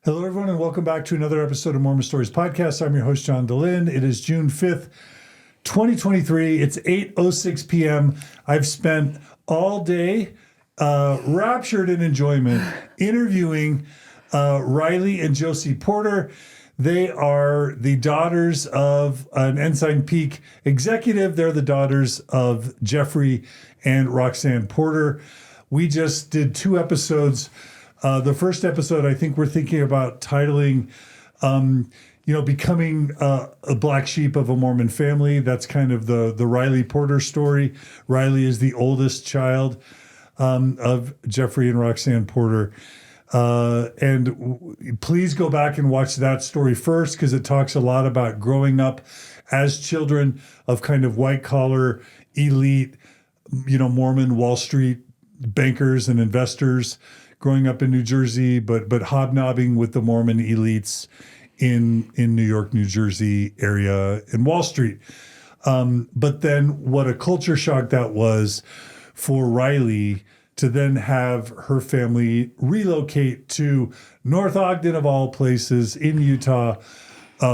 Hello, everyone, and welcome back to another episode of Mormon Stories Podcast. I'm your host, John DeLynn. It is June 5th, 2023. It's 8:06 p.m. I've spent all day raptured in enjoyment interviewing Rylee and JoCee Porter. They are the daughters of an Ensign Peak executive. They're the daughters of Jeffrey and Roxanne Porter. We just did two episodes. The first episode, I think we're thinking about titling, becoming a black sheep of a Mormon family. That's kind of the Rylee Porter story. Rylee is the oldest child of Jeffrey and Roxanne Porter. And please go back and watch that story first, because it talks a lot about growing up as children of kind of white-collar, elite, Mormon Wall Street bankers and investors, growing up in New Jersey, but hobnobbing with the Mormon elites in New York, New Jersey area and Wall Street. But then what a culture shock that was for Rylee to then have her family relocate to North Ogden, of all places, in Utah,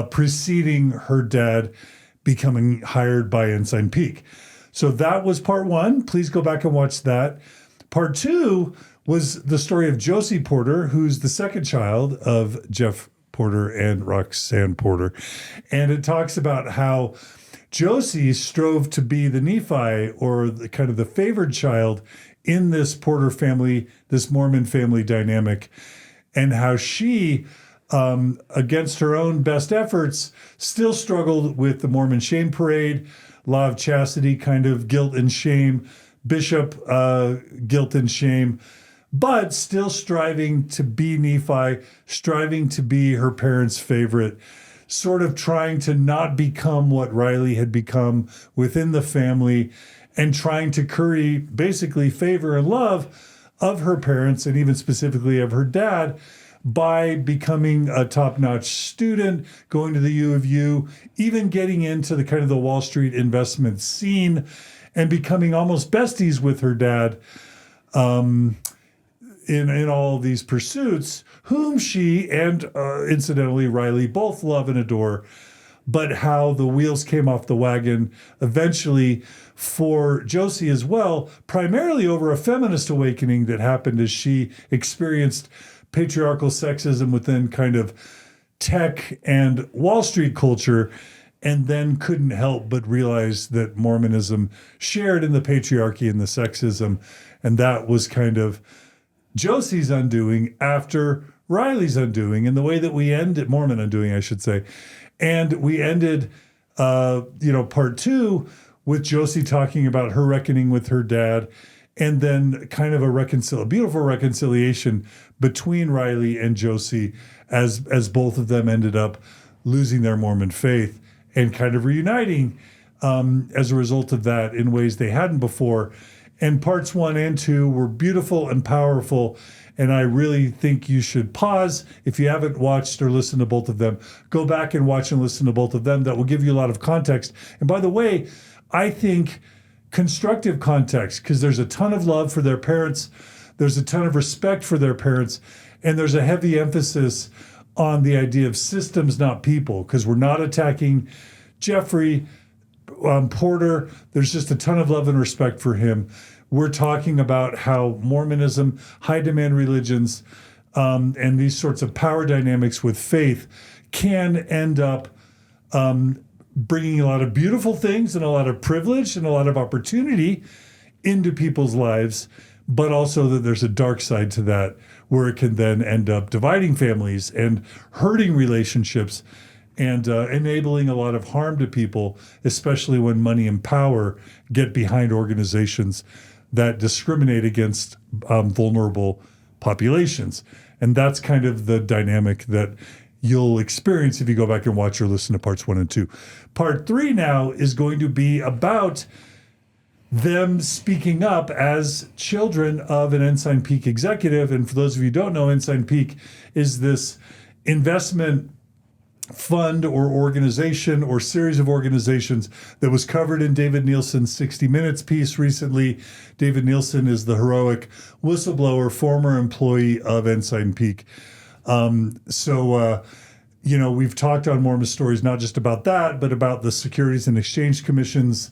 preceding her dad becoming hired by Ensign Peak. So that was part one. Please go back and watch that. Part two was the story of JoCee Porter, who's the second child of Jeff Porter and Roxanne Porter. And it talks about how JoCee strove to be the Nephi, or the kind of the favored child in this Porter family, this Mormon family dynamic, and how she, against her own best efforts, still struggled with the Mormon shame parade, law of chastity, kind of guilt and shame, bishop guilt and shame, but still striving to be Nephi, striving to be her parents' favorite, sort of trying to not become what Rylee had become within the family, and trying to curry basically favor and love of her parents, and even specifically of her dad, by becoming a top-notch student, going to the U of U, even getting into the kind of the Wall Street investment scene, and becoming almost besties with her dad, in all these pursuits, whom she and incidentally Rylee both love and adore, but how the wheels came off the wagon eventually for JoCee as well, primarily over a feminist awakening that happened as she experienced patriarchal sexism within kind of tech and Wall Street culture, and then couldn't help but realize that Mormonism shared in the patriarchy and the sexism, and that was kind of JoCee's undoing after Rylee's undoing, in the way that we ended, Mormon undoing, I should say. And we ended, part two with JoCee talking about her reckoning with her dad, and then kind of a beautiful reconciliation between Rylee and JoCee as both of them ended up losing their Mormon faith and kind of reuniting as a result of that in ways they hadn't before. And parts one and two were beautiful and powerful. And I really think you should pause. If you haven't watched or listened to both of them, go back and watch and listen to both of them. That will give you a lot of context. And by the way, I think constructive context, because there's a ton of love for their parents. There's a ton of respect for their parents. And there's a heavy emphasis on the idea of systems, not people, because we're not attacking Jeffrey Porter. There's just a ton of love and respect for him. We're talking about how Mormonism, high demand religions, and these sorts of power dynamics with faith can end up bringing a lot of beautiful things and a lot of privilege and a lot of opportunity into people's lives, but also that there's a dark side to that, where it can then end up dividing families and hurting relationships and enabling a lot of harm to people, especially when money and power get behind organizations that discriminate against vulnerable populations. And that's kind of the dynamic that you'll experience if you go back and watch or listen to parts one and two. Part three now is going to be about them speaking up as children of an Ensign Peak executive. And for those of you who don't know, Ensign Peak is this investment fund or organization or series of organizations that was covered in David Nielsen's 60 Minutes piece recently. David Nielsen is the heroic whistleblower, former employee of Ensign Peak. We've talked on Mormon Stories not just about that, but about the Securities and Exchange Commission's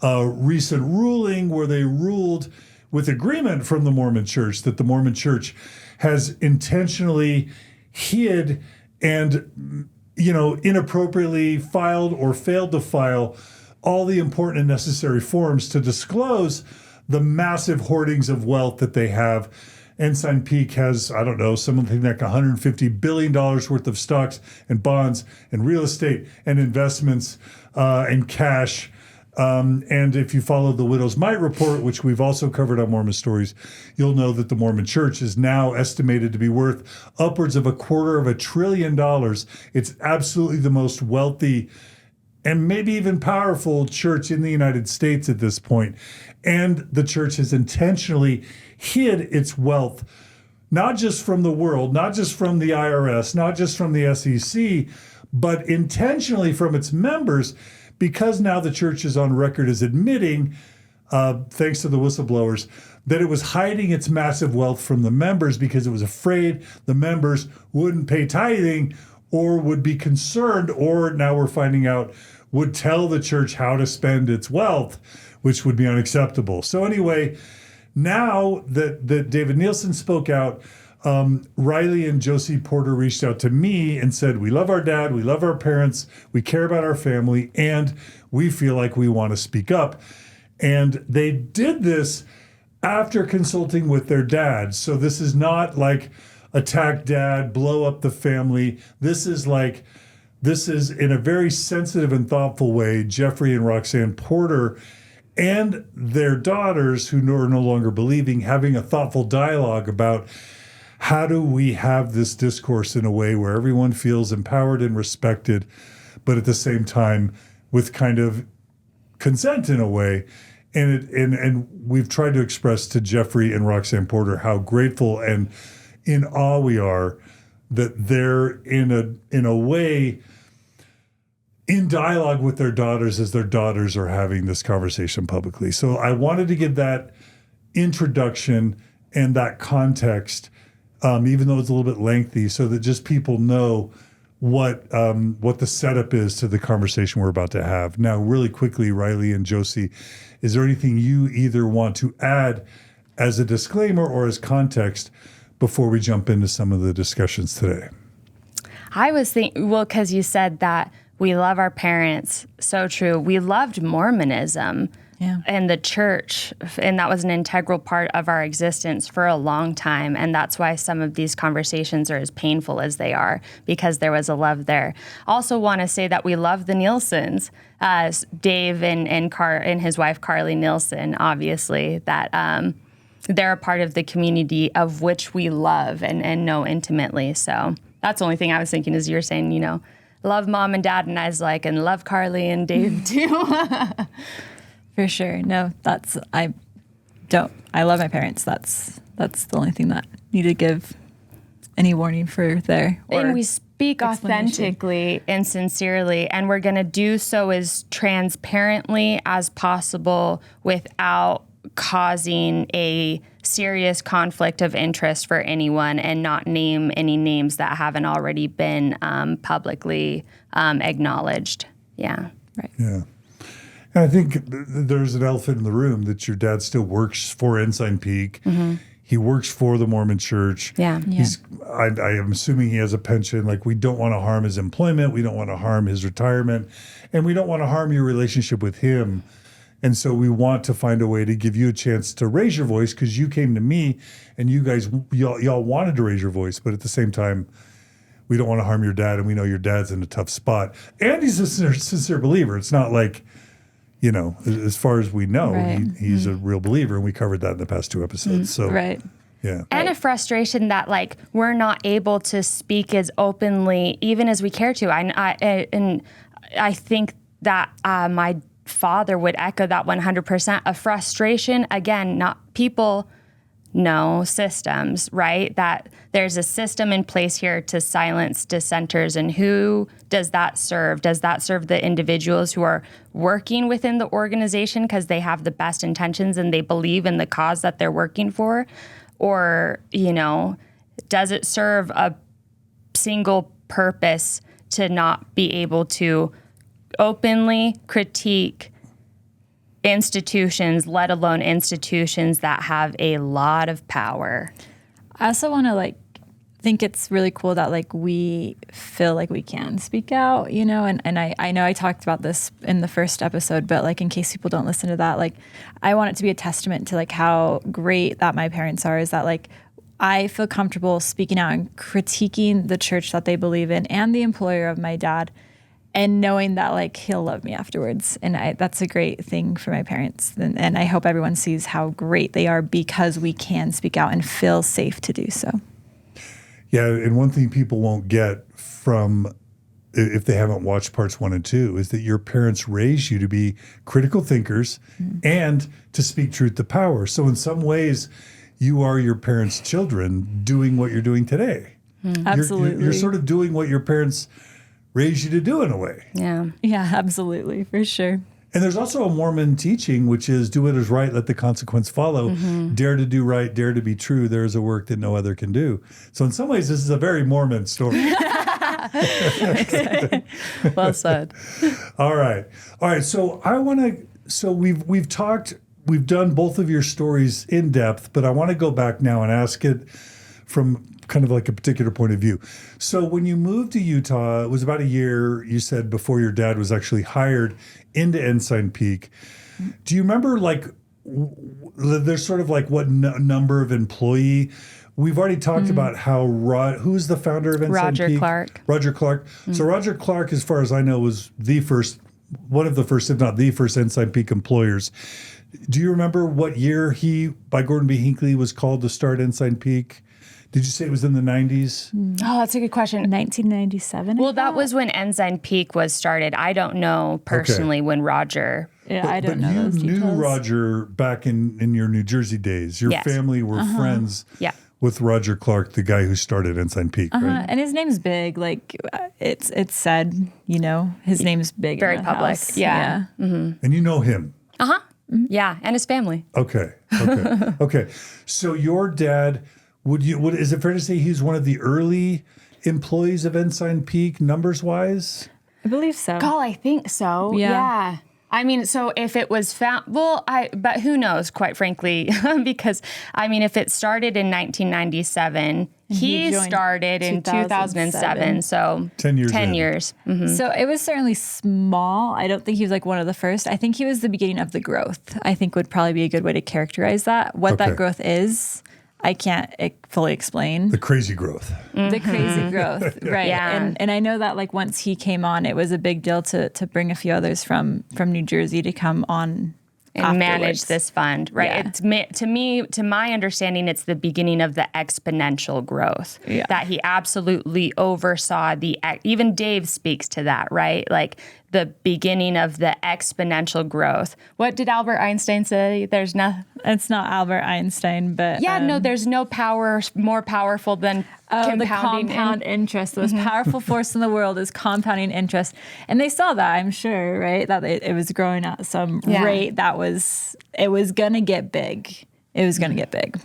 recent ruling where they ruled with agreement from the Mormon Church that the Mormon Church has intentionally hid and, inappropriately filed or failed to file all the important and necessary forms to disclose the massive hoardings of wealth that they have. Ensign Peak has, I don't know, something like $150 billion worth of stocks and bonds and real estate and investments and cash. And if you follow the Widow's Mite report, which we've also covered on Mormon Stories, you'll know that the Mormon Church is now estimated to be worth upwards of $250 billion. It's absolutely the most wealthy and maybe even powerful church in the United States at this point. And the church has intentionally hid its wealth, not just from the world, not just from the IRS, not just from the SEC, but intentionally from its members, because now the church is on record as admitting, thanks to the whistleblowers, that it was hiding its massive wealth from the members because it was afraid the members wouldn't pay tithing or would be concerned, or now we're finding out, would tell the church how to spend its wealth, which would be unacceptable. So anyway, now that David Nielsen spoke out, Rylee and JoCee Porter reached out to me and said, we love our dad, we love our parents, we care about our family, and we feel like we want to speak up. And they did this after consulting with their dad. So this is not like attack dad, blow up the family. This is in a very sensitive and thoughtful way, Jeffrey and Roxanne Porter and their daughters, who are no longer believing, having a thoughtful dialogue about how do we have this discourse in a way where everyone feels empowered and respected, but at the same time with kind of consent in a way. And we've tried to express to Jeffrey and Roxanne Porter how grateful and in awe we are that they're in a way in dialogue with their daughters as their daughters are having this conversation publicly. So I wanted to give that introduction and that context, even though it's a little bit lengthy, so that just people know what the setup is to the conversation we're about to have. Now, really quickly, Rylee and JoCee, is there anything you either want to add as a disclaimer or as context before we jump into some of the discussions today? I was thinking, well, because you said that we love our parents. So true. We loved Mormonism and the church, and that was an integral part of our existence for a long time. And that's why some of these conversations are as painful as they are, because there was a love there. Also want to say that we love the Nielsens, Dave and his wife, Carly Nielsen, obviously, that they're a part of the community of which we love and know intimately. So that's the only thing I was thinking as you were saying, love mom and dad, and I was like, and love Carly and Dave too. For sure. No, I love my parents. That's the only thing that need to give any warning for there. And we speak authentically and sincerely, and we're going to do so as transparently as possible without causing a serious conflict of interest for anyone, and not name any names that haven't already been publicly acknowledged. Yeah. Right. Yeah. And I think there's an elephant in the room that your dad still works for Ensign Peak. Mm-hmm. He works for the Mormon Church. Yeah. I am assuming he has a pension. Like, we don't want to harm his employment. We don't want to harm his retirement. And we don't want to harm your relationship with him. And so we want to find a way to give you a chance to raise your voice, because you came to me and y'all wanted to raise your voice. But at the same time, we don't want to harm your dad. And we know your dad's in a tough spot. And he's a sincere believer. It's not like, as far as we know, right. He's a real believer. And we covered that in the past 2 episodes. So, right. Yeah. And a frustration that, like, we're not able to speak as openly, even as we care to. I think that my father would echo that 100%. A frustration, again, not people, no, systems, right? That there's a system in place here to silence dissenters, and who does that serve? Does that serve the individuals who are working within the organization because they have the best intentions and they believe in the cause that they're working for? Or, does it serve a single purpose to not be able to openly critique institutions, let alone institutions that have a lot of power. I also want to think it's really cool that we feel like we can speak out, and I know I talked about this in the first episode, but in case people don't listen to that, I want it to be a testament to how great that my parents are, is that I feel comfortable speaking out and critiquing the church that they believe in and the employer of my dad, and knowing that he'll love me afterwards. And that's a great thing for my parents. And I hope everyone sees how great they are because we can speak out and feel safe to do so. Yeah, and one thing people won't get from, if they haven't watched parts 1 and 2, is that your parents raised you to be critical thinkers and to speak truth to power. So in some ways, you are your parents' children doing what you're doing today. Absolutely. You're sort of doing what your parents raised you to do in a way. Yeah. Yeah, absolutely, for sure. And there's also a Mormon teaching, which is do what is right, let the consequence follow. Dare to do right, dare to be true. There is a work that no other can do. So in some ways, this is a very Mormon story. Well said. All right. So we've talked, we've done both of your stories in depth, but I want to go back now and ask it from kind of a particular point of view. So when you moved to Utah, it was about a year, you said, before your dad was actually hired into Ensign Peak. Do you remember there's sort of what number of employee? We've already talked about how who's the founder of Ensign Roger Peak? Clark. Roger Clark. So Roger Clark, as far as I know, was one of the first, if not the first, Ensign Peak employers. Do you remember what year he, by Gordon B. Hinckley, was called to start Ensign Peak? Did you say it was in the 90s? Oh, that's a good question. 1997. Well, that was when Ensign Peak was started. I don't know personally when Roger. Yeah, I don't know those But you details. knew Roger back in your New Jersey days. Your Yes. family were friends with Roger Clark, the guy who started Ensign Peak, right? And his name's big. It's said, his name's big. Very in the public. house. Yeah. And you know him. Yeah, and his family. Okay. So your dad, is it fair to say he's one of the early employees of Ensign Peak, numbers wise? I believe so. Oh, I think so. Yeah. I mean, so if it was found, but who knows, quite frankly, because if it started in 1997, he joined started in 2007, so 10 years 10 in. years. So it was certainly small. I don't think he was one of the first. I think he was the beginning of the growth. I think would probably be a good way to characterize that. What that growth is, I can't fully explain. The crazy growth. The crazy growth, right? Yeah. And I know that once he came on, it was a big deal to bring a few others from New Jersey to come on and manage afterwards. this fund, right? Yeah. To my understanding, it's the beginning of the exponential growth Yeah. that he absolutely oversaw. Even Dave speaks to that, right? The beginning of the exponential growth. What did Albert Einstein say? There's no. It's not Albert Einstein, but There's no power more powerful than the compound interest. The most powerful force in the world is compounding interest. And they saw that, I'm sure, right? That it was growing at some rate it was going to get big. It was going to get big.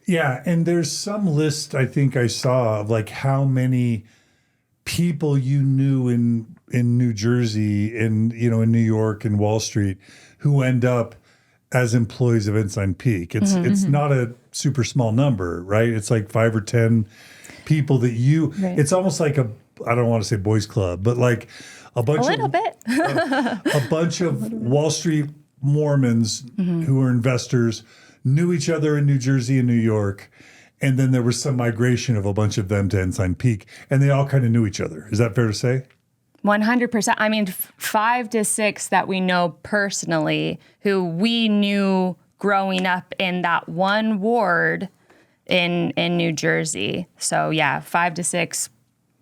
Yeah, and there's some list I think I saw of how many people you knew in New Jersey and in New York and Wall Street who end up as employees of Ensign Peak. It's not a super small number, right? It's 5 or 10 people that it's almost like I don't want to say boys club, but a bunch A little bit. a bunch of Wall Street Mormons who were investors knew each other in New Jersey and New York. And then there was some migration of a bunch of them to Ensign Peak, and they all kind of knew each other. Is that fair to say? 100%. 5 to 6 that we know personally, who we knew growing up in that one ward in New Jersey. So 5 to 6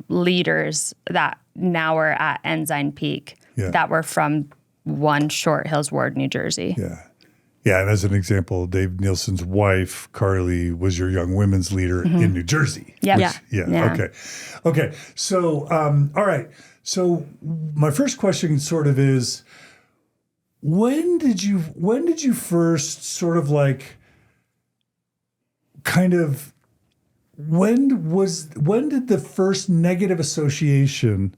leaders that now are at Ensign Peak that were from one Short Hills ward, New Jersey. Yeah. Yeah, and as an example, Dave Nielsen's wife, Carly, was your young women's leader in New Jersey. Yeah. Okay. So, all right. So my first question sort of is, when did you first sort of kind of when did the first negative association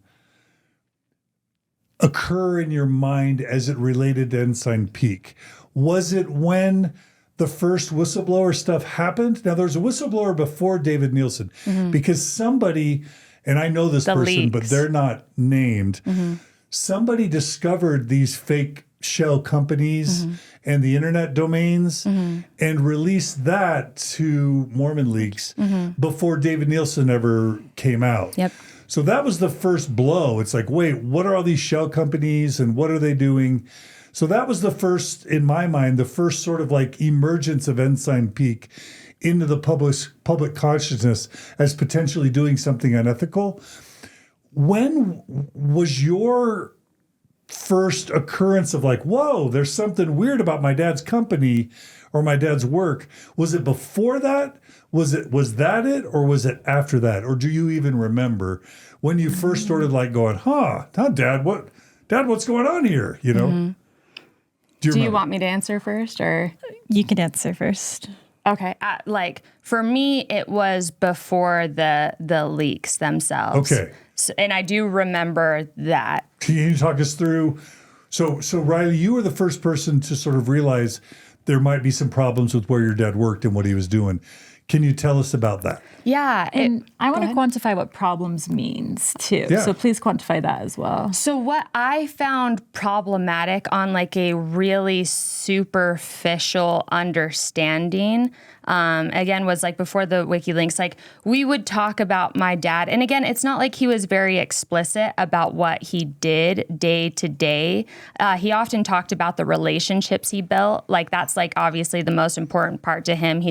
occur in your mind as it related to Ensign Peak? Was it when the first whistleblower stuff happened? Now, there's a whistleblower before David Nielsen because somebody, and I know this person, leaks. but they're not named, somebody discovered these fake shell companies and the internet domains and released that to Mormon leaks before David Nielsen ever came out. Yep. So that was the first blow. It's like, wait, what are all these shell companies and what are they doing? So that was the first, in my mind, the first sort of like emergence of Ensign Peak into the public consciousness as potentially doing something unethical. When was your first occurrence of like, whoa, there's something weird about my dad's company or my dad's work? Was it before that? Was that it, or was it after that? Or do you even remember when you first started like going, Dad, what's going on here? You know? Do you want me to answer first, or? You can answer first. Okay. Like for me, it was before the leaks themselves. Okay. So, and I do remember that. Can you talk us through? So Rylee, you were the first person to sort of realize there might be some problems with where your dad worked and what he was doing. Can you tell us about that? Yeah. And I want to quantify what problems means too. Yeah. So please quantify that as well. So what I found problematic on like a really superficial understanding, again, was like before the wiki links, like we would talk about my dad. And again, it's not like he was very explicit about what he did day to day. He often talked about the relationships he built. Like that's like obviously the most important part to him.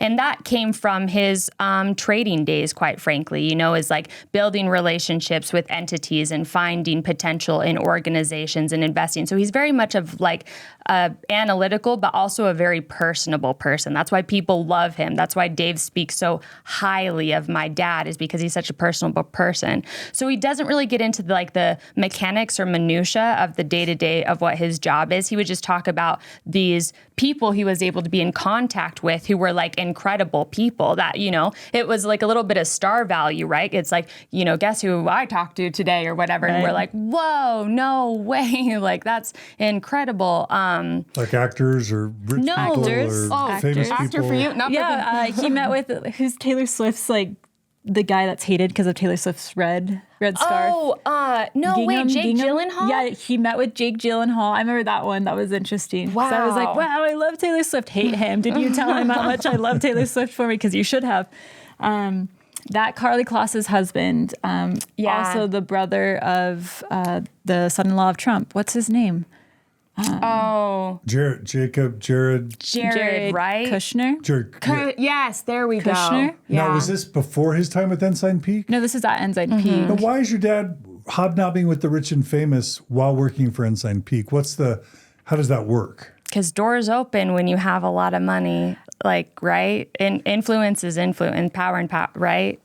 And that came from his trading days, quite frankly, is like building relationships with entities and finding potential in organizations and investing. So he's very much of like analytical, but also a very personable person. That's why people love him. That's why Dave speaks so highly of my dad, is because he's such a personable person. So he doesn't really get into the mechanics or minutia of the day-to-day of what his job is. He would just talk about these people he was able to be in contact with who were like incredible people that, it was like a little bit of star value, right? It's like, guess who I talked to today or whatever. Right. And we're like, whoa, no way. Like that's incredible. Like actors or rich people or famous people. Actor for you? He met with, who's Taylor Swift's like the guy that's hated because of Taylor Swift's red scarf. Jake Gyllenhaal? Yeah, he met with Jake Gyllenhaal. I remember that one. That was interesting. Wow. So I was like, wow, I love Taylor Swift. Hate him. Did you tell him how much I love Taylor Swift for me? Because you should have. That Karlie Kloss's husband, also the brother of the son-in-law of Trump. What's his name? Jared, right? Kushner? Yes, there we Kushner? go. Yeah. Now, was this before his time with Ensign Peak? No, this is at Ensign Peak. Now, why is your dad hobnobbing with the rich and famous while working for Ensign Peak? How does that work? Because doors open when you have a lot of money, right? And influence is influence, power, right?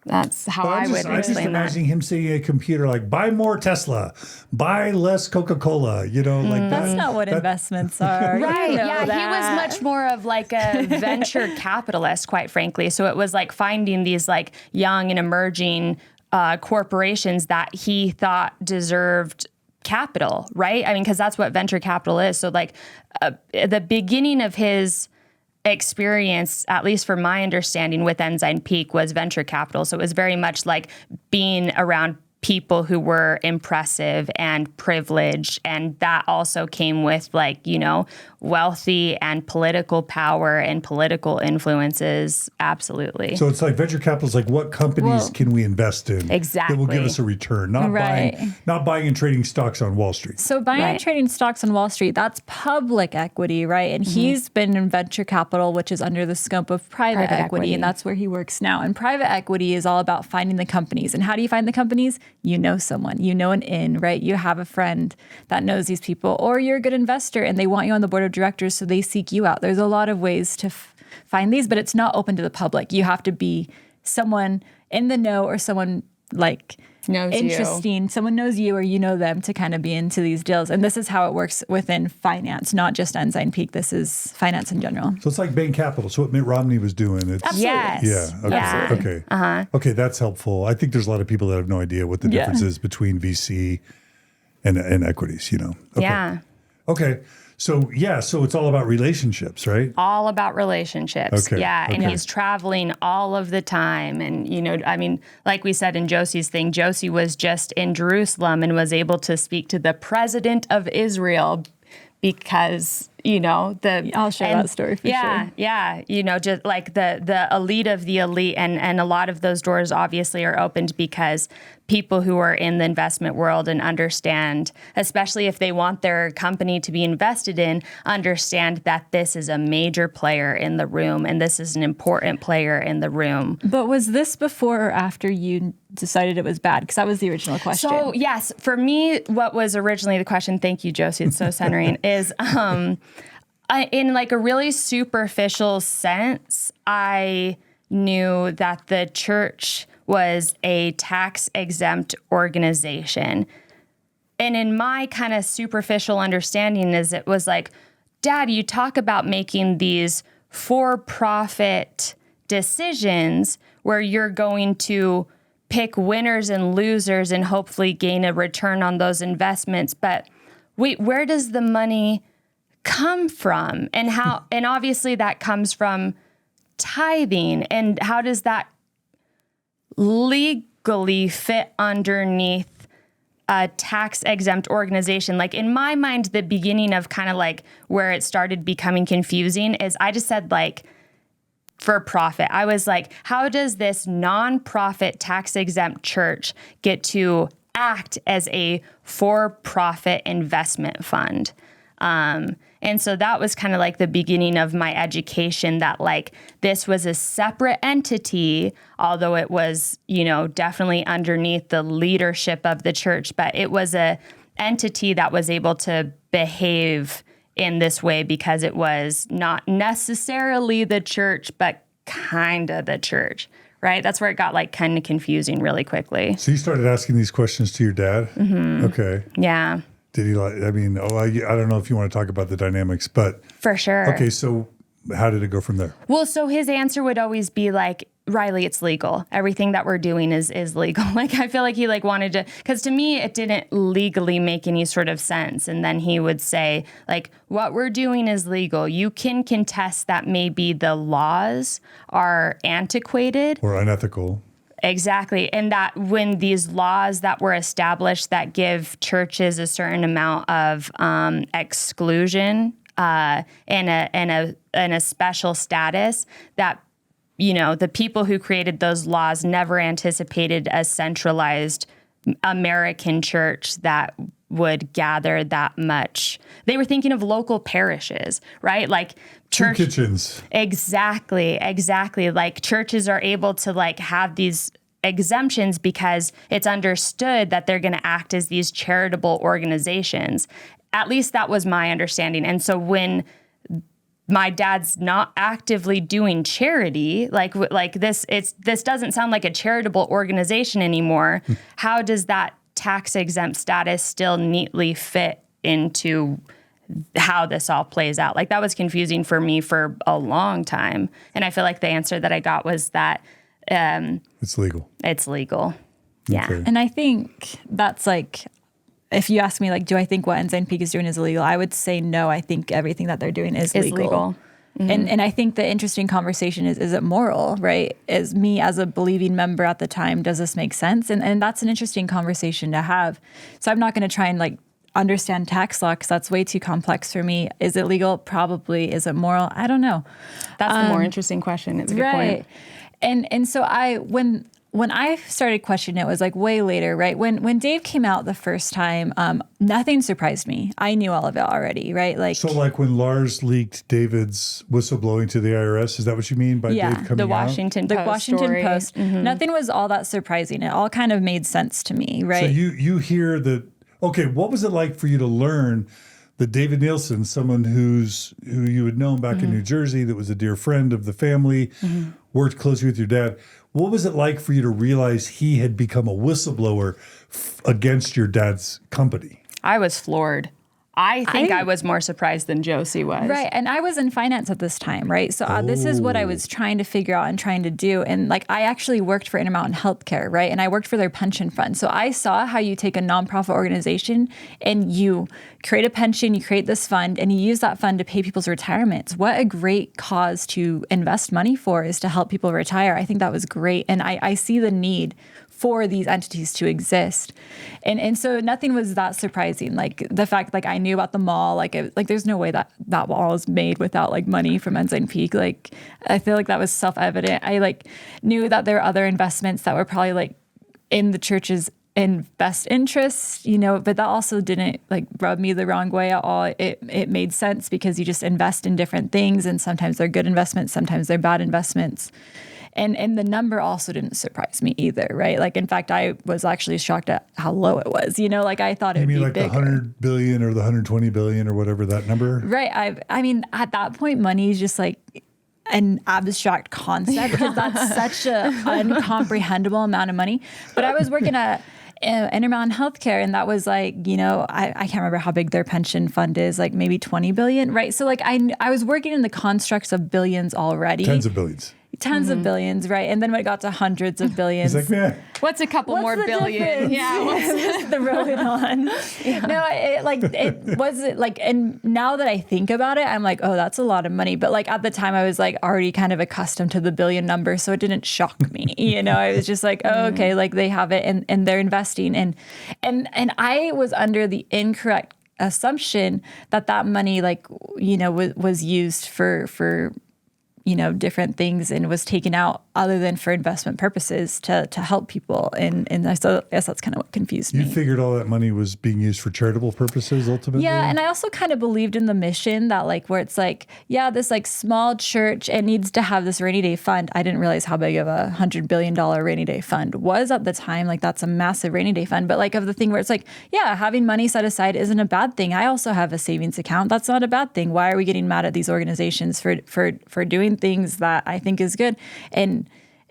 That's how I would explain that. I'm just imagining him saying a computer like, buy more Tesla, buy less Coca-Cola, like that. That's not what investments are. Right, he was much more of like a venture capitalist, quite frankly. So it was like finding these like young and emerging corporations that he thought deserved capital, right? I mean, because that's what venture capital is. So like the beginning of his experience, at least from my understanding with Ensign Peak, was venture capital. So it was very much like being around people who were impressive and privileged. And that also came with wealthy and political power and political influences. Absolutely. So it's like venture capital is like, what companies can we invest in? Exactly. That will give us a return, not buying and trading stocks on Wall Street. So buying and trading stocks on Wall Street, that's public equity, right? And he's been in venture capital, which is under the scope of private equity. And that's where he works now. And private equity is all about finding the companies. And how do you find the companies? You know someone, an in, right? You have a friend that knows these people, or you're a good investor and they want you on the board of directors, so they seek you out. There's a lot of ways to find these, but it's not open to the public. You have to be someone in the know or someone like Knows you. interesting. Someone knows you or you know them to kind of be into these deals. And this is how it works within finance, not just Ensign Peak. This is finance in general. So it's like Bain Capital. So what Mitt Romney was doing. It's, Yes. Yeah. Okay. Yeah. Okay. Okay. That's helpful. I think there's a lot of people that have no idea what the difference is between VC and equities, you know? Okay. Yeah. Okay. So so it's all about relationships, right? All about relationships. Okay, Yeah. And okay. he's traveling all of the time. And, you know, I mean, like we said in JoCee's thing, JoCee was just in Jerusalem and was able to speak to the president of Israel because, you know, I'll share that story for sure. Yeah. You know, just like the elite of the elite. And a lot of those doors obviously are opened because people who are in the investment world and understand, especially if they want their company to be invested in, understand that this is a major player in the room and this is an important player in the room. But was this before or after you decided it was bad? Because that was the original question. So yes, for me, what was originally the question, thank you, JoCee, it's so centering, is in like a really superficial sense, I knew that the church was a tax-exempt organization. And in my kind of superficial understanding is it was like, Dad, you talk about making these for-profit decisions where you're going to pick winners and losers and hopefully gain a return on those investments. But wait, where does the money come from? And how, and obviously that comes from tithing. And how does that legally fit underneath a tax-exempt organization? Like in my mind, the beginning of kind of like where it started becoming confusing is I just said like for profit. I was like, how does this nonprofit tax-exempt church get to act as a for-profit investment fund? And so that was kind of like the beginning of my education that like this was a separate entity, although it was, you know, definitely underneath the leadership of the church, but it was a entity that was able to behave in this way because it was not necessarily the church, but kind of the church, right? That's where it got like kind of confusing really quickly. So you started asking these questions to your dad? Mm-hmm. Okay. Yeah. Did he like, I mean, I don't know if you want to talk about the dynamics, but. For sure. Okay, so how did it go from there? Well, so his answer would always be like, Rylee, it's legal. Everything that we're doing is legal. Like, I feel like he like wanted to, because to me, it didn't legally make any sort of sense. And then he would say like, what we're doing is legal. You can contest that maybe the laws are antiquated. Or unethical. Exactly. And that when these laws that were established that give churches a certain amount of exclusion and a special status, that, you know, the people who created those laws never anticipated a centralized American church that would gather that much. They were thinking of local parishes, right? Like church 2 kitchens. Exactly. Like churches are able to like have these exemptions because it's understood that they're going to act as these charitable organizations. At least that was my understanding. And so when my dad's not actively doing charity, like this doesn't sound like a charitable organization anymore. How does that tax exempt status still neatly fit into how this all plays out? Like that was confusing for me for a long time. And I feel like the answer that I got was that it's legal. It's legal. Yeah. Okay. And I think that's like, if you ask me, like, do I think what Ensign Peak is doing is illegal? I would say no. I think everything that they're doing is legal. Mm-hmm. And I think the interesting conversation is it moral, right? As me as a believing member at the time, does this make sense? And that's an interesting conversation to have. So I'm not going to try and like understand tax law because that's way too complex for me. Is it legal? Probably. Is it moral? I don't know. That's the more interesting question. It's a good point. And so when I started questioning it was like way later, right? When Dave came out the first time, nothing surprised me. I knew all of it already, right? Like so, like when Lars leaked David's whistleblowing to the IRS, is that what you mean by Dave coming the out? Washington Post. Mm-hmm. Nothing was all that surprising. It all kind of made sense to me, right? So you hear that. Okay, what was it like for you to learn that David Nielsen, someone who you had known back in New Jersey, that was a dear friend of the family, worked closely with your dad? What was it like for you to realize he had become a whistleblower against your dad's company? I was floored. I think I was more surprised than JoCee was. Right. And I was in finance at this time, right? So this is what I was trying to figure out and trying to do. And like, I actually worked for Intermountain Healthcare, right? And I worked for their pension fund. So I saw how you take a nonprofit organization and you create a pension, you create this fund, and you use that fund to pay people's retirements. What a great cause to invest money for is to help people retire. I think that was great. And I see the need for these entities to exist. And so nothing was that surprising. Like the fact, like I knew about the mall, like there's no way that mall is made without like money from Ensign Peak. Like, I feel like that was self-evident. I like knew that there were other investments that were probably like in the church's in best interest, you know, but that also didn't like rub me the wrong way at all. It made sense because you just invest in different things, and sometimes they're good investments, sometimes they're bad investments. And the number also didn't surprise me either, right? Like, in fact, I was actually shocked at how low it was. You know, like I thought it would be bigger. You mean like the 100 billion or the 120 billion or whatever that number? Right. I mean, at that point, money is just like an abstract concept because that's such a uncomprehendable amount of money. But I was working at Intermountain Healthcare, and that was like, you know, I can't remember how big their pension fund is, like maybe 20 billion, right? So like I was working in the constructs of billions already. Tens of billions. Tons of billions, right? And then when it got to hundreds of billions. He's like, man. What's a couple more billion? Difference? Yeah. Just throw it on. Yeah. No, it was like, and now that I think about it, I'm like, oh, that's a lot of money. But like at the time I was like already kind of accustomed to the billion number. So it didn't shock me. You know, I was just like, oh, okay, like they have it and they're investing. And I was under the incorrect assumption that money, like, you know, was used for you know, different things and was taken out other than for investment purposes to help people. And so I guess that's kind of what confused me. You figured all that money was being used for charitable purposes ultimately? Yeah. And I also kind of believed in the mission that like, where it's like, yeah, this like small church, it needs to have this rainy day fund. I didn't realize how big of a $100 billion rainy day fund was at the time. Like that's a massive rainy day fund. But like of the thing where it's like, yeah, having money set aside isn't a bad thing. I also have a savings account. That's not a bad thing. Why are we getting mad at these organizations for doing things that I think is good?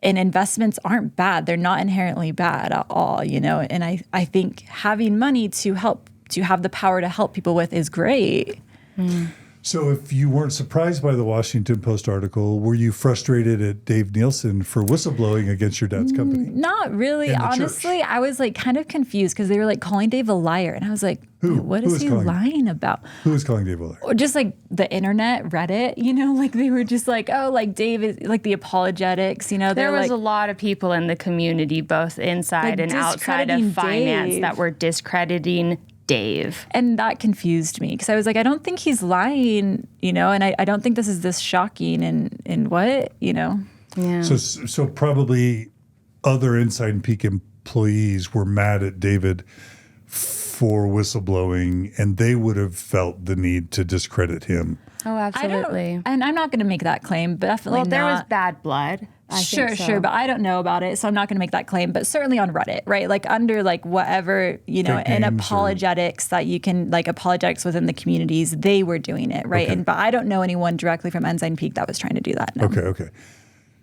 And investments aren't bad. They're not inherently bad at all, you know? And I think having money to have the power to help people with is great. Mm. So if you weren't surprised by the Washington Post article, were you frustrated at Dave Nielsen for whistleblowing against your dad's company? Not really. Honestly, I was like kind of confused because they were like calling Dave a liar. And I was like, what is he lying about? Who is calling Dave a liar? Or just like the internet, Reddit, you know, like they were just like, oh, like Dave is like the apologetics, you know. There was a lot of people in the community, both inside and outside of finance, that were discrediting Dave. And that confused me because I was like, I don't think he's lying, you know, and I don't think this is this shocking and what, you know. Yeah. So probably other Ensign Peak employees were mad at David for whistleblowing, and they would have felt the need to discredit him. Oh, absolutely. And I'm not going to make that claim, but definitely not. There was bad blood. Sure, but I don't know about it, so I'm not going to make that claim. But certainly on Reddit, right? Like under like whatever, you know, in apologetics that you can like apologetics within the communities, they were doing it, right? Okay. But I don't know anyone directly from Ensign Peak that was trying to do that. No. Okay.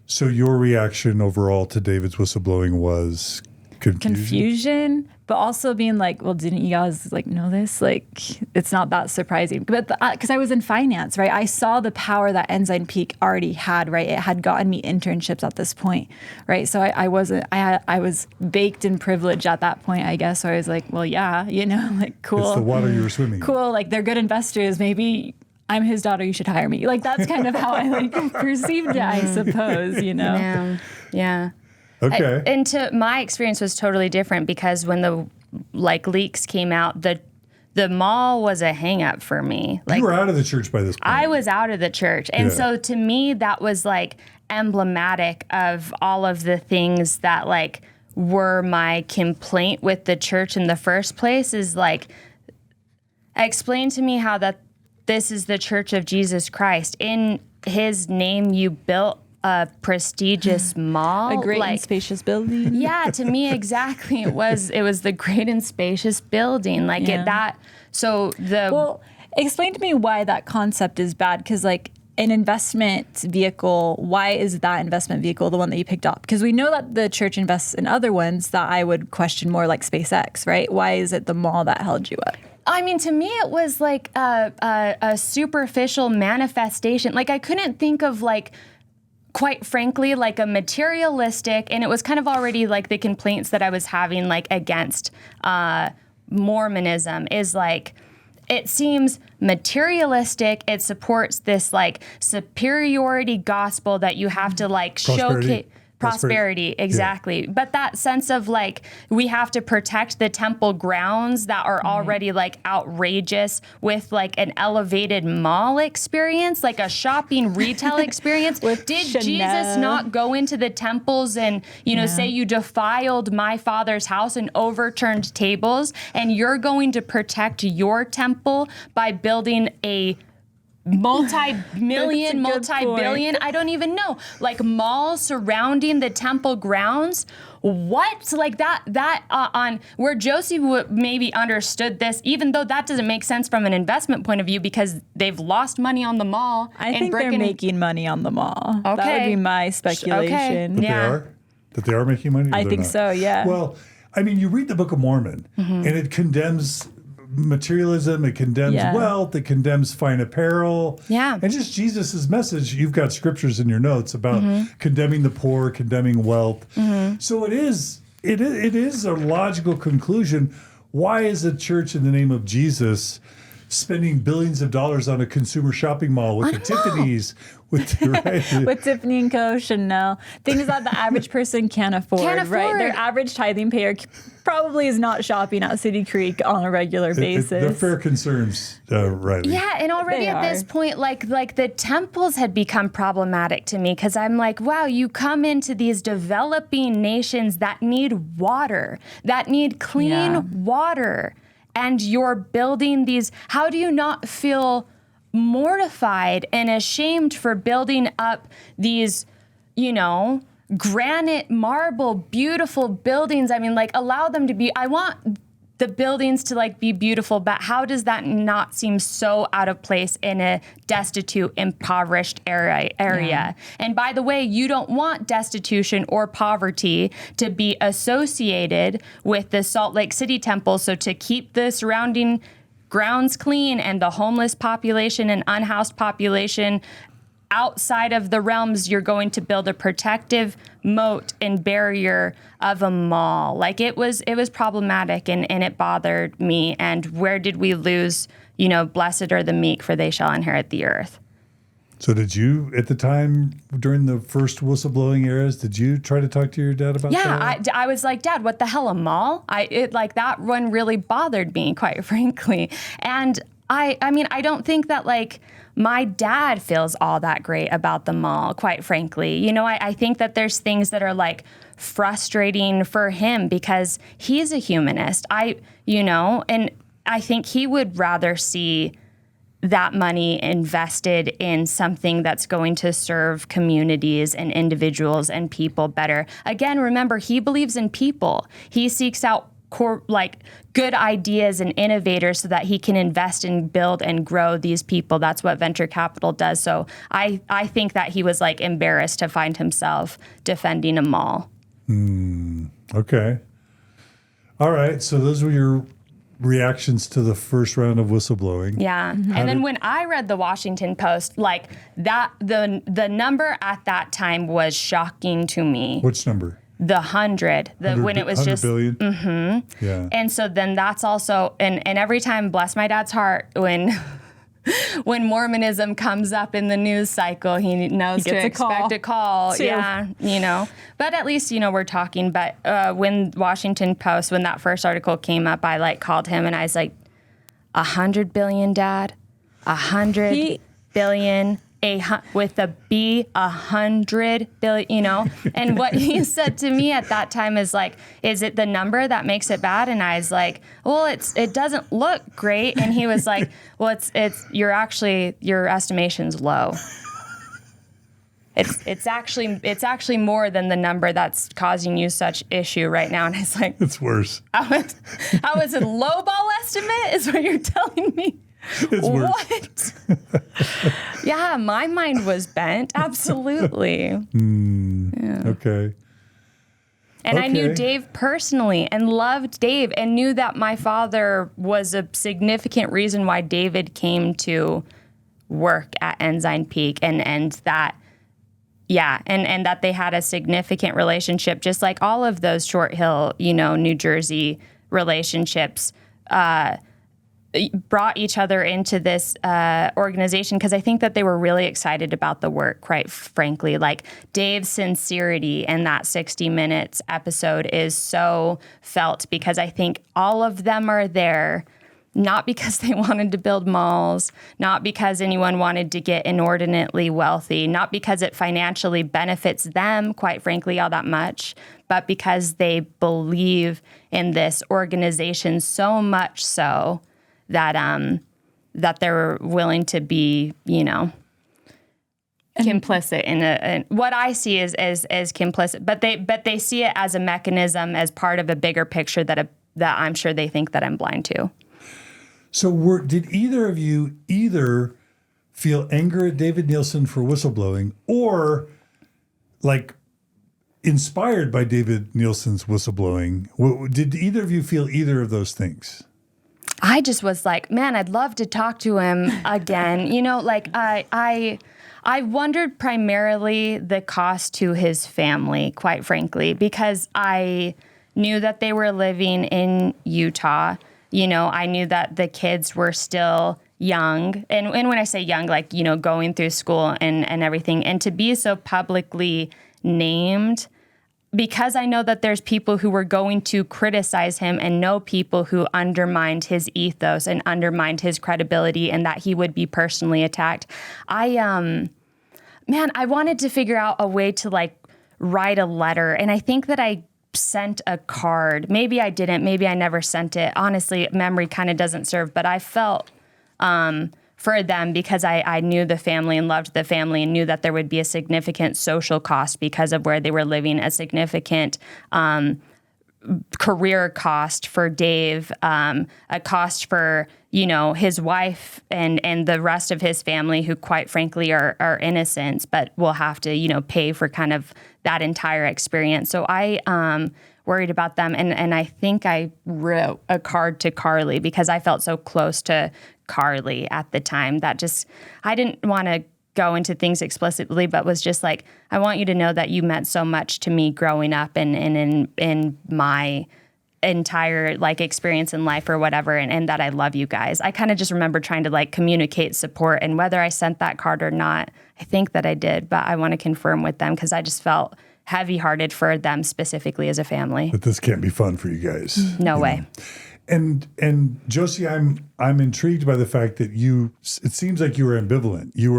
So your reaction overall to David's whistleblowing was confusion, but also being like, well, didn't you guys like know this? Like, it's not that surprising. But because I was in finance, right? I saw the power that Ensign Peak already had, right? It had gotten me internships at this point, right? So I was baked in privilege at that point, I guess. So I was like, well, yeah, you know, like cool. It's the water you were swimming in. Cool, like they're good investors. Maybe I'm his daughter. You should hire me. Like that's kind of how I like perceived it, I suppose. You know. Yeah. Okay. And my experience was totally different because when the like leaks came out, the mall was a hang up for me. Like, you were out of the church by this point. I was out of the church. And so to me, that was like emblematic of all of the things that like were my complaint with the church in the first place is like, explain to me how that this is the Church of Jesus Christ. In his name, you built a prestigious mall, a great and spacious building. Yeah, to me, exactly. It was the great and spacious building. Like well, explain to me why that concept is bad. Because like an investment vehicle, why is that investment vehicle the one that you picked up? Because we know that the church invests in other ones that I would question more, like SpaceX, right? Why is it the mall that held you up? I mean, to me, it was like a superficial manifestation. Like, I couldn't think of, like, quite frankly, like a materialistic, and it was kind of already like the complaints that I was having, like, against Mormonism is like, it seems materialistic. It supports this, like, superiority gospel that you have to, like, showcase. Prosperity, exactly. Yeah. But that sense of, like, we have to protect the temple grounds that are already, like, outrageous with, like, an elevated mall experience, like a shopping retail experience. Did Chanel. Jesus not go into the temples and, you know, say you defiled my Father's house and overturned tables, and you're going to protect your temple by building a multi-million, multi-billion, I don't even know, like, malls surrounding the temple grounds? What? Like, that on where JoCee maybe understood this, even though that doesn't make sense from an investment point of view because they've lost money on the mall. I think they're making money on the mall. Okay. That would be my speculation. Okay. That they are making money? I think so, yeah. Well, I mean, you read the Book of Mormon, and it condemns materialism, it condemns wealth, it condemns fine apparel. Yeah. And just Jesus's message, you've got scriptures in your notes about condemning the poor, condemning wealth. So it is a logical conclusion. Why is a church in the name of Jesus spending billions of dollars on a consumer shopping mall with the Tiffany's, with Tiffany & Co., Chanel, things that the average person can't afford, right? Their average tithing payer probably is not shopping at City Creek on a regular basis. They're fair concerns, Rylee. Yeah, and already at this point, like the temples had become problematic to me because I'm like, wow, you come into these developing nations that need water, that need clean water, and you're building these. How do you not feel mortified and ashamed for building up these, you know, granite, marble, beautiful buildings? I mean, like, allow them to be. I want the buildings to, like, be beautiful, but how does that not seem so out of place in a destitute, impoverished area? Yeah. And by the way, you don't want destitution or poverty to be associated with the Salt Lake City temple. So to keep the surrounding grounds clean and the homeless population and unhoused population outside of the realms, you're going to build a protective moat and barrier of a mall. Like, it was problematic and it bothered me. And where did we lose, you know, blessed are the meek, for they shall inherit the earth. So did you, at the time, during the first whistleblowing eras, did you try to talk to your dad about that? Yeah, I was like, Dad, what the hell, a mall? Like, that one really bothered me, quite frankly. And I mean, I don't think that, like, my dad feels all that great about the mall, quite frankly. You know, I think that there's things that are, like, frustrating for him because he's a humanist. And I think he would rather see that money invested in something that's going to serve communities and individuals and people better. Again, remember, he believes in people. He seeks out good ideas and innovators so that he can invest and build and grow these people. That's what venture capital does. So I think that he was, like, embarrassed to find himself defending a mall. Okay. All right. So those were your reactions to the first round of whistleblowing. Yeah. And then when I read the Washington Post, like, that the number at that time was shocking to me. Which number? The 100, when it was 100 just billion? Mm-hmm. Yeah. And so then that's also, and every time, bless my dad's heart, when Mormonism comes up in the news cycle, he knows to expect a call. Too. Yeah, you know. But at least, you know, we're talking. But when Washington Post, when that first article came up, I, like, called him and I was like, 100 billion, Dad? 100 billion. With a B, 100 billion, you know? And what he said to me at that time is like, is it the number that makes it bad? And I was like, well, it doesn't look great. And he was like, well, your estimation's low. It's actually more than the number that's causing you such issue right now. And I was like, it's worse. I was a lowball estimate is what you're telling me. It's worse. What? Yeah, my mind was bent. Absolutely. Okay. And I knew Okay. Dave personally and loved Dave and knew that my father was a significant reason why David came to work at Ensign Peak and that, yeah, and that they had a significant relationship, just like all of those Short Hill, New Jersey relationships, brought each other into this organization because I think that they were really excited about the work, quite frankly. Like Dave's sincerity in that 60 Minutes episode is so felt because I think all of them are there not because they wanted to build malls, not because anyone wanted to get inordinately wealthy, not because it financially benefits them, quite frankly, all that much, but because they believe in this organization so much so that they're willing to be, complicit in what I see is complicit, but they see it as a mechanism, as part of a bigger picture that I'm sure they think that I'm blind to. So did either of you either feel anger at David Nielsen for whistleblowing or like inspired by David Nielsen's whistleblowing? Did either of you feel either of those things? I just was like, man, I'd love to talk to him again. I wondered primarily the cost to his family, quite frankly, because I knew that they were living in Utah. I knew that the kids were still young. And when I say young, like, going through school and everything. And to be so publicly named, because I know that there's people who were going to criticize him and know people who undermined his ethos and undermined his credibility and that he would be personally attacked. I wanted to figure out a way to like write a letter. And I think that I sent a card. Maybe I didn't. Maybe I never sent it. Honestly, memory kind of doesn't serve, but I felt for them because I knew the family and loved the family and knew that there would be a significant social cost because of where they were living, a significant career cost for Dave, a cost for, his wife and the rest of his family who quite frankly are innocents, but will have to, pay for kind of that entire experience. So I worried about them. And I think I wrote a card to Carly because I felt so close to Carly at the time that just, I didn't want to go into things explicitly, but was just like, I want you to know that you meant so much to me growing up and in my entire like experience in life or whatever, and that I love you guys. I kind of just remember trying to like communicate support, and whether I sent that card or not, I think that I did, but I want to confirm with them because I just felt heavy-hearted for them specifically as a family. But this can't be fun for you guys. No way. And JoCee, I'm intrigued by the fact that it seems like you were ambivalent. You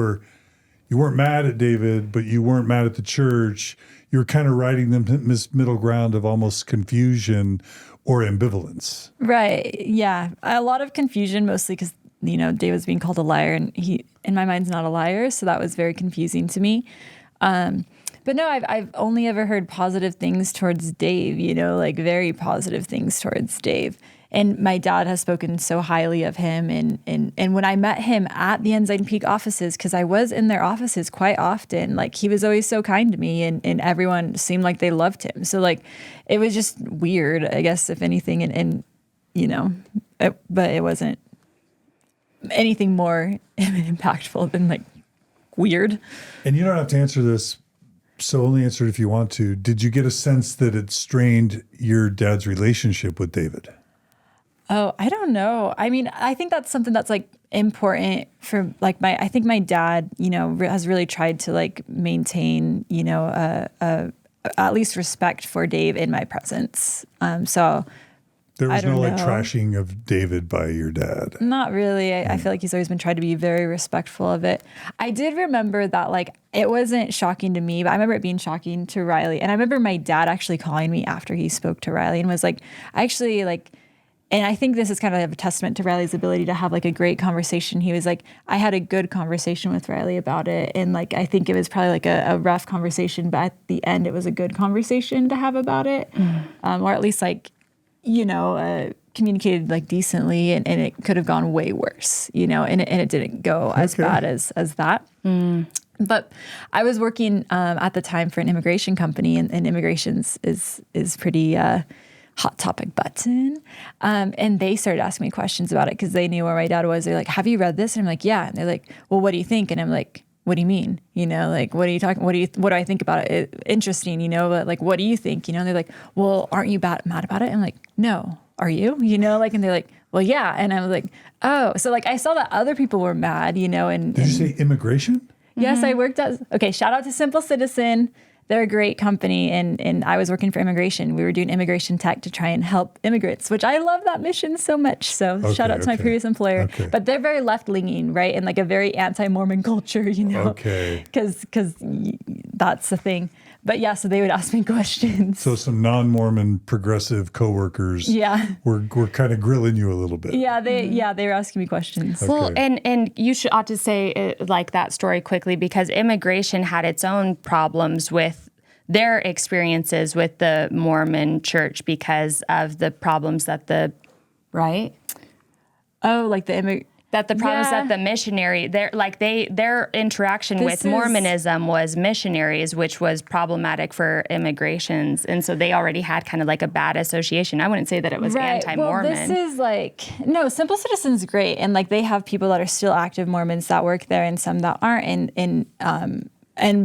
weren't mad at David, but you weren't mad at the church. You were kind of riding the middle ground of almost confusion or ambivalence. Right. Yeah. A lot of confusion, mostly because, David's being called a liar and he, in my mind, is not a liar. So that was very confusing to me. But no, I've only ever heard positive things towards Dave, like very positive things towards Dave. And my dad has spoken so highly of him. And when I met him at the Ensign Peak offices, because I was in their offices quite often, like he was always so kind to me and everyone seemed like they loved him. So like, it was just weird, I guess, if anything. But it wasn't anything more impactful than like weird. And you don't have to answer this, so only answer it if you want to. Did you get a sense that it strained your dad's relationship with David? Oh, I don't know. I mean, I think that's something that's like important for like I think my dad, has really tried to like maintain, at least respect for Dave in my presence. So there was no like know. trashing of David by your dad. Not really. I feel like he's always been trying to be very respectful of it. I did remember that like it wasn't shocking to me, but I remember it being shocking to Rylee. And I remember my dad actually calling me after he spoke to Rylee and was like, and I think this is kind of a testament to Rylee's ability to have like a great conversation. He was like, I had a good conversation with Rylee about it. And like, I think it was probably like a rough conversation, but at the end, it was a good conversation to have about it. Or at least like, communicated like decently, and it could have gone way worse, you know, and it didn't go as bad as that. But I was working at the time for an immigration company, and immigrations is pretty hot topic button. And they started asking me questions about it because they knew where my dad was. They're like, have you read this? And I'm like, yeah. And they're like, well, what do you think? And I'm like, what do you mean? You know, like, what are you talking? What do I think about it? Interesting, you know, but like, what do you think? You know, and they're like, well, aren't you mad about it? And I'm like, no, are you? You know, like, and they're like, well, yeah. And I was like, oh, so like, I saw that other people were mad, you know, and did you say immigration? Yes, I worked shout out to Simple Citizen. They're a great company, and I was working for immigration. We were doing immigration tech to try and help immigrants, which I love that mission so much. So shout out to my previous employer. Okay. But they're very left-leaning, right? And like a very anti-Mormon culture, you know? Okay. Because that's the thing. But yeah, so they would ask me questions. So some non-Mormon progressive coworkers were kind of grilling you a little bit. Yeah, they were asking me questions. Okay. Well, and you ought to say like that story quickly, because immigration had its own problems with their experiences with the Mormon Church because of the problems that right? Oh, like the problems that the missionary, their interaction with Mormonism was missionaries, which was problematic for immigrations. And so they already had kind of like a bad association. I wouldn't say that it was anti-Mormon. Well, this is like, no, Simple Citizen's great. And like they have people that are still active Mormons that work there and some that aren't.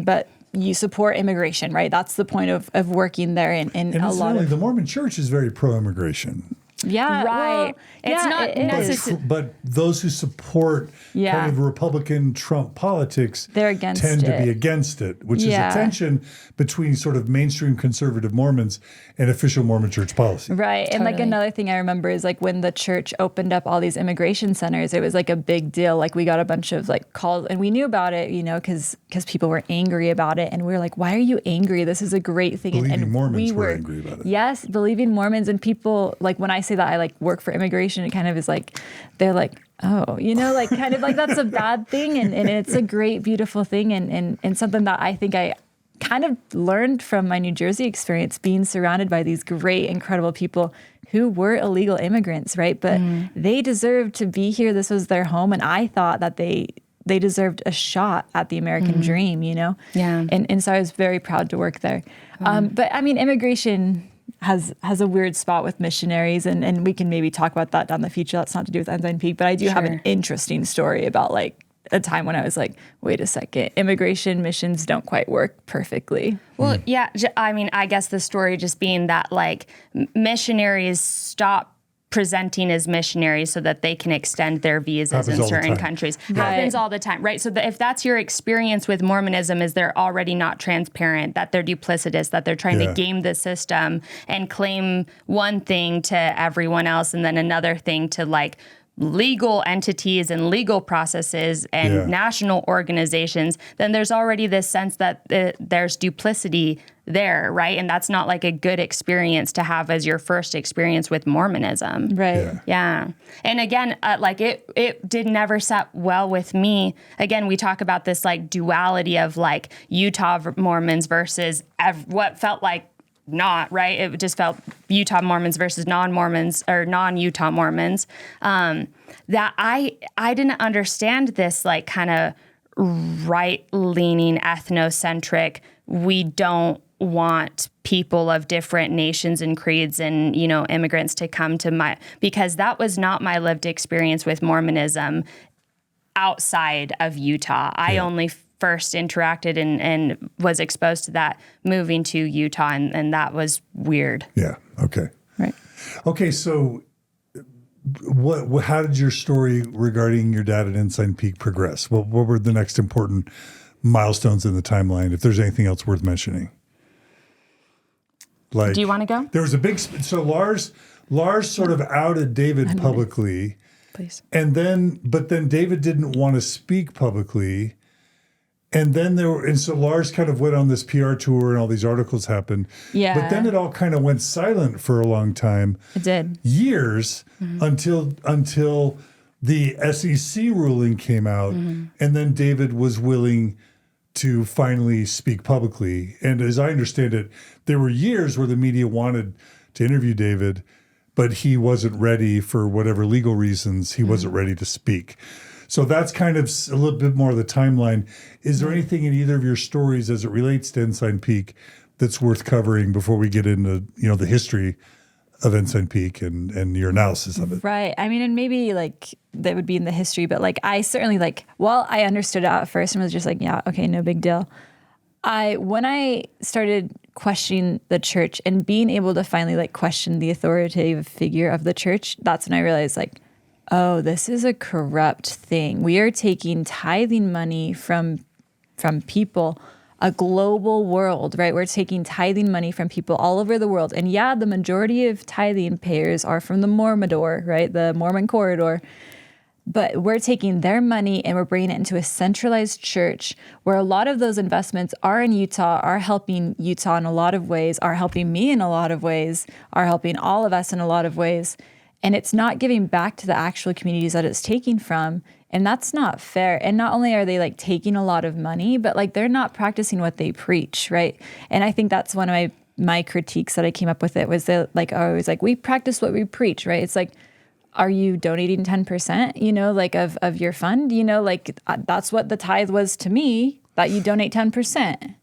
But you support immigration, right? That's the point of working there. And a lot of the Mormon Church is very pro-immigration. Yeah, right. Well, it's not necessarily. But those who support kind of Republican Trump politics they're against tend it. to be against it, which is a tension between sort of mainstream conservative Mormons and official Mormon Church policy. Right. And like another thing I remember is like when the church opened up all these immigration centers, it was like a big deal. Like we got a bunch of like calls, and we knew about it, you know, because people were angry about it. And we were like, why are you angry? This is a great thing. Believing Mormons were angry about it. Yes, believing Mormons, and people, like when I say that I like work for immigration, it kind of is like, they're like, oh, you know, like kind of like that's a bad thing. And it's a great, beautiful thing. And something that I think I kind of learned from my New Jersey experience, being surrounded by these great, incredible people who were illegal immigrants, right? But they deserved to be here. This was their home. And I thought that they deserved a shot at the American dream, you know? Yeah. And so I was very proud to work there. But I mean, immigration has a weird spot with missionaries, and we can maybe talk about that down the future. That's not to do with Ensign Peak, but I do have an interesting story about like a time when I was like, wait a second, immigration missions don't quite work perfectly. Well, yeah, I mean, I guess the story just being that like missionaries stop presenting as missionaries so that they can extend their visas in certain countries. Happens all the time, right? So if that's your experience with Mormonism, is they're already not transparent, that they're duplicitous, that they're trying to game the system and claim one thing to everyone else and then another thing to like legal entities and legal processes and national organizations, then there's already this sense that there's duplicity there, right? And that's not like a good experience to have as your first experience with Mormonism. Right. Yeah. And again, like it did never set well with me. Again, we talk about this like duality of like Utah Mormons versus what felt like not, right? It just felt Utah Mormons versus non-Mormons or non-Utah Mormons. That I didn't understand this like kind of right-leaning, ethnocentric, we don't want people of different nations and creeds and, you know, immigrants to come to because that was not my lived experience with Mormonism outside of Utah. I only first interacted and was exposed to that moving to Utah, and that was weird. Yeah. Okay. Right. Okay. So how did your story regarding your dad at Ensign Peak progress? What were the next important milestones in the timeline, if there's anything else worth mentioning? Like, do you want to go? There was a big, so Lars sort of outed David publicly. Please. But then David didn't want to speak publicly. And then so Lars kind of went on this PR tour and all these articles happened. Yeah. But then it all kind of went silent for a long time. It did. Years until the SEC ruling came out. And then David was willing to finally speak publicly. And as I understand it, there were years where the media wanted to interview David, but he wasn't ready for whatever legal reasons. He wasn't ready to speak. So that's kind of a little bit more of the timeline. Is there anything in either of your stories as it relates to Ensign Peak that's worth covering before we get into, the history of Ensign Peak and your analysis of it? Right. I mean, and maybe like that would be in the history, but like I certainly I understood it at first and was just like, yeah, okay, no big deal. When I started questioning the church and being able to finally like question the authoritative figure of the church, that's when I realized like, oh, this is a corrupt thing. We are taking tithing money from people, a global world, right? We're taking tithing money from people all over the world. And yeah, the majority of tithing payers are from the Mormidor, right? The Mormon corridor. But we're taking their money and we're bringing it into a centralized church where a lot of those investments are in Utah, are helping Utah in a lot of ways, are helping me in a lot of ways, are helping all of us in a lot of ways. And it's not giving back to the actual communities that it's taking from. And that's not fair. And not only are they like taking a lot of money, but like they're not practicing what they preach, right? And I think that's one of my critiques that I came up with it was that like, I was like, we practice what we preach, right? It's like, are you donating 10%, like of your fund? Like that's what the tithe was to me, that you donate 10%.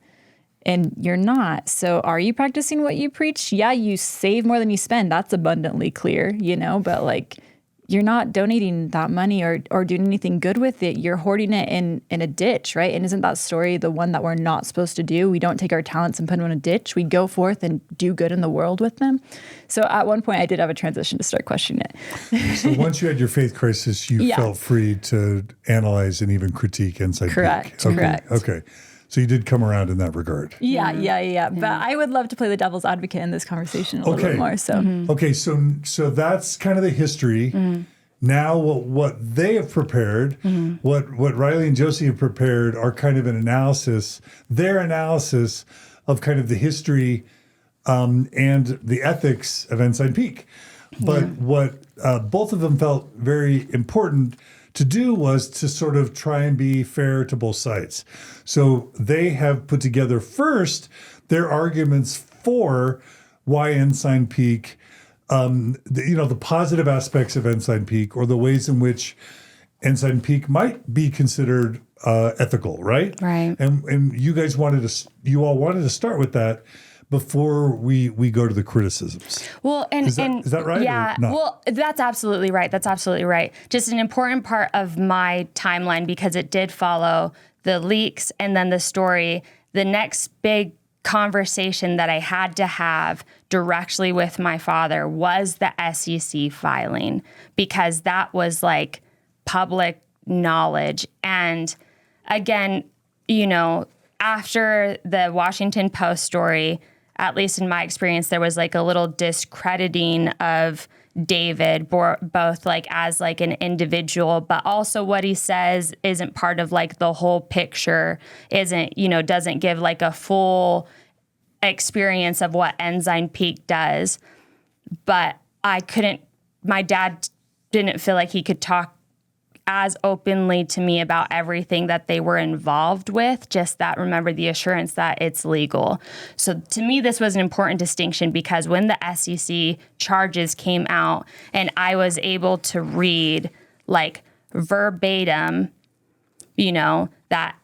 And you're not. So are you practicing what you preach? Yeah, you save more than you spend. That's abundantly clear, but like you're not donating that money or doing anything good with it. You're hoarding it in a ditch, right? And isn't that story the one that we're not supposed to do? We don't take our talents and put them in a ditch. We go forth and do good in the world with them. So at one point I did have a transition to start questioning it. So once you had your faith crisis, you felt free to analyze and even critique Ensign Peak. Correct. Okay. So you did come around in that regard. Yeah. But I would love to play the devil's advocate in this conversation a little bit more. So Okay, so that's kind of the history. Now what they have prepared, what Rylee and JoCee have prepared are kind of an analysis, their analysis of kind of the history and the ethics of Ensign Peak. But what both of them felt very important to do was to sort of try and be fair to both sides. So they have put together first their arguments for why Ensign Peak, the positive aspects of Ensign Peak or the ways in which Ensign Peak might be considered ethical, right? Right. And you all wanted to start with that before we go to the criticisms. Well, is that right? Yeah. Or not? Well, that's absolutely right. Just an important part of my timeline because it did follow the leaks and then the story. The next big conversation that I had to have directly with my father was the SEC filing because that was like public knowledge. And again, after the Washington Post story, at least in my experience, there was like a little discrediting of David, both like as like an individual, but also what he says isn't part of like the whole picture, doesn't give like a full experience of what Ensign Peak does. But my dad didn't feel like he could talk as openly to me about everything that they were involved with, just that remember the assurance that it's legal. So to me, this was an important distinction because when the SEC charges came out and I was able to read like verbatim, that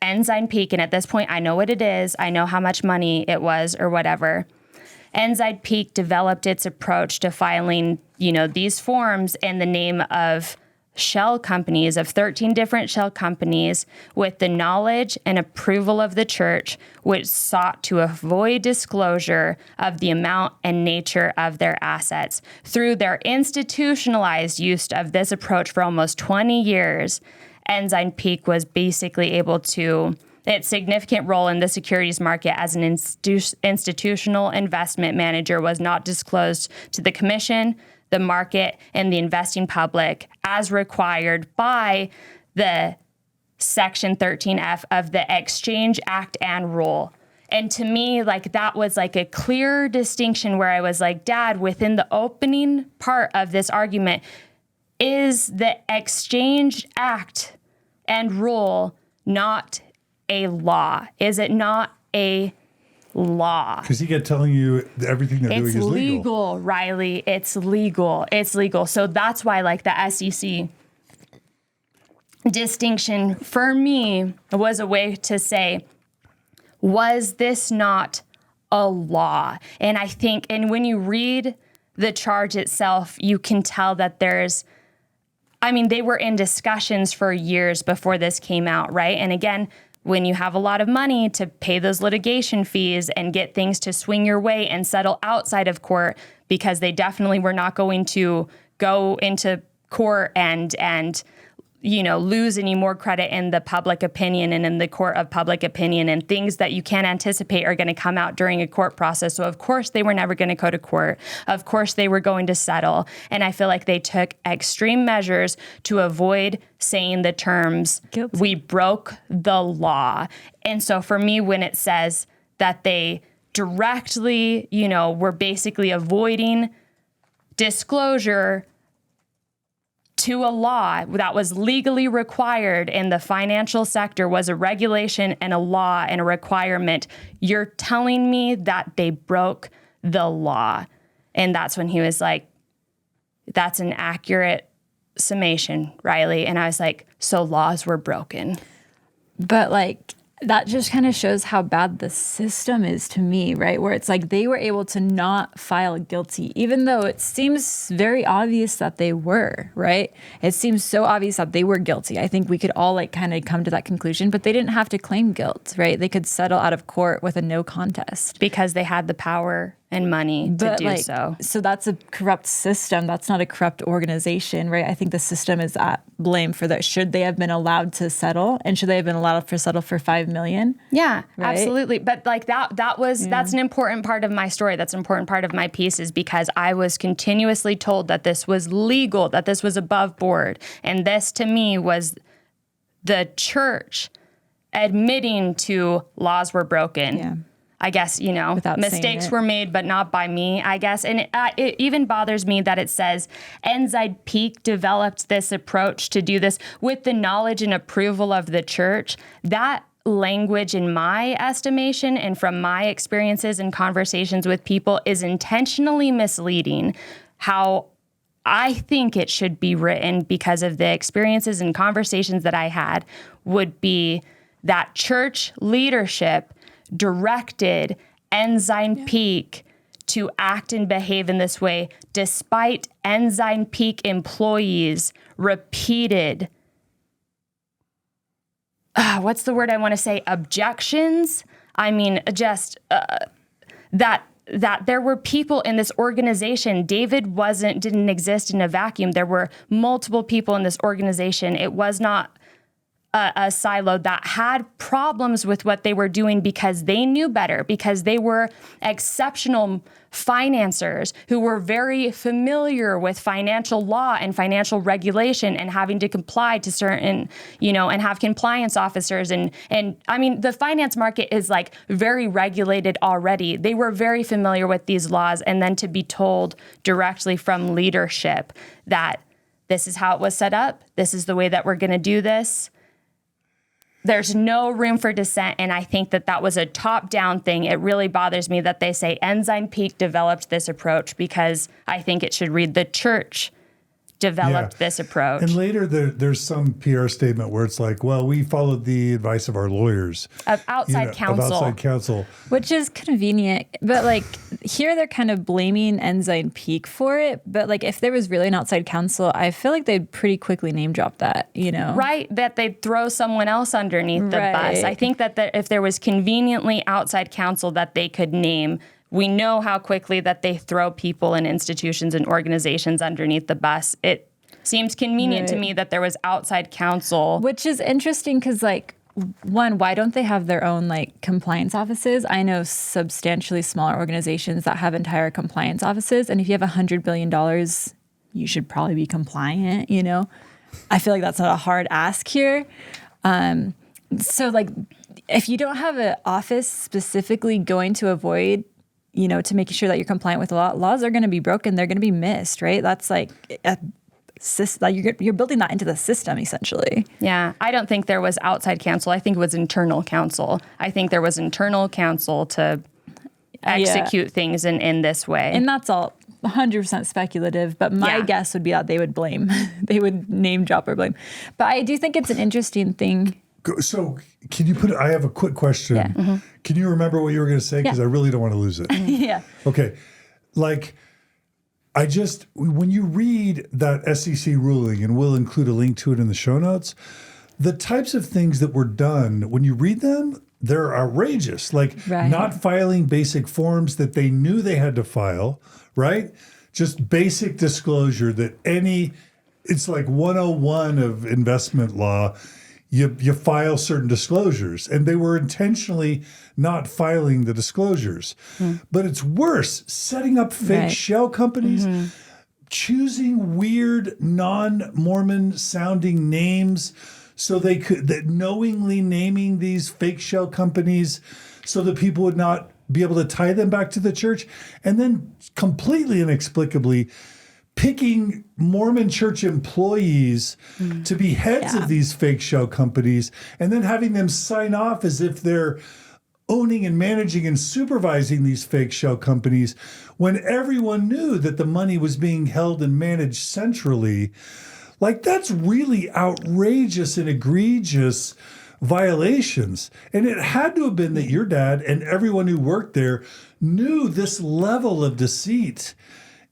Ensign Peak, and at this point I know what it is, I know how much money it was or whatever. Ensign Peak developed its approach to filing, these forms in the name of shell companies, of 13 different shell companies with the knowledge and approval of the church, which sought to avoid disclosure of the amount and nature of their assets. Through their institutionalized use of this approach for almost 20 years, Ensign Peak was basically able to its significant role in the securities market as an institutional investment manager was not disclosed to the commission, the market, and the investing public as required by the Section 13F of the Exchange Act and Rule. And to me, like that was like a clear distinction where I was like, Dad, within the opening part of this argument, is the Exchange Act and Rule not a law? Is it not a law. Because he kept telling you everything they're doing is legal. It's legal, Rylee. It's legal. It's legal. So that's why, like, the SEC distinction for me was a way to say, was this not a law? And I think, and when you read the charge itself, you can tell that they were in discussions for years before this came out, right? And again, when you have a lot of money to pay those litigation fees and get things to swing your way and settle outside of court, because they definitely were not going to go into court and lose any more credit in the public opinion and in the court of public opinion, and things that you can't anticipate are going to come out during a court process. So of course they were never going to go to court. Of course they were going to settle. And I feel like they took extreme measures to avoid saying the terms, guilty. We broke the law. And so for me, when it says that they directly, were basically avoiding disclosure to a law that was legally required in the financial sector, was a regulation and a law and a requirement, you're telling me that they broke the law. And that's when he was like, that's an accurate summation, Rylee. And I was like, so laws were broken. But like, that just kind of shows how bad the system is to me, right? Where it's like they were able to not file guilty, even though it seems very obvious that they were, right? It seems so obvious that they were guilty. I think we could all like kind of come to that conclusion, but they didn't have to claim guilt, right? They could settle out of court with a no contest. Because they had the power and money to do so. So that's a corrupt system. That's not a corrupt organization, right? I think the system is at blame for that. Should they have been allowed to settle, and should they have been allowed to settle for $5 million? Yeah, right? Absolutely. But like that's an important part of my story. That's an important part of my piece, is because I was continuously told that this was legal, that this was above board. And this to me was the church admitting to laws were broken. Yeah. I guess, Without mistakes were made, but not by me, I guess. And it even bothers me that it says Ensign Peak developed this approach to do this with the knowledge and approval of the church. That language, in my estimation, and from my experiences and conversations with people, is intentionally misleading. How I think it should be written, because of the experiences and conversations that I had, would be that church leadership directed Ensign Peak to act and behave in this way, despite Ensign Peak employees' repeated, what's the word I want to say, objections? I mean, just that there were people in this organization. David didn't exist in a vacuum. There were multiple people in this organization. It was not a silo that had problems with what they were doing, because they knew better, because they were exceptional financiers who were very familiar with financial law and financial regulation and having to comply to certain, and have compliance officers. And I mean, the finance market is like very regulated already. They were very familiar with these laws. And then to be told directly from leadership that this is how it was set up, this is the way that we're going to do this, there's no room for dissent, and I think that was a top-down thing. It really bothers me that they say Ensign Peak developed this approach, because I think it should read the church developed this approach. And later there's some PR statement where it's like, well, we followed the advice of our lawyers. Of outside counsel. Which is convenient. But like here they're kind of blaming Ensign Peak for it. But like if there was really an outside counsel, I feel like they'd pretty quickly name drop that, Right, that they'd throw someone else underneath the bus. I think that if there was conveniently outside counsel that they could name, we know how quickly that they throw people and institutions and organizations underneath the bus. It seems convenient to me that there was outside counsel. Which is interesting because, like, one, why don't they have their own, like, compliance offices? I know substantially smaller organizations that have entire compliance offices. And if you have $100 billion, you should probably be compliant, I feel like that's not a hard ask here. So, like, if you don't have an office specifically going to avoid to making sure that you're compliant with the law, laws are going to be broken. They're going to be missed, right? That's like you're building that into the system, essentially. Yeah, I don't think there was outside counsel. I think it was internal counsel. I think there was internal counsel to execute things in this way. And that's all 100% speculative, but my guess would be that they would blame. They would name drop or blame. But I do think it's an interesting thing. So can you I have a quick question. Yeah. Mm-hmm. Can you remember what you were going to say? Because I really don't want to lose it. Yeah. Okay. Like, when you read that SEC ruling, and we'll include a link to it in the show notes, the types of things that were done, when you read them, they're outrageous. Like not filing basic forms that they knew they had to file, right? Just basic disclosure that it's like 101 of investment law. You file certain disclosures, and they were intentionally not filing the disclosures. But it's worse, setting up fake shell companies, choosing weird non-Mormon sounding names so they could, knowingly naming these fake shell companies so that people would not be able to tie them back to the church, and then completely inexplicably picking Mormon Church employees to be heads of these fake shell companies, and then having them sign off as if they're owning and managing and supervising these fake shell companies when everyone knew that the money was being held and managed centrally. Like, that's really outrageous and egregious violations. And it had to have been that your dad and everyone who worked there knew this level of deceit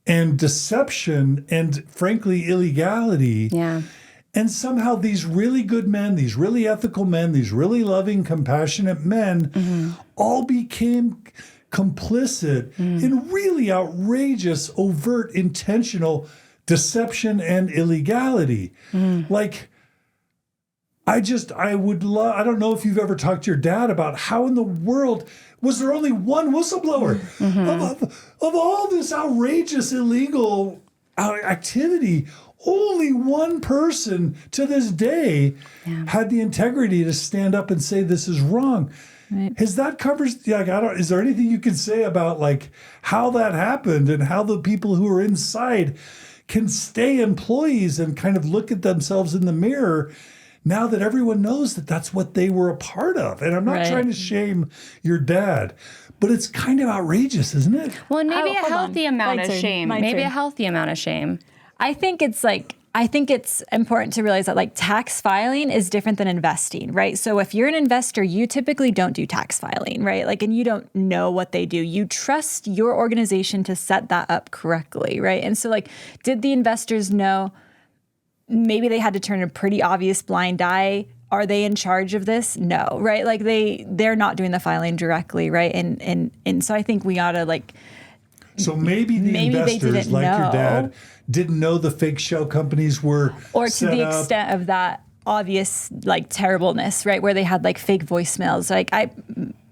and deception and, frankly, illegality. Yeah. And somehow these really good men, these really ethical men, these really loving, compassionate men all became complicit in really outrageous, overt, intentional deception and illegality. Like, I don't know if you've ever talked to your dad about how in the world was there only one whistleblower of all this outrageous, illegal activity. Only one person to this day had the integrity to stand up and say this is wrong. Right. Is there anything you can say about like how that happened and how the people who are inside can stay employees and kind of look at themselves in the mirror now that everyone knows that that's what they were a part of? And I'm not trying to shame your dad, but it's kind of outrageous, isn't it? Well, and maybe a healthy amount of shame. Maybe a healthy amount of shame. I think it's important to realize that like tax filing is different than investing, right? So if you're an investor, you typically don't do tax filing, right? Like, and you don't know what they do. You trust your organization to set that up correctly, right? And so like, did the investors know? Maybe they had to turn a pretty obvious blind eye. Are they in charge of this? No, right? Like they're not doing the filing directly, right? And so I think we ought to like. So maybe investors, like your dad, didn't know the fake shell companies were or to the extent of that obvious like terribleness, right? Where they had like fake voicemails. Like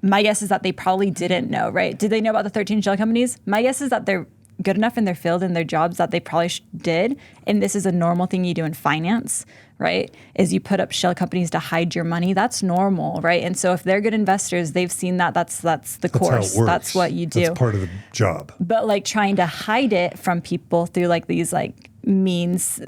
my guess is that they probably didn't know, right? Did they know about the 13 shell companies? My guess is that they're good enough in their field and their jobs that they probably did. And this is a normal thing you do in finance, right? Is you put up shell companies to hide your money. That's normal, right? And so if they're good investors, they've seen that. That's the course. That's what you do. That's part of the job. But like trying to hide it from people through like these like means,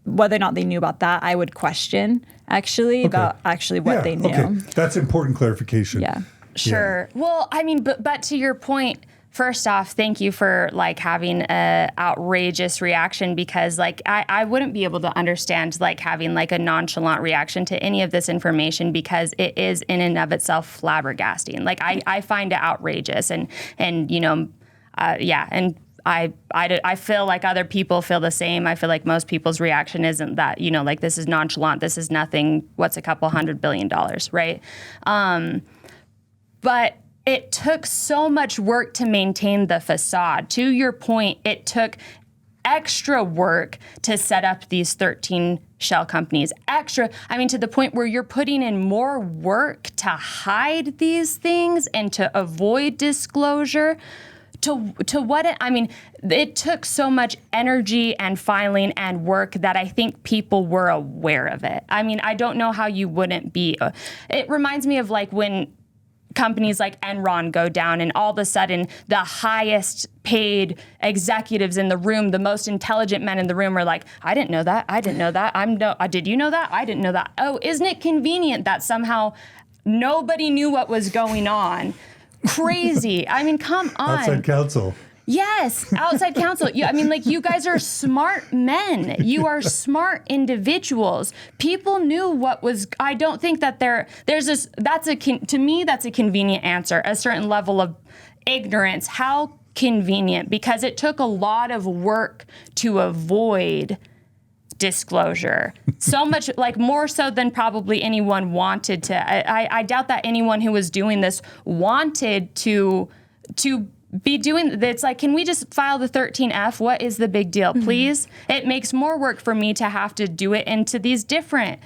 whether or not they knew about that, I would question actually about actually what they knew. Okay. That's important clarification. Yeah. Sure. Yeah. Well, I mean, but to your point, first off, thank you for like having a outrageous reaction, because like I wouldn't be able to understand like having like a nonchalant reaction to any of this information, because it is in and of itself flabbergasting. Like I find it outrageous, and you know, and I feel like other people feel the same. I feel like most people's reaction isn't that, you know, like this is nonchalant, this is nothing, what's a couple $100 billion, right? But it took so much work to maintain the facade. To your point, it took extra work to set up these 13 shell companies. Extra, I mean, to the point where you're putting in more work to hide these things and to avoid disclosure. To what it took so much energy and filing and work that I think people were aware of it. I mean, I don't know how you wouldn't be. It reminds me of like when companies like Enron go down and all of a sudden the highest paid executives in the room, the most intelligent men in the room are like, I didn't know that. I didn't know that. Did you know that? I didn't know that. Oh, isn't it convenient that somehow nobody knew what was going on Crazy. I mean, come on. Outside counsel. Yes, outside counsel. Yeah, I mean, like, you guys are smart men. You are smart individuals. People knew what was. I don't think that there's this. To me, that's a convenient answer. A certain level of ignorance. How convenient? Because it took a lot of work to avoid disclosure. So much, like, more so than probably anyone wanted to. I doubt that anyone who was doing this wanted to be doing. It's like, can we just file the 13F? What is the big deal, please? It makes more work for me to have to do it into these different.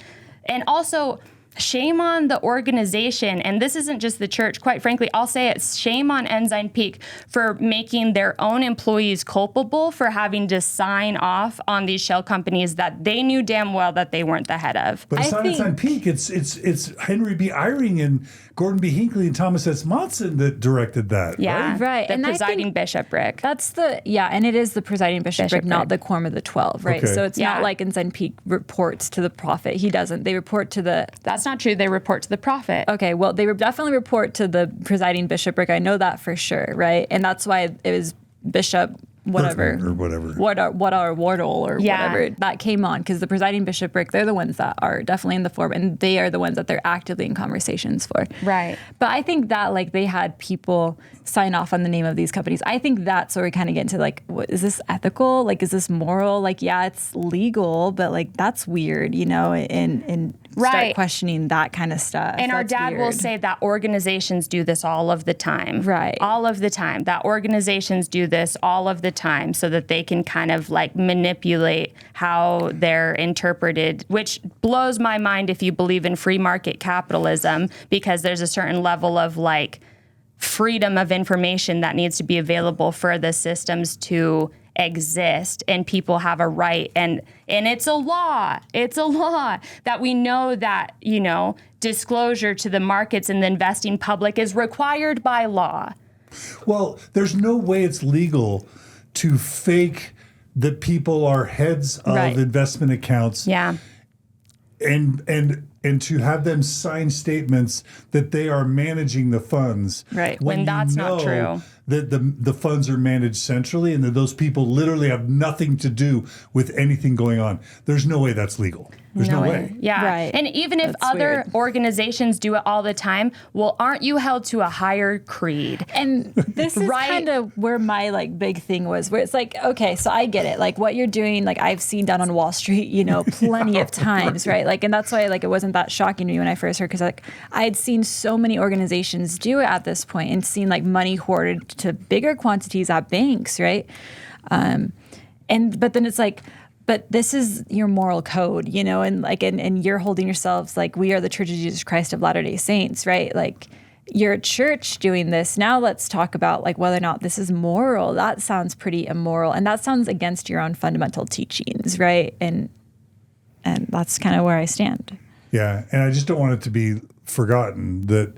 And also, shame on the organization. And this isn't just the church. Quite frankly, I'll say it's shame on Ensign Peak for making their own employees culpable for having to sign off on these shell companies that they knew damn well that they weren't the head of. But it's not Ensign Peak. It's Henry B. Eyring and Gordon B. Hinckley and Thomas S. Monson that directed that. Yeah, right. The And presiding bishopric. That's and it is the presiding bishopric, not the Quorum of the 12, right? Okay. So it's not like Ensign Peak reports to the prophet. He doesn't. They report to the. That's not true. They report to the prophet. Okay, well, they definitely report to the presiding bishopric. I know that for sure, right? And that's why it was Bishop whatever Or whatever. Wardle or whatever that came on, because the presiding bishopric, they're the ones that are definitely in the forum, and they are the ones that they're actively in conversations for. Right. But I think that, like, they had people sign off on the name of these companies. I think that's where we kind of get into, like, what is this ethical? Like, is this moral? Like, yeah, it's legal, but, like, that's weird, you know, and start questioning that kind of stuff. And our dad will say that organizations do this all of the time. Right. All of the time. That organizations do this all of the time so that they can kind of, like, manipulate how they're interpreted, which blows my mind if you believe in free market capitalism, because there's a certain level of, like, freedom of information that needs to be available for the systems to exist, and people have a right, and it's a law that we know that, you know, disclosure to the markets and the investing public is required by law. Well, there's no way it's legal to fake that people are heads of investment accounts. Yeah. And to have them sign statements that they are managing the funds. Right. When that's not true. That the funds are managed centrally and that those people literally have nothing to do with anything going on. There's no way that's legal. There's no way. Yeah. Right. And even if other organizations do it all the time, well, aren't you held to a higher creed? And this is kind of where my, like, big thing was, where it's like, okay, so I get it. Like, what you're doing, like, I've seen down on Wall Street, you know, plenty of times, right? Like, and that's why, like, it wasn't that shocking to me when I first heard, because, like, I had seen so many organizations do it at this point and seen, like, money hoarded to bigger quantities at banks, right? But then it's like, but this is your moral code, you know, and, like, and you're holding yourselves like, we are the Church of Jesus Christ of Latter-day Saints, right? Like, you're a church doing this. Now let's talk about, like, whether or not this is moral. That sounds pretty immoral, and that sounds against your own fundamental teachings, right? And that's kind of where I stand. Yeah, and I just don't want it to be forgotten that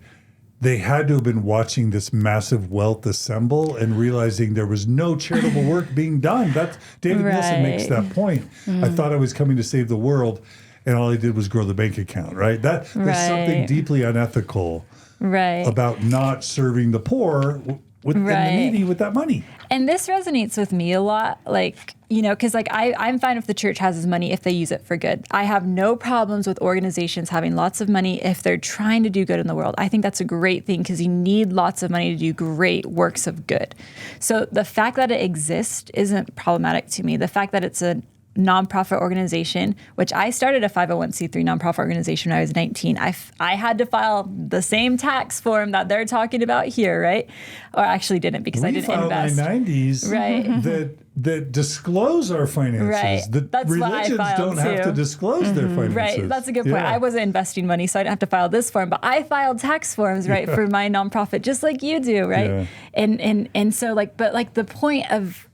they had to have been watching this massive wealth assemble and realizing there was no charitable work being done. That's David Nielsen makes that point. I thought I was coming to save the world, and all I did was grow the bank account, right? There's something deeply unethical about not serving the poor and the needy with that money. And this resonates with me a lot, like, you know, because, like, I'm fine if the church has his money if they use it for good. I have no problems with organizations having lots of money if they're trying to do good in the world. I think that's a great thing, because you need lots of money to do great works of good. So the fact that it exists isn't problematic to me. The fact that it's a nonprofit organization, which I started a 501c3 nonprofit organization when I was 19. I had to file the same tax form that they're talking about here, right? Or actually didn't, because I didn't invest. We filed in the 90s that disclose our finances. Right. That's religions don't have to disclose their finances. Right. That's a good point. I wasn't investing money, so I didn't have to file this form, but I filed tax forms, right, for my nonprofit, just like you do, right? Yeah. And so, like, but, like, the point of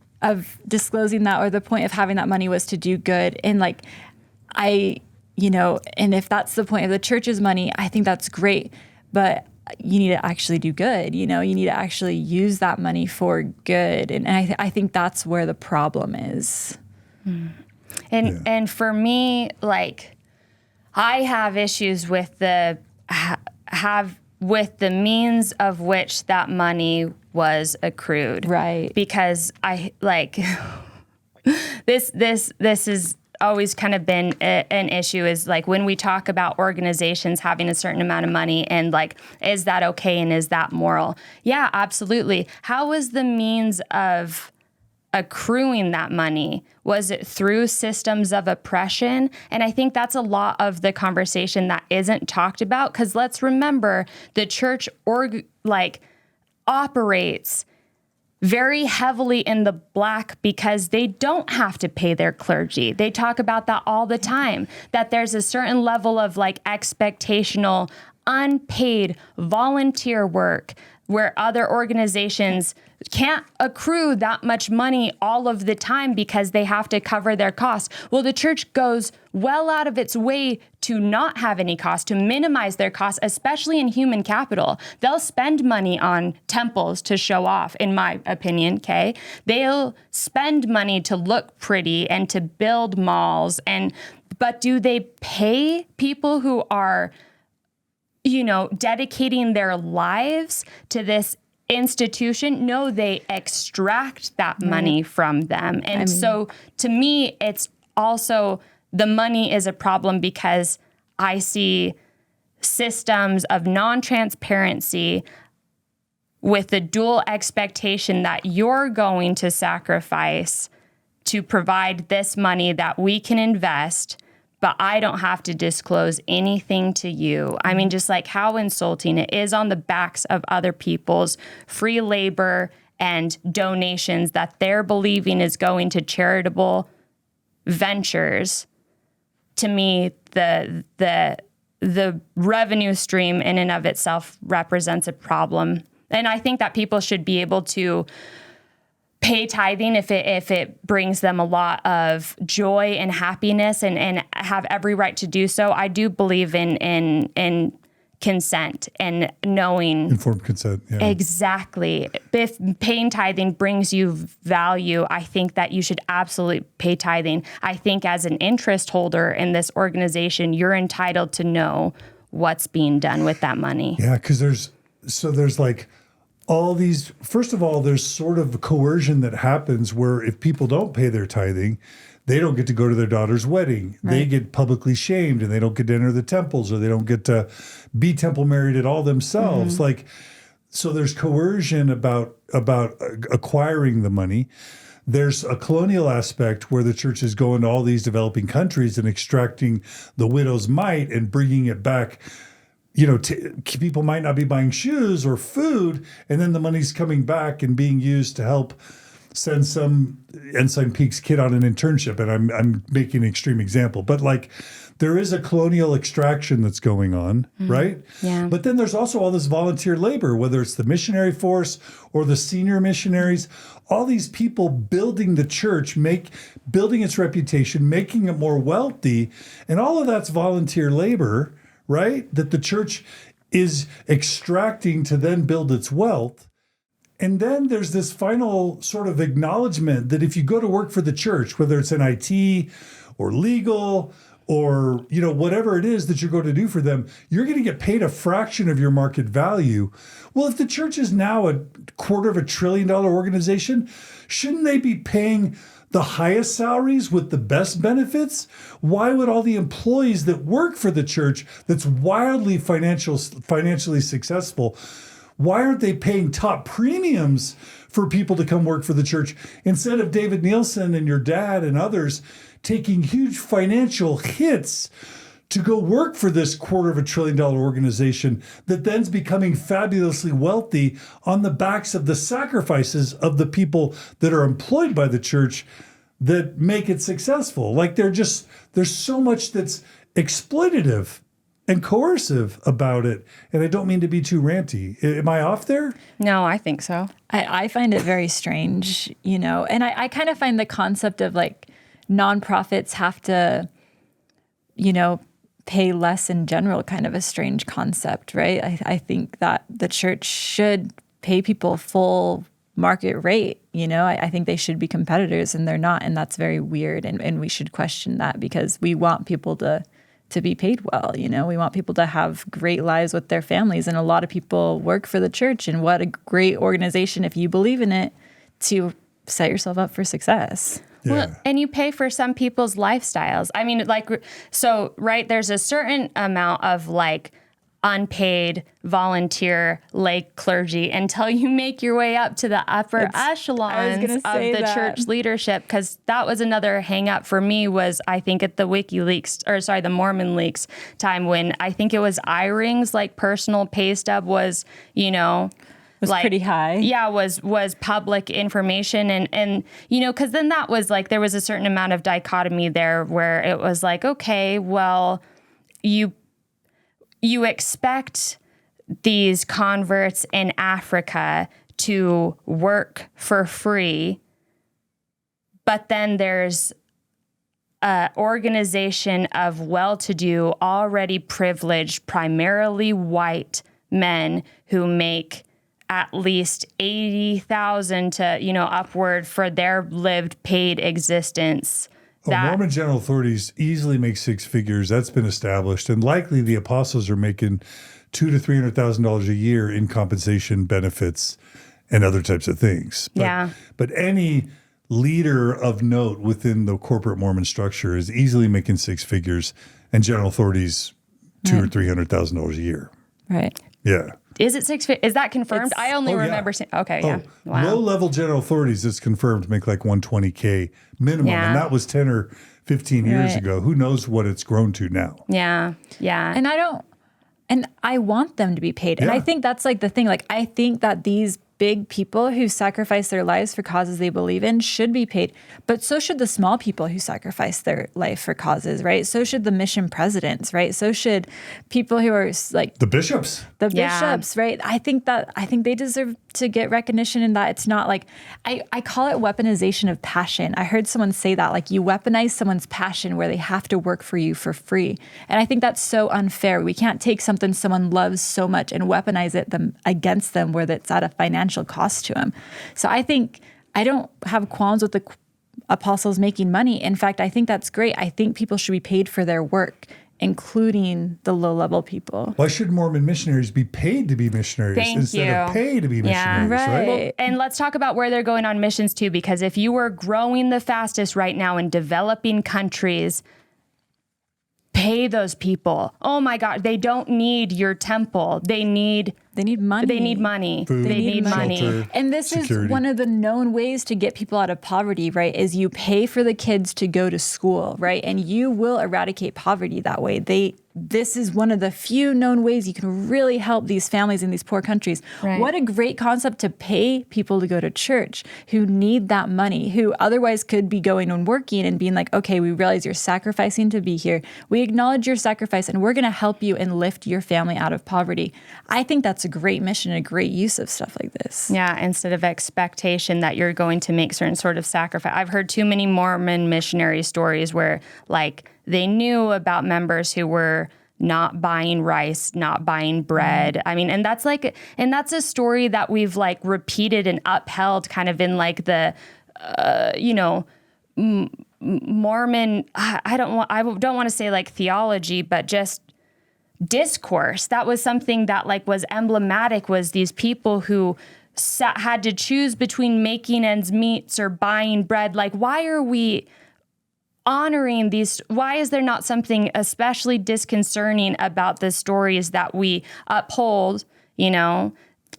disclosing that, or the point of having that money, was to do good. And, like, you know, and if that's the point of the church's money, I think that's great, but you need to actually do good. You know, you need to actually use that money for good. And I think that's where the problem is. And for me, like, I have issues with with the means of which that money was accrued. Right. Because I like this is always kind of been an issue, is like when we talk about organizations having a certain amount of money and like, is that okay and is that moral? Yeah, absolutely. How was the means of accruing that money? Was it through systems of oppression? And I think that's a lot of the conversation that isn't talked about, because let's remember the church operates very heavily in the black because they don't have to pay their clergy. They talk about that all the time, that there's a certain level of like expectational, unpaid volunteer work where other organizations can't accrue that much money all of the time because they have to cover their costs. Well, the church goes well out of its way to not have any cost, to minimize their costs, especially in human capital. They'll spend money on temples to show off, in my opinion, okay? They'll spend money to look pretty and to build malls, but do they pay people who are, dedicating their lives to this institution? No, they extract that money from them. And so to me, it's also, the money is a problem because I see systems of non-transparency with the dual expectation that you're going to sacrifice to provide this money that we can invest, but I don't have to disclose anything to you. I mean, just like how insulting it is on the backs of other people's free labor and donations that they're believing is going to charitable ventures. To me, the revenue stream in and of itself represents a problem. And I think that people should be able to pay tithing if it brings them a lot of joy and happiness and have every right to do so. I do believe in consent and knowing. Informed consent, yeah. Exactly. If paying tithing brings you value, I think that you should absolutely pay tithing. I think as an interest holder in this organization, you're entitled to know what's being done with that money. Yeah, because there's like all these, first of all, there's sort of coercion that happens where if people don't pay their tithing, they don't get to go to their daughter's wedding. Right. They get publicly shamed and they don't get to enter the temples, or they don't get to be temple married at all themselves. Mm-hmm. Like, so there's coercion about acquiring the money. There's a colonial aspect where the church is going to all these developing countries and extracting the widow's mite and bringing it back. People might not be buying shoes or food, and then the money's coming back and being used to help send some Ensign Peak's kid on an internship. And I'm making an extreme example, but like there is a colonial extraction that's going on, right? Yeah. But then there's also all this volunteer labor, whether it's the missionary force or the senior missionaries, all these people building the church, building its reputation, making it more wealthy, and all of that's volunteer labor, right? That the church is extracting to then build its wealth. And then there's this final sort of acknowledgement that if you go to work for the church, whether it's in IT or legal or, whatever it is that you're going to do for them, you're going to get paid a fraction of your market value. Well, if the church is now a $250 billion organization, shouldn't they be paying the highest salaries with the best benefits? Why would all the employees that work for the church that's wildly financially successful, why aren't they paying top premiums for people to come work for the church instead of David Nielsen and your dad and others taking huge financial hits to go work for this $250 billion organization that then's becoming fabulously wealthy on the backs of the sacrifices of the people that are employed by the church that make it successful? Like there's so much that's exploitative and coercive about it. And I don't mean to be too ranty. Am I off there? No, I think so. I find it very strange, and I kind of find the concept of like nonprofits have to, pay less in general kind of a strange concept, right? I think that the church should pay people full market rate. I think they should be competitors and they're not. And that's very weird. And we should question that because we want people to to be paid well. You know, we want people to have great lives with their families. And a lot of people work for the church, and what a great organization, if you believe in it, to set yourself up for success. Yeah. Well, and you pay for some people's lifestyles. I mean, like, so, right, there's a certain amount of like unpaid volunteer lay clergy until you make your way up to the upper echelons of the church leadership. Because that was another hang up for me, was I think at the the Mormon leaks time, when I think it was Eyring's like personal pay stub was, you know, was like, pretty high. Yeah, was public information. And you know, because then that was like, there was a certain amount of dichotomy there where it was like, okay, well, you expect these converts in Africa to work for free, but then there's an organization of well-to-do, already privileged, primarily white men who make at least $80,000 to, you know, upward for their lived paid existence. Mormon general authorities easily make six figures. That's been established, and likely the apostles are making $200,000 to $300,000 a year in compensation, benefits, and other types of things. But any leader of note within the corporate Mormon structure is easily making six figures, and general authorities $200,000 or $300,000 a year. Right. Yeah. Is it is that confirmed? I only remember saying, okay, yeah. Wow. Low-level general authorities, it's confirmed, make like $120K minimum. Yeah. And that was 10 or 15 years ago. Who knows what it's grown to now? Yeah, yeah. And I want them to be paid. And I think that's like the thing. Like, I think that these big people who sacrifice their lives for causes they believe in should be paid. But so should the small people who sacrifice their life for causes, right? So should the mission presidents, right? So should people who are like the bishops. Right? I think they deserve to get recognition in that. It's not like, I call it weaponization of passion. I heard someone say that, like, you weaponize someone's passion where they have to work for you for free. And I think that's so unfair. We can't take something someone loves so much and weaponize it against them where that's at a financial cost to them. So I think I don't have qualms with the apostles making money. In fact, I think that's great. I think people should be paid for their work, including the low-level people. Why should Mormon missionaries be paid to be missionaries instead of paid to be missionaries, right? Well, and let's talk about where they're going on missions too, because if you were growing the fastest right now in developing countries, pay those people. Oh my God, they don't need your temple. They need money. They need money. Food, they need money. shelter, and this security. Is one of the known ways to get people out of poverty, right? Is you pay for the kids to go to school, right? And you will eradicate poverty that way. This is one of the few known ways you can really help these families in these poor countries. Right. What a great concept to pay people to go to church who need that money, who otherwise could be going and working and being like, okay, we realize you're sacrificing to be here. We acknowledge your sacrifice and we're going to help you and lift your family out of poverty. I think that's a great mission, a great use of stuff like this. Yeah, instead of expectation that you're going to make certain sort of sacrifice. I've heard too many Mormon missionary stories where, like, they knew about members who were not buying rice, not buying bread. I mean, and that's a story that we've like repeated and upheld kind of in like the, Mormon, I don't want to say like theology, but just discourse. That was something that like was emblematic, was these people who had to choose between making ends meet or buying bread. Like, why are we honoring these? Why is there not something especially disconcerting about the stories that we uphold,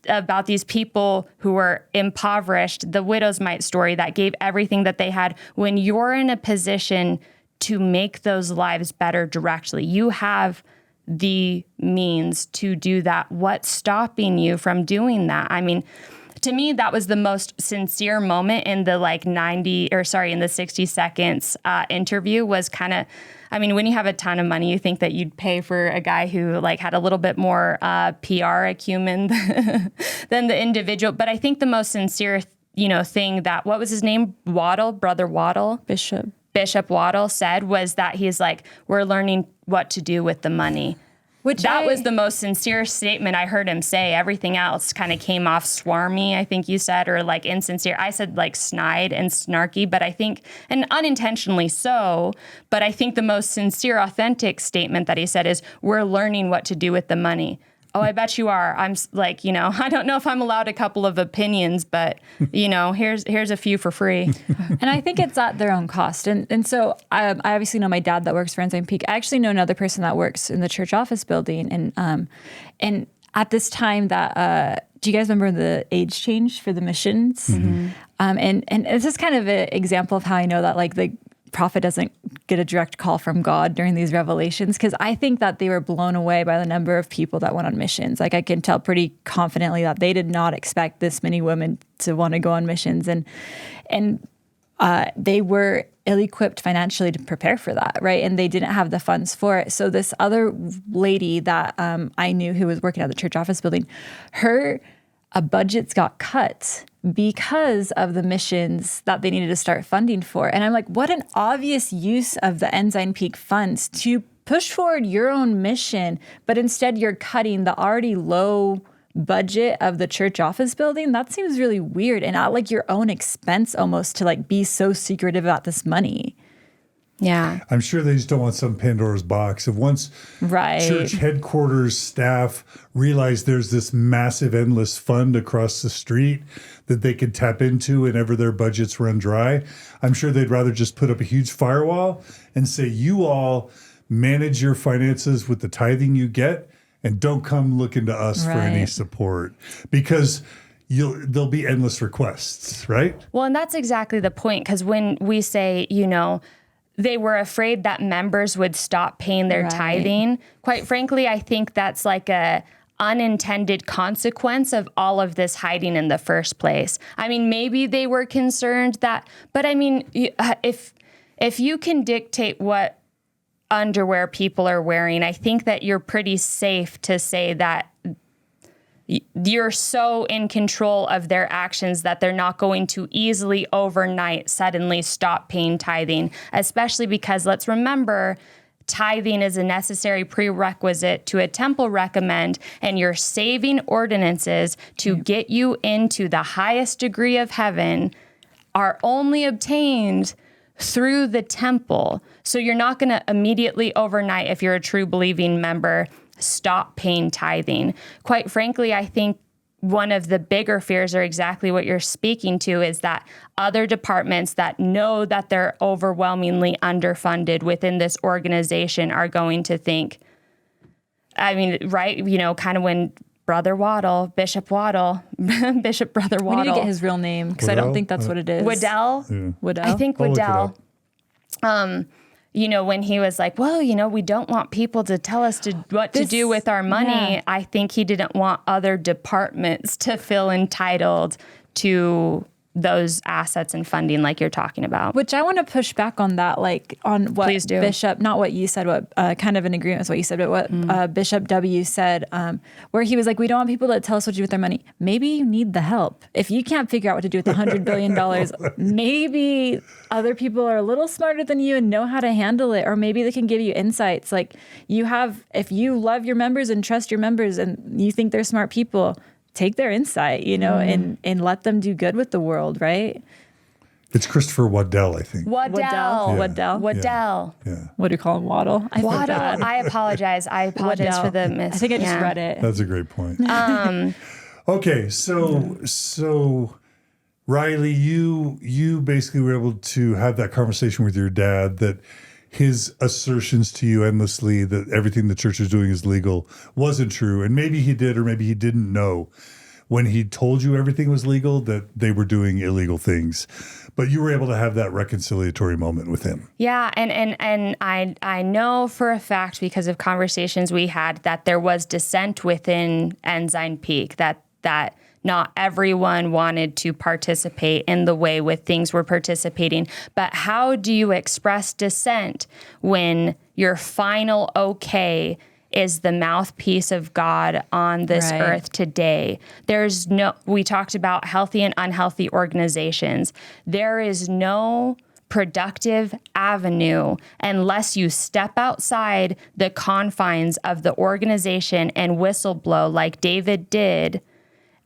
about these people who were impoverished, the widow's mite story that gave everything that they had, when you're in a position to make those lives better directly? You have the means to do that. What's stopping you from doing that? I mean, to me, that was the most sincere moment in the in the 60 seconds interview. Was kind of, I mean, when you have a ton of money, you think that you'd pay for a guy who like had a little bit more PR acumen than the individual. But I think the most sincere, thing that, what was his name? Brother Waddle? Bishop Waddle said was that he's like, we're learning what to do with the money. That was the most sincere statement I heard him say. Everything else kind of came off swarmy, I think you said, or like insincere. I said like snide and snarky, but I think, and unintentionally so, but I think the most sincere, authentic statement that he said is, we're learning what to do with the money. Oh, I bet you are. I'm like, I don't know if I'm allowed a couple of opinions, but, here's a few for free. And I think it's at their own cost. And so I obviously know my dad that works for Ensign Peak. I actually know another person that works in the church office building. And at this time that, do you guys remember the age change for the missions? Mm-hmm. And this is kind of an example of how I know that like the prophet doesn't get a direct call from God during these revelations, because I think that they were blown away by the number of people that went on missions. Like I can tell pretty confidently that they did not expect this many women to want to go on missions, and they were ill-equipped financially to prepare for that, right? And they didn't have the funds for it. So this other lady that I knew who was working at the church office building, her budgets got cut because of the missions that they needed to start funding for. And I'm like, what an obvious use of the Ensign Peak funds to push forward your own mission, but instead you're cutting the already low budget of the church office building. That seems really weird, and at like your own expense almost, to like be so secretive about this money. Yeah. I'm sure they just don't want some Pandora's box. If once church headquarters staff realize there's this massive endless fund across the street that they could tap into whenever their budgets run dry, I'm sure they'd rather just put up a huge firewall and say, you all manage your finances with the tithing you get and don't come looking to us for any support, because there'll be endless requests, right? Well, and that's exactly the point, because when we say, they were afraid that members would stop paying their tithing. Quite frankly, I think that's like a unintended consequence of all of this hiding in the first place. I mean, maybe they were concerned that, but I mean, if you can dictate what underwear people are wearing, I think that you're pretty safe to say that you're so in control of their actions that they're not going to easily overnight suddenly stop paying tithing, especially because let's remember, tithing is a necessary prerequisite to a temple recommend, and your saving ordinances to get you into the highest degree of heaven are only obtained through the temple. So you're not going to immediately overnight, if you're a true believing member, stop paying tithing. Quite frankly, I think one of the bigger fears are exactly what you're speaking to, is that other departments that know that they're overwhelmingly underfunded within this organization are going to think, I mean, right, kind of when Bishop Brother Waddle. We need to get his real name, because I don't think that's what it is. Waddell? Yeah. Waddell? I think Waddell. When he was like, well, we don't want people to tell us what to do with our money. Yeah. I think he didn't want other departments to feel entitled to those assets and funding like you're talking about. Which I want to push back on that, like on what Bishop, not what you said, what kind of in agreement with what you said, but what Bishop W said, where he was like, we don't want people to tell us what to do with their money. Maybe you need the help. If you can't figure out what to do with $100 billion, maybe other people are a little smarter than you and know how to handle it, or maybe they can give you insights. Like if you love your members and trust your members and you think they're smart people, take their insight, and let them do good with the world, right? It's Christopher Waddell, I think. Waddell. Yeah. What do you call him? Waddle? Waddle. I apologize. For the miss. I think I just read it. That's a great point. Okay, so Rylee, you basically were able to have that conversation with your dad, that his assertions to you endlessly that everything the church is doing is legal wasn't true. And maybe he did, or maybe he didn't know when he told you everything was legal that they were doing illegal things. But you were able to have that reconciliatory moment with him. Yeah, and I know for a fact, because of conversations we had, that there was dissent within Ensign Peak, that not everyone wanted to participate in the way with things were participating. But how do you express dissent when your final okay is the mouthpiece of God on this earth today? We talked about healthy and unhealthy organizations. There is no productive avenue unless you step outside the confines of the organization and whistleblow like David did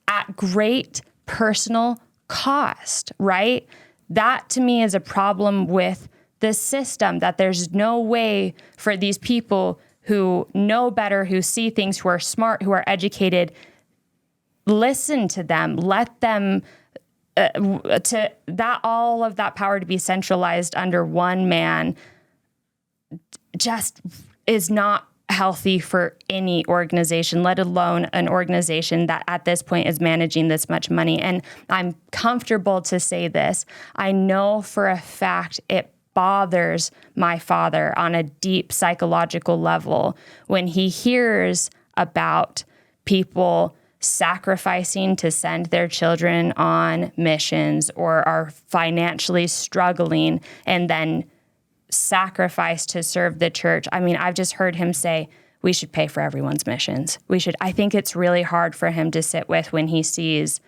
at great personal cost, right? That to me is a problem with the system, that there's no way for these people who know better, who see things, who are smart, who are educated, listen to them, let them to that, all of that power to be centralized under one man just is not healthy for any organization, let alone an organization that at this point is managing this much money. And I'm comfortable to say this. I know for a fact it bothers my father on a deep psychological level when he hears about people sacrificing to send their children on missions or are financially struggling and then sacrifice to serve the church. I mean, I've just heard him say, we should pay for everyone's missions. I think it's really hard for him to sit with when he sees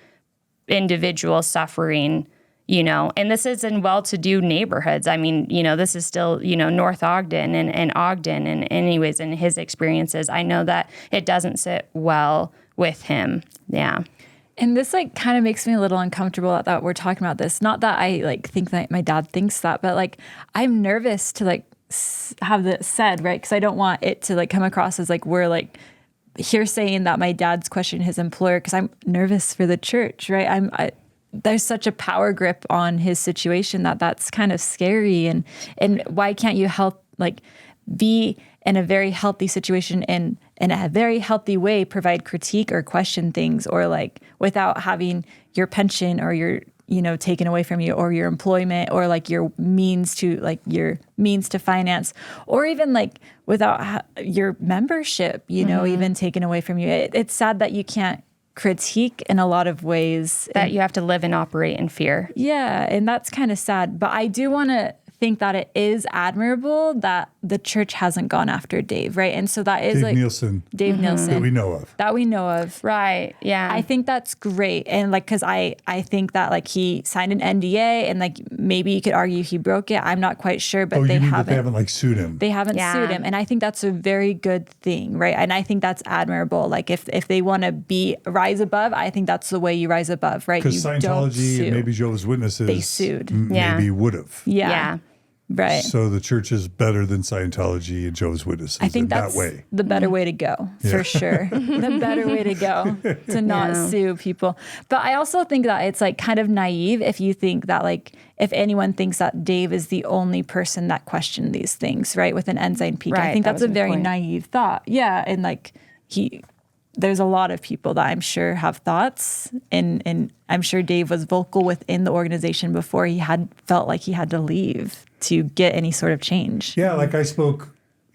individuals suffering, and this is in well-to-do neighborhoods. I mean, this is still, North Ogden and Ogden. And anyways, in his experiences, I know that it doesn't sit well with him. Yeah. And this kind of makes me a little uncomfortable that we're talking about this. Not that I think that my dad thinks that, but I'm nervous to have this said, right? Because I don't want it to come across as we're here saying that my dad's questioning his employer, because I'm nervous for the church, right? There's such a power grip on his situation that's kind of scary. And why can't you help be in a very healthy situation and in a very healthy way provide critique or question things, or without having your pension or your taken away from you, or your employment, or your means to finance, or even without your membership even taken away from you. It's sad that you can't critique in a lot of ways, that you have to live and operate in fear. Yeah, and that's kind of sad. But I do want to think that it is admirable that the church hasn't gone after Dave, right? And so that is Dave Nielsen. That we know of. Right. Yeah. I think that's great. And because I think that he signed an NDA, and maybe you could argue he broke it. I'm not quite sure, but they haven't sued him. They haven't sued him. And I think that's a very good thing, right? And I think that's admirable. If they want to rise above, I think that's the way you rise above, right? Because Scientology and maybe Jehovah's Witnesses, they sued. Maybe would have. Yeah. Right. So the church is better than Scientology and Jehovah's Witnesses. I think that's that way. The better way to go, for sure. The better way to go, to not sue people. But I also think that it's kind of naive if you think that if anyone thinks that Dave is the only person that questioned these things, right, with an Ensign Peak. Right, I think that's a very naive thought. Yeah, and there's a lot of people that I'm sure have thoughts, and I'm sure Dave was vocal within the organization before he had felt like he had to leave to get any sort of change. Yeah, I spoke,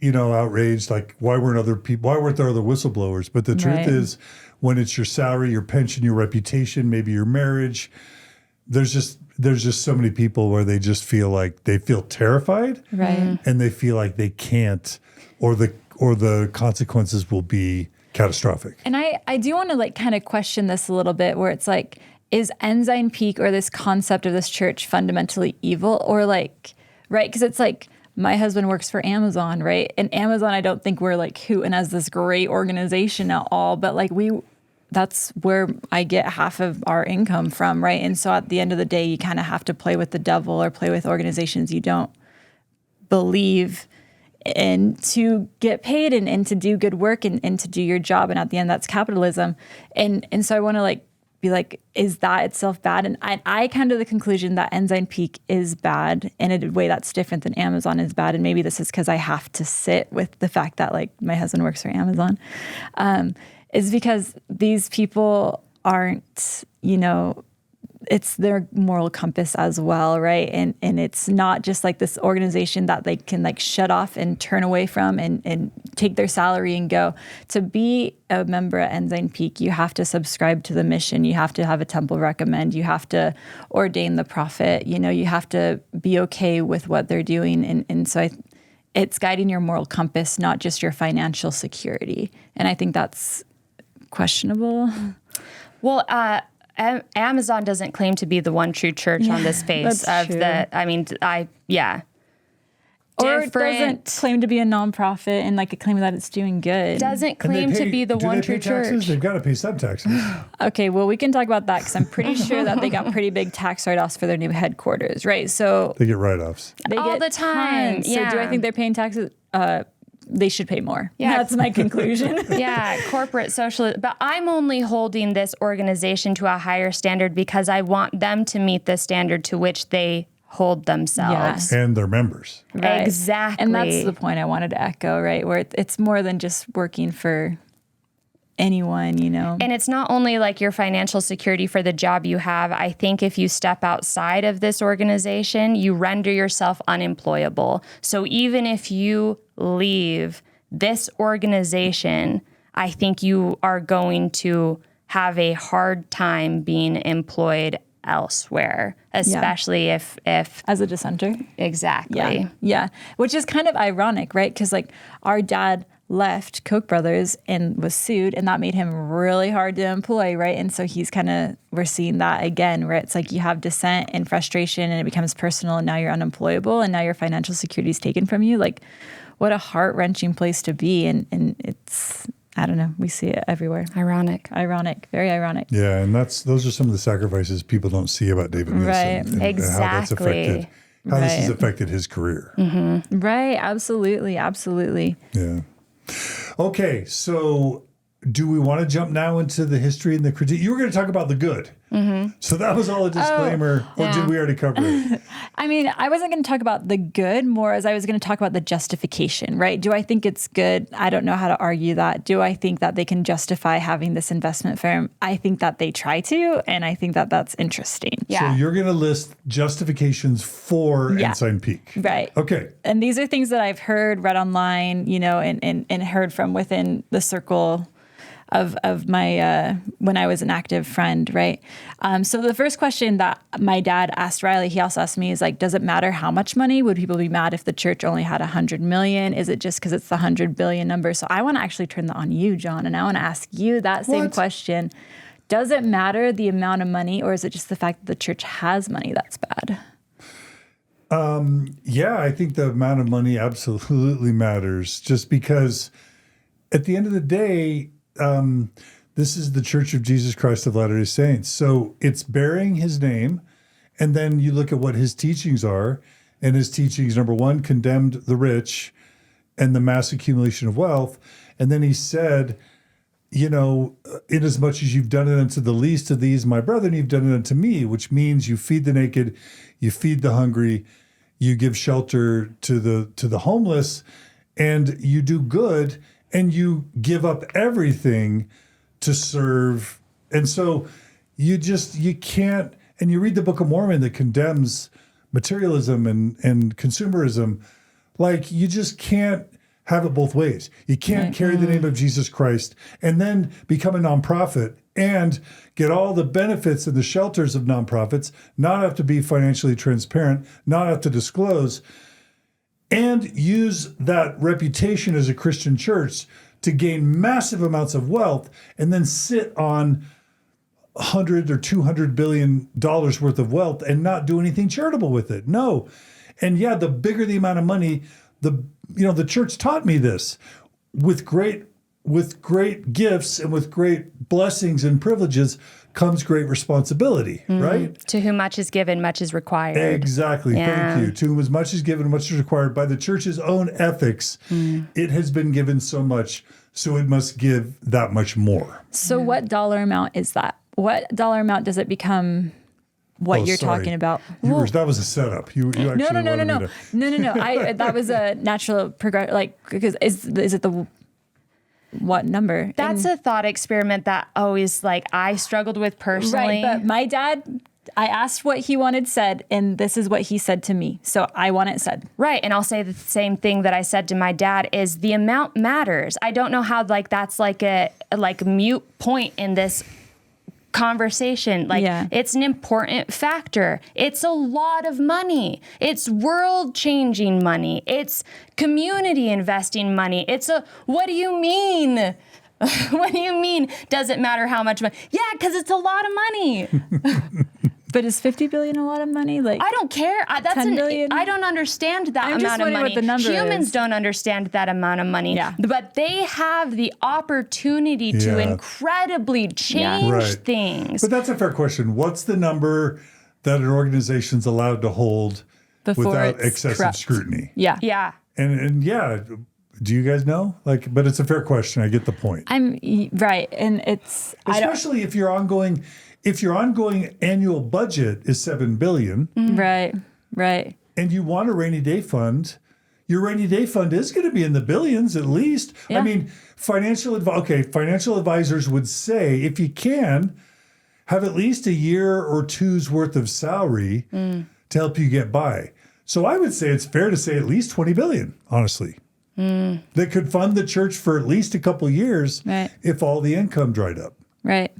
outraged, why weren't there other whistleblowers? But the truth is, when it's your salary, your pension, your reputation, maybe your marriage, there's just so many people where they just feel terrified, right? And they feel like they can't, or the consequences will be catastrophic. And I do want to kind of question this a little bit, where it's is Ensign Peak or this concept of this church fundamentally evil, or right? Because it's my husband works for Amazon, right? And Amazon, I don't think we're hooting as this great organization at all, but that's where I get half of our income from, right? And so at the end of the day, you kind of have to play with the devil or play with organizations you don't believe in to get paid and to do good work and to do your job. And at the end, that's capitalism. And so I want to be is that itself bad? And I come to the conclusion that Ensign Peak is bad in a way that's different than Amazon is bad. And maybe this is because I have to sit with the fact that my husband works for Amazon, is because these people aren't, it's their moral compass as well, right? And it's not just this organization that they can shut off and turn away from and take their salary and go. To be a member at Ensign Peak, you have to subscribe to the mission. You have to have a temple recommend. You have to ordain the prophet. You have to be okay with what they're doing. And so it's guiding your moral compass, not just your financial security. And I think that's questionable. Well, Amazon doesn't claim to be the one true church on this face of true. Or doesn't claim to be a nonprofit and like claiming that it's doing good. Doesn't claim to be the one true church. They've got to pay some taxes. Okay, well, we can talk about that because I'm pretty sure that they got pretty big tax write-offs for their new headquarters, right? So They get write-offs. they All get the time, tons. So do I think they're paying taxes? They should pay more. Yeah. That's my conclusion. Yeah, corporate socialism. But I'm only holding this organization to a higher standard because I want them to meet the standard to which they hold themselves. And their members. Right. Exactly. And that's the point I wanted to echo, right? Where it's more than just working for anyone, you know. And it's not only like your financial security for the job you have. I think if you step outside of this organization, you render yourself unemployable. So even if you leave this organization, I think you are going to have a hard time being employed elsewhere, especially if as a dissenter. Exactly. Yeah. Which is kind of ironic, right? Because like our dad left Koch brothers and was sued, and that made him really hard to employ, right? And so we're seeing that again, where it's like you have dissent and frustration and it becomes personal, and now you're unemployable and now your financial security is taken from you. Like, what a heart-wrenching place to be. And it's, I don't know, we see it everywhere. Ironic, very ironic. Yeah, and those are some of the sacrifices people don't see about David Nielsen. Right. And Exactly. how this has affected his career. Mm-hmm. Right, absolutely. Yeah. Okay, so do we want to jump now into the history and the critique? You were going to talk about the good. Mm-hmm. So that was all a disclaimer, or did we already cover it? I mean, I wasn't going to talk about the good more as I was going to talk about the justification, right? Do I think it's good? I don't know how to argue that. Do I think that they can justify having this investment firm? I think that they try to, and I think that that's interesting. Yeah. So you're going to list justifications for Ensign Peak. Right. Okay. And these are things that I've heard, read online, you know, and heard from within the circle of my when I was an active friend, right? So the first question that my dad asked Rylee, he also asked me, is like, does it matter how much money? Would people be mad if the church only had 100 million? Is it just because it's the 100 billion number? So I want to actually turn that on you, John, and I want to ask you that same question. Does it matter the amount of money, or is it just the fact that the church has money that's bad? Yeah, I think the amount of money absolutely matters, just because at the end of the day, this is the Church of Jesus Christ of Latter-day Saints. So it's bearing his name. And then you look at what his teachings are. And his teachings, number one, condemned the rich and the mass accumulation of wealth. And then he said, you know, inasmuch as you've done it unto the least of these, my brethren, you've done it unto me, which means you feed the naked, you feed the hungry, you give shelter to the homeless, and you do good. And you give up everything to serve. And so you can't, and you read the Book of Mormon that condemns materialism and consumerism. Like, you just can't have it both ways. You can't carry the name of Jesus Christ and then become a nonprofit and get all the benefits and the shelters of nonprofits, not have to be financially transparent, not have to disclose, and use that reputation as a Christian church to gain massive amounts of wealth and then sit on $100 or $200 billion worth of wealth and not do anything charitable with it. No. And yeah, the bigger the amount of money, the church taught me this. With great gifts and with great blessings and privileges comes great responsibility, right? To whom much is given, much is required. Exactly. Yeah. Thank you. To whom as much is given, much is required. By the church's own ethics, it has been given so much, so it must give that much more. So what dollar amount is that? What dollar amount does it become what you're talking about? That was a setup. You actually No. no. That was a natural progression. Like, because is it the what number? That's a thought experiment that always, like, I struggled with personally. Right, but my dad, I asked what he wanted said, and this is what he said to me. So I want it said. Right, and I'll say the same thing that I said to my dad is the amount matters. I don't know how, like, that's like a mute point in this conversation. Like, it's an important factor. It's a lot of money. It's world-changing money. It's community investing money. What do you mean? What do you mean, doesn't matter how much money? Yeah, because it's a lot of money. But is 50 billion a lot of money? Like, I don't care. That's 10 billion? I don't understand that I'm just amount of wondering money. what the number Humans is. don't understand that amount of money. Yeah. But they have the opportunity to Yeah. incredibly change Right. things. But that's a fair question. What's the number that an organization's allowed to hold Before without it's excessive corrupt. scrutiny? Yeah. Yeah. And yeah, do you guys know? Like, but it's a fair question. I get the point. Right. And it's, Especially if your ongoing annual budget is $7 billion right. and you want a rainy day fund, your rainy day fund is going to be in the billions at least. Yeah. I mean, financial advisors would say if you can have at least a year or two's worth of salary to help you get by. So I would say it's fair to say at least 20 billion, honestly. That could fund the church for at least a couple years Right. if all the income dried up. Right.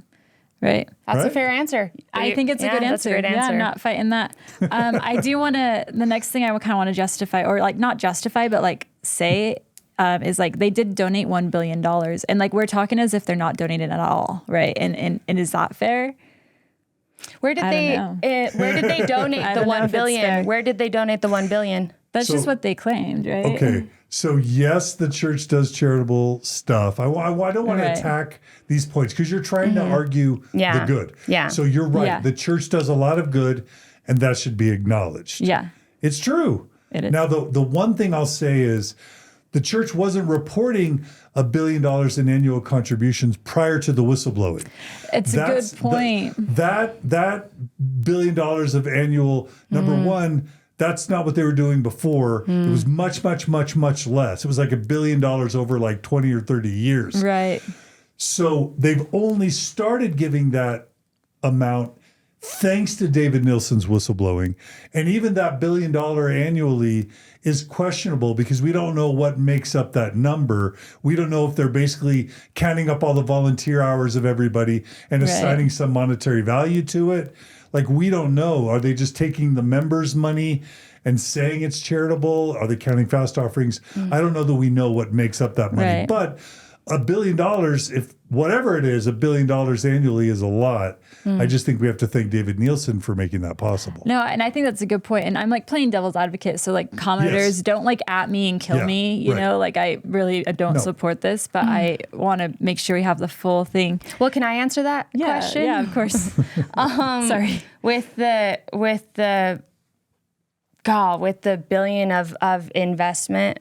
That's Right? a fair answer. I think it's a good That's answer. a great Yeah, answer. I'm not fighting that. I do want to, the next thing I kind of want to justify, or like not justify, but like say, is like they did donate $1 billion. And like we're talking as if they're not donating at all, right? And is that fair? Where did I they don't know. where did they donate I the don't know 1 if it's billion? fair. Where did they donate the 1 billion? That's So- just what they claimed, right? Okay. So yes, the church does charitable stuff. I don't want to Right. attack these points because you're trying to argue Yeah. the good. Yeah. So you're right. Yeah. The church does a lot of good and that should be acknowledged. Yeah. It's true. It is. Now, the one thing I'll say is the church wasn't reporting $1 billion in annual contributions prior to the whistleblowing. It's a good point. That $1 billion of annual, number one, that's not what they were doing before. It was much, much, much, much less. It was like $1 billion over like 20 or 30 years. Right. So they've only started giving that amount thanks to David Nielsen's whistleblowing. And even that $1 billion annually is questionable because we don't know what makes up that number. We don't know if they're basically counting up all the volunteer hours of everybody and Right. assigning some monetary value to it. Like, we don't know. Are they just taking the members' money and saying it's charitable? Are they counting fast offerings? I don't know that we know what makes up that money. Right. But $1 billion, if whatever it is, $1 billion annually is a lot. I just think we have to thank David Nielsen for making that possible. No, and I think that's a good point. And I'm like playing devil's advocate. So like commenters Yes. don't like at me and kill Yeah, me, you right. know, like I don't No. support this, but I want to make sure we have the full thing. Well, can I answer that question? Yeah, of course. Sorry. With the billion of investment.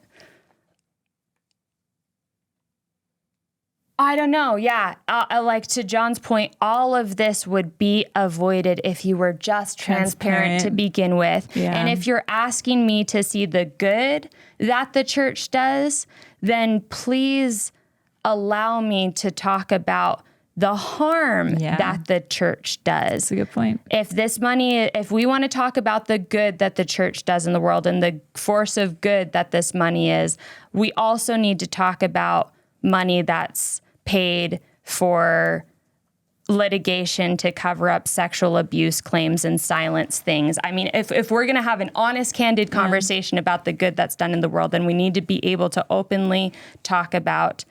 I don't know. Yeah. Like to John's point, all of this would be avoided if you were just transparent to begin with. Yeah. And if you're asking me to see the good that the church does, then please allow me to talk about the harm Yeah. that the church does. That's a good point. If we want to talk about the good that the church does in the world and the force of good that this money is, we also need to talk about money that's paid for litigation to cover up sexual abuse claims and silence things. I mean, if we're going to have an honest, candid conversation about the good that's done in the world, then we need to be able to openly talk about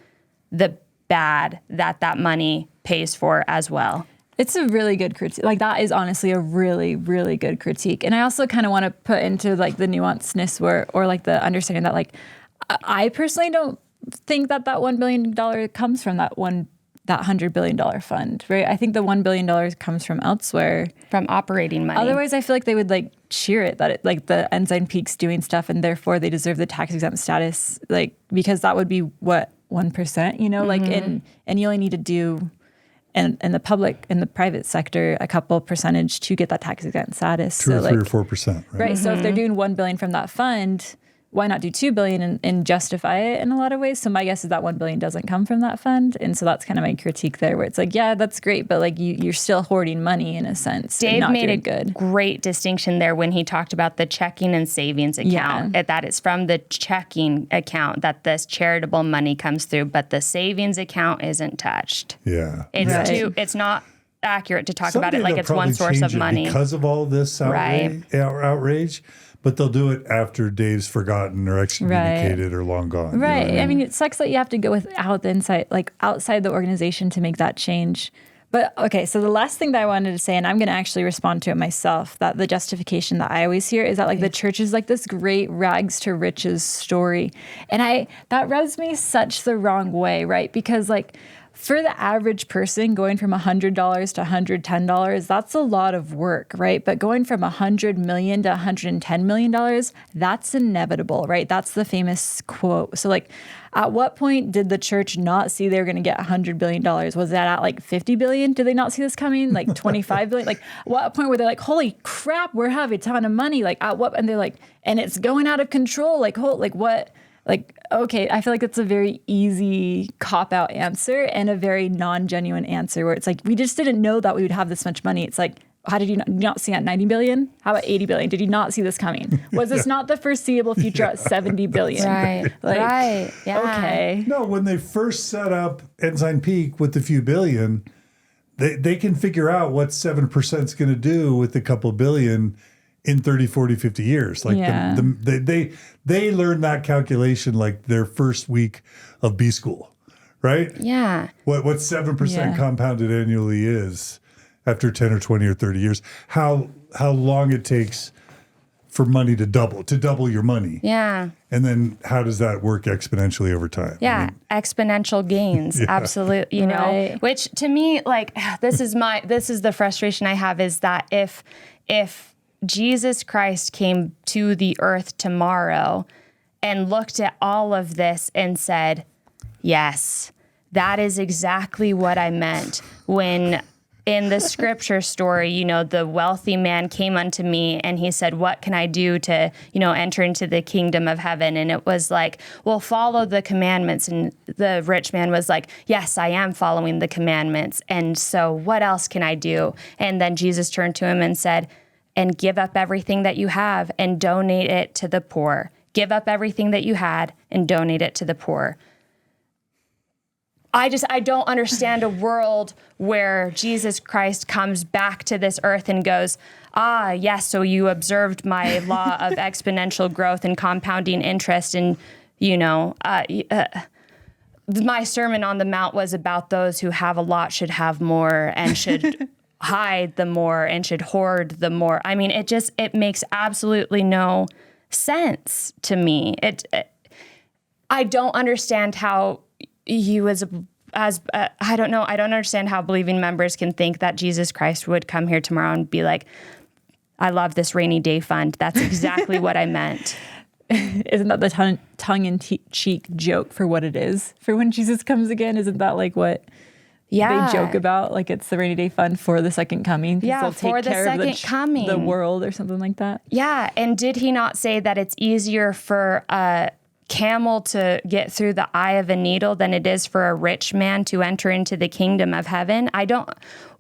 the bad that money pays for as well. It's a really good critique. Like that is honestly a really, really good critique. And I also kind of want to put into like the nuanceness or like the understanding that like, I personally don't think that $1 billion comes from that $100 billion fund, right? I think the $1 billion comes from elsewhere. From operating money. Otherwise, I feel like they would like cheer it that it, like the Ensign Peak's doing stuff and therefore they deserve the tax exempt status, like because that would be what 1%, you know, like and you only need to do in the public in the private sector a couple percentage to get that tax exempt status. 2 or so 3 like, or 4%, right? right. So if they're doing $1 billion from that fund, why not do $2 billion and justify it in a lot of ways? So my guess is that $1 billion doesn't come from that fund. And so that's kind of my critique there where it's like, yeah, that's great. But like you're still hoarding money in a sense. and Dave not made a doing good. great distinction there when he talked about the checking and savings account. That is from the checking account that this charitable money comes through, but the savings account isn't touched. Yeah. It's Right. it's not accurate to talk about Someday it like they'll it's one probably source change of it money. because of all this outrage. but they'll do it after Dave's forgotten or excommunicated or long gone. Right. You know what I mean, it sucks that you have to go without the insight, like outside the organization to make that change. But okay, so the last thing that I wanted to say, and I'm going to actually respond to it myself, that the justification that I always hear is that like the church is like this great rags to riches story. And that rubs me such the wrong way, right? Because like for the average person going from $100 to $110, that's a lot of work, right? But going from $100 million to $110 million, that's inevitable, right? That's the famous quote. So like, at what point did the church not see they were going to get $100 billion? Was that at like 50 billion? Did they not see this coming? Like 25 billion? Like what point were they like, holy crap, we're having a ton of money. Like at what, and they're like, and it's going out of control. Like, what? Like, okay, I feel like it's a very easy cop-out answer and a very non-genuine answer where it's like, we just didn't know that we would have this much money. It's like, how did you not see at 90 billion? How about 80 billion? Did you not see this coming? Was this not the foreseeable future at 70 billion? Right. Like, right. Yeah. Okay. No, when they first set up Ensign Peak with the few billion, they can figure out what 7% is going to do with a couple billion in 30, 40, 50 years. Like they learned that calculation like their first week of B school, right? Yeah. What 7% compounded annually is after 10 or 20 or 30 years. How long it takes for money to double your money. Yeah. And then how does that work exponentially over time? Yeah, I mean, exponential gains. Absolutely. You know, Right. which to me, like, this is the frustration I have is that if Jesus Christ came to the earth tomorrow and looked at all of this and said, yes, that is exactly what I meant when in the scripture story, you know, the wealthy man came unto me and he said, what can I do to, you know, enter into the kingdom of heaven? And it was like, well, follow the commandments. And the rich man was like, yes, I am following the commandments. And so what else can I do? And then Jesus turned to him and said, and give up everything that you have and donate it to the poor. Give up everything that you had and donate it to the poor. I don't understand a world where Jesus Christ comes back to this earth and goes, yes, so you observed my law of exponential growth and compounding interest. And, you know, my Sermon on the Mount was about those who have a lot should have more and should hide the more and should hoard the more. I mean, it makes absolutely no sense to me. I don't understand how you I don't know. I don't understand how believing members can think that Jesus Christ would come here tomorrow and be like, I love this rainy day fund. That's exactly what I meant. Isn't that the tongue-in-cheek joke for what it is? For when Jesus comes again, isn't that like what they joke about? Like it's the rainy day fund for the second coming. Yeah, they'll for take the care second of coming. the world or something like that. Yeah, and did he not say that it's easier for a camel to get through the eye of a needle than it is for a rich man to enter into the kingdom of heaven?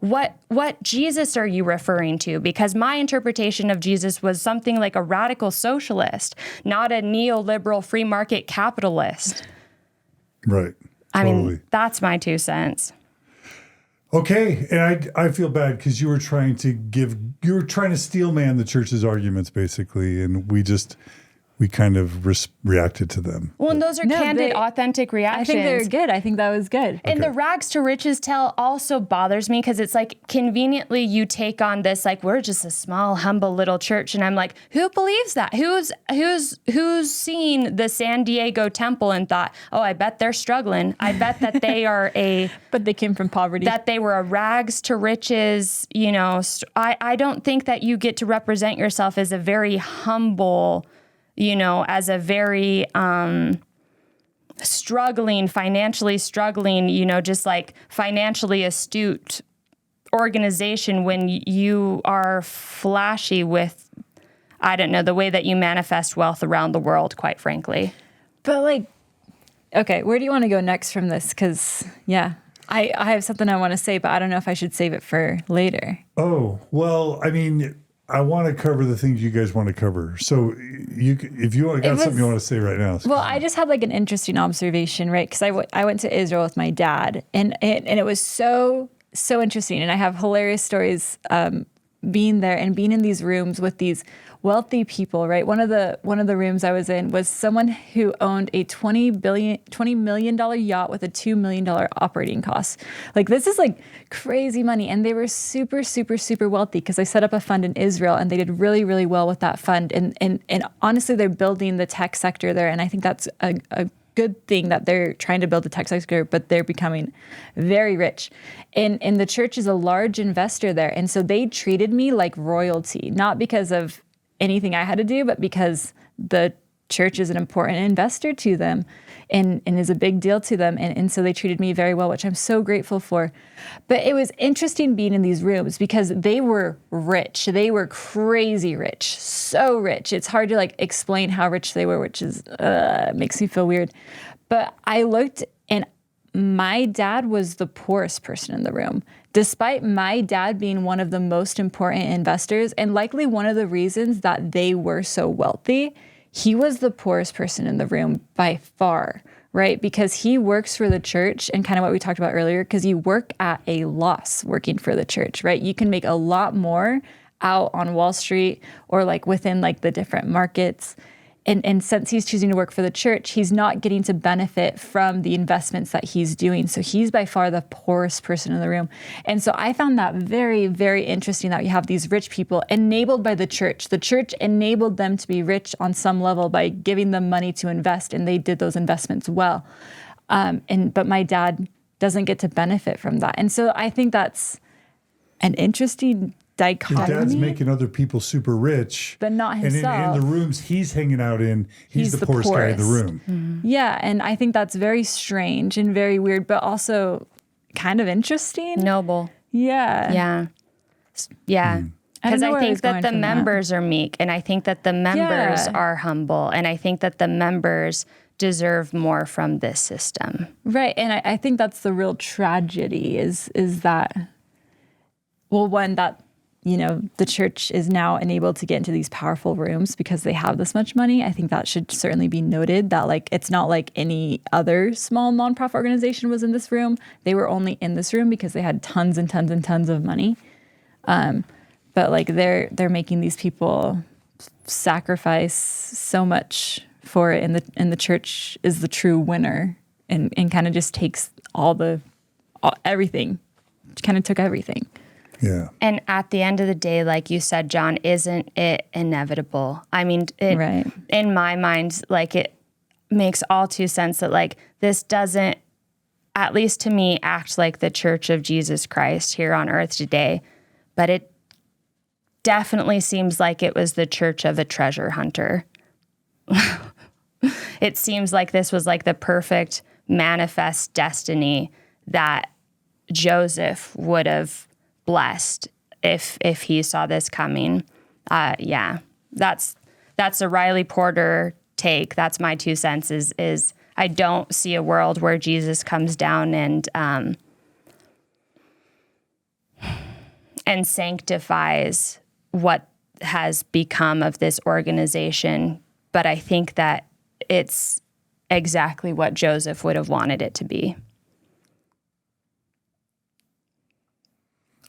What Jesus are you referring to? Because my interpretation of Jesus was something like a radical socialist, not a neoliberal free market capitalist. right. I Totally. mean, that's my 2 cents. Okay, and I feel bad because you were trying to steel man the church's arguments basically, and we kind of reacted to them. Well, and those are candid, authentic reactions. I think they're good. I think that was good. And the rags to riches tell also bothers me because it's like conveniently you take on this like we're just a small, humble little church, and I'm like, who believes that? Who's seen the San Diego temple and thought, oh, I bet they're struggling. I bet that they are but they came from poverty. That they were a rags to riches. You know, I don't think that you get to represent yourself as a very humble. You know, as a very financially struggling, you know, just like financially astute organization when you are flashy with, I don't know, the way that you manifest wealth around the world, quite frankly. But like, okay, where do you want to go next from this? Because, yeah, I have something I want to say, but I don't know if I should save it for later. Oh, well, I mean, I want to cover the things you guys want to cover. So if you got something you want to say right now. Well, I just had like an interesting observation, right? Because I went to Israel with my dad, and it was so interesting. And I have hilarious stories being there and being in these rooms with these wealthy people, right? One of the rooms I was in was someone who owned a $20 million yacht with a $2 million operating cost. Like, this is like crazy money. And they were super, super, super wealthy because they set up a fund in Israel and they did really, really well with that fund. And honestly, they're building the tech sector there. And I think that's a good thing that they're trying to build the tech sector, but they're becoming very rich. And the church is a large investor there. And so they treated me like royalty, not because of anything I had to do, but because the church is an important investor to them and is a big deal to them. And so they treated me very well, which I'm so grateful for. But it was interesting being in these rooms because they were rich. They were crazy rich, so rich. It's hard to like explain how rich they were, which is makes me feel weird. But I looked and my dad was the poorest person in the room, despite my dad being one of the most important investors and likely one of the reasons that they were so wealthy. He was the poorest person in the room by far, right? Because he works for the church and kind of what we talked about earlier, because you work at a loss working for the church, right? You can make a lot more out on Wall Street or like within like the different markets. And since he's choosing to work for the church, he's not getting to benefit from the investments that he's doing. So he's by far the poorest person in the room. And so I found that very, very interesting that you have these rich people enabled by the church. The church enabled them to be rich on some level by giving them money to invest, and they did those investments well. But my dad doesn't get to benefit from that. And so I think that's an interesting dichotomy. Your dad's making other people super rich, but not himself. And in the rooms he's hanging out in, he's the poorest guy in the room. Mm-hmm. Yeah, and I think that's very strange and very weird, but also kind of interesting. Noble. Yeah. Yeah. Yeah. Because I think that the members are meek, and I think that the members are humble, and I think that the members deserve more from this system. Right, and I think that's the real tragedy is that, well, one, that the church is now enabled to get into these powerful rooms because they have this much money. I think that should certainly be noted that like it's not like any other small nonprofit organization was in this room. They were only in this room because they had tons and tons and tons of money. But like they're making these people sacrifice so much for it, and the church is the true winner and kind of just takes everything. Kind of took everything. Yeah. And at the end of the day, like you said, John, isn't it inevitable? I mean, in my mind, like it makes all too sense that like this doesn't, at least to me, act like the Church of Jesus Christ here on earth today. But it definitely seems like it was the church of a treasure hunter. It seems like this was like the perfect manifest destiny that Joseph would have blessed if he saw this coming. Yeah, that's a Rylee Porter take. That's my 2 cents is I don't see a world where Jesus comes down and sanctifies what has become of this organization. But I think that it's exactly what Joseph would have wanted it to be.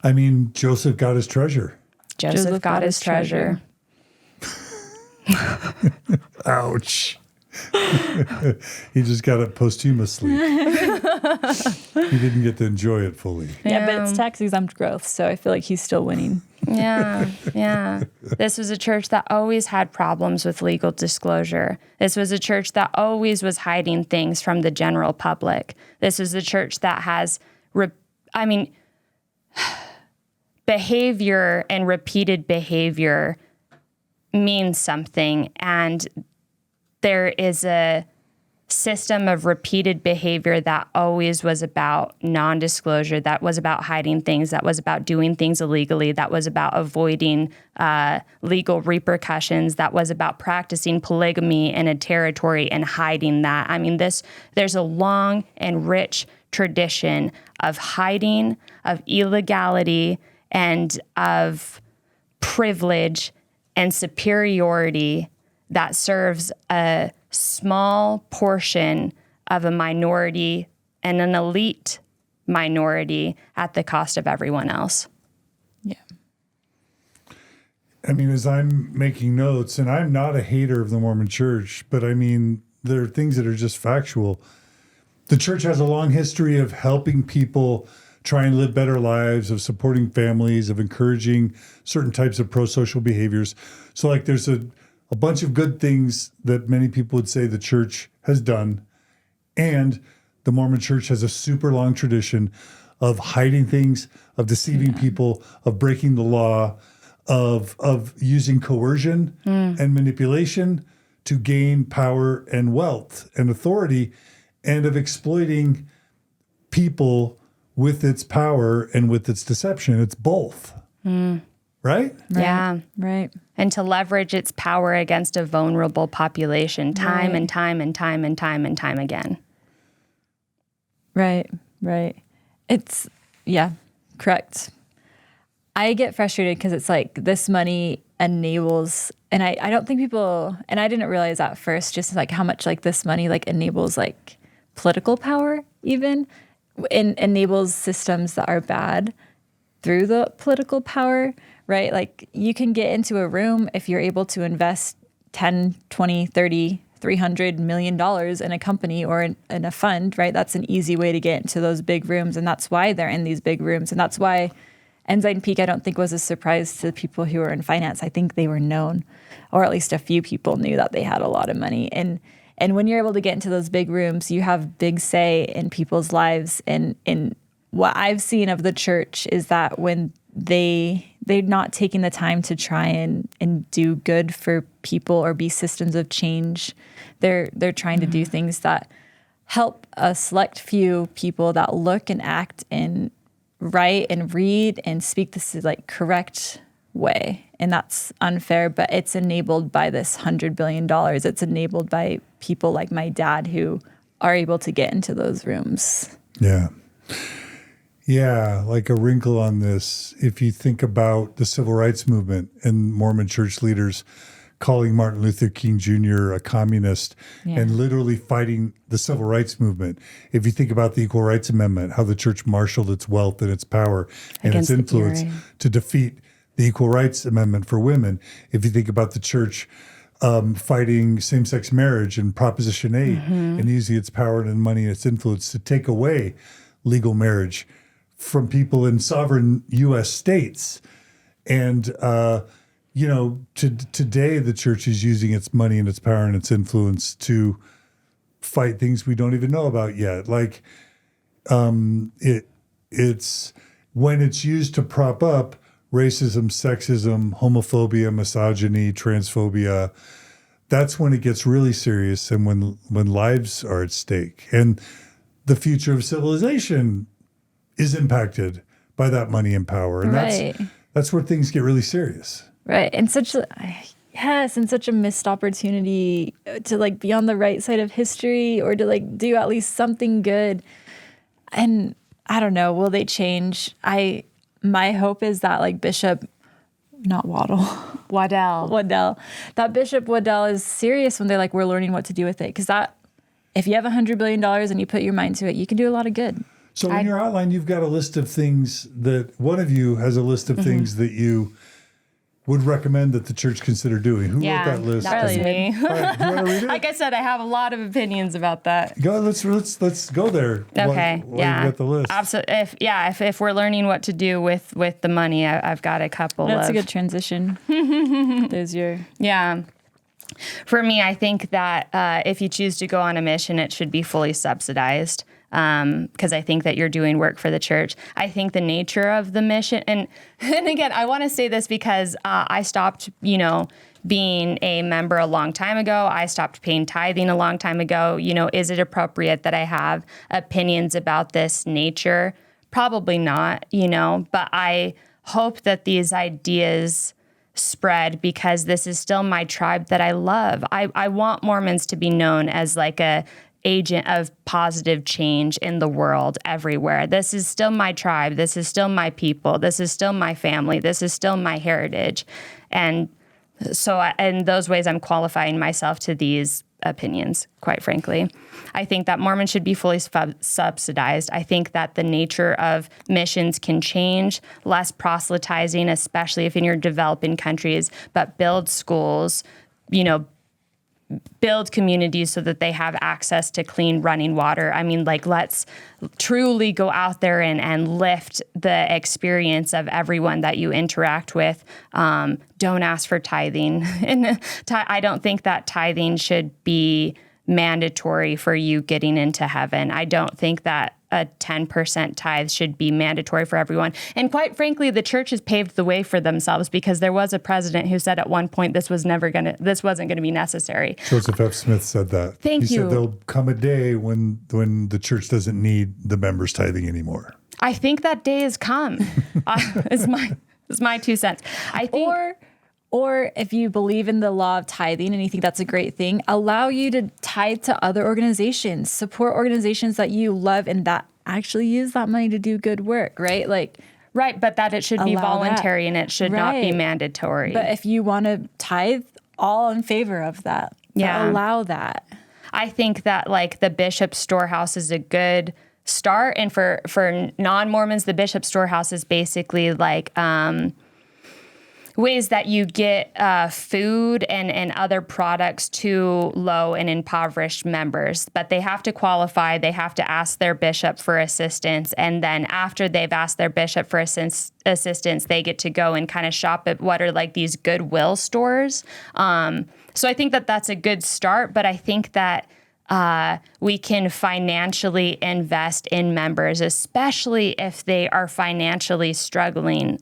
I mean, Joseph got his treasure. Joseph got his treasure. Ouch. He just got it posthumously. He didn't get to enjoy it fully. Yeah, but it's tax-exempt growth, so I feel like he's still winning. Yeah. This was a church that always had problems with legal disclosure. This was a church that always was hiding things from the general public. This was a church that has, behavior and repeated behavior means something, and there is a system of repeated behavior that always was about non-disclosure, that was about hiding things, that was about doing things illegally, that was about avoiding legal repercussions, that was about practicing polygamy in a territory and hiding that. I mean, there's a long and rich tradition of hiding, of illegality, and of privilege and superiority that serves a small portion of a minority and an elite minority at the cost of everyone else. Yeah. I mean, as I'm making notes, and I'm not a hater of the Mormon Church, but I mean, there are things that are just factual. The church has a long history of helping people try and live better lives, of supporting families, of encouraging certain types of pro-social behaviors. So like there's a bunch of good things that many people would say the church has done. And the Mormon Church has a super long tradition of hiding things, of deceiving people, of breaking the law, of using coercion and manipulation to gain power and wealth and authority, and of exploiting people with its power and with its deception. It's both. Right? Yeah. Right. And to leverage its power against a vulnerable population time and time and time and time and time again. Right. Right. It's, yeah, correct. I get frustrated because it's like this money enables, and I don't think people, and I didn't realize at first just like how much like this money like enables like political power even, enables systems that are bad through the political power, right? Like you can get into a room if you're able to invest 10, 20, 30, $300 million in a company or in a fund, right? That's an easy way to get into those big rooms. And that's why they're in these big rooms. And that's why Ensign Peak, I don't think, was a surprise to the people who were in finance. I think they were known, or at least a few people knew that they had a lot of money. And when you're able to get into those big rooms, you have big say in people's lives. And what I've seen of the church is that when they're not taking the time to try and do good for people or be systems of change, they're trying to do things that help a select few people that look and act and write and read and speak this like correct way. And that's unfair, but it's enabled by this $100 billion. It's enabled by people like my dad who are able to get into those rooms. Yeah. Yeah, like a wrinkle on this, if you think about the civil rights movement and Mormon church leaders calling Martin Luther King Jr. a communist and literally fighting the civil rights movement. If you think about the Equal Rights Amendment, how the church marshaled its wealth and its power and its influence to defeat the Equal Rights Amendment for women. If you think about the church fighting same-sex marriage and Proposition 8 and using its power and money and its influence to take away legal marriage from people in sovereign U.S. states. And, today the church is using its money and its power and its influence to fight things we don't even know about yet. Like it's when it's used to prop up racism, sexism, homophobia, misogyny, transphobia, that's when it gets really serious and when lives are at stake. And the future of civilization is impacted by that money and power. And that's where things get really serious. Right. And such a missed opportunity to like be on the right side of history or to like do at least something good. And I don't know, will they change? My hope is that like Waddell, that Bishop Waddell is serious when they're like, we're learning what to do with it. Because that, if you have $100 billion and you put your mind to it, you can do a lot of good. So in your outline, you've got a list of things that one of you has a list of things that you would recommend that the church consider doing. Who wrote that list? That was me. All right, do you want to read it? Like I said, I have a lot of opinions about that. Go. Let's go there. Okay. While you got the list. Absolutely. If we're learning what to do with the money, I've got a couple. That's a good transition. There's your For me, I think that if you choose to go on a mission, it should be fully subsidized. Because I think that you're doing work for the church. I think the nature of the mission, and again, I want to say this because I stopped, being a member a long time ago. I stopped paying tithing a long time ago. Is it appropriate that I have opinions about this nature? Probably not, but I hope that these ideas spread because this is still my tribe that I love. I want Mormons to be known as like a agent of positive change in the world everywhere. This is still my tribe. This is still my people. This is still my family. This is still my heritage. And so in those ways, I'm qualifying myself to these opinions, quite frankly. I think that Mormons should be fully subsidized. I think that the nature of missions can change, less proselytizing, especially if in your developing countries, but build schools, build communities so that they have access to clean running water. I mean, let's truly go out there and lift the experience of everyone that you interact with. Don't ask for tithing. And I don't think that tithing should be mandatory for you getting into heaven. I don't think that a 10% tithe should be mandatory for everyone. And quite frankly, the church has paved the way for themselves, because there was a president who said at one point this wasn't going to be necessary. Joseph F. Smith said that. He said there'll come a day when the church doesn't need the members tithing anymore. I think that day has come. It's my 2 cents. I think. Or if you believe in the law of tithing and you think that's a great thing, allow you to tithe to other organizations, support organizations that you love and that actually use that money to do good work, right? Right, but that it should be voluntary and it should not be mandatory. But if you want to tithe, all in favor of that. Yeah. Allow that. I think that the bishop's storehouse is a good start. And for non-Mormons, the bishop's storehouse is basically ways that you get food and other products to low and impoverished members. But they have to qualify. They have to ask their bishop for assistance. And then after they've asked their bishop for assistance, they get to go and kind of shop at what are these Goodwill stores. So I think that that's a good start. But I think that we can financially invest in members, especially if they are financially struggling.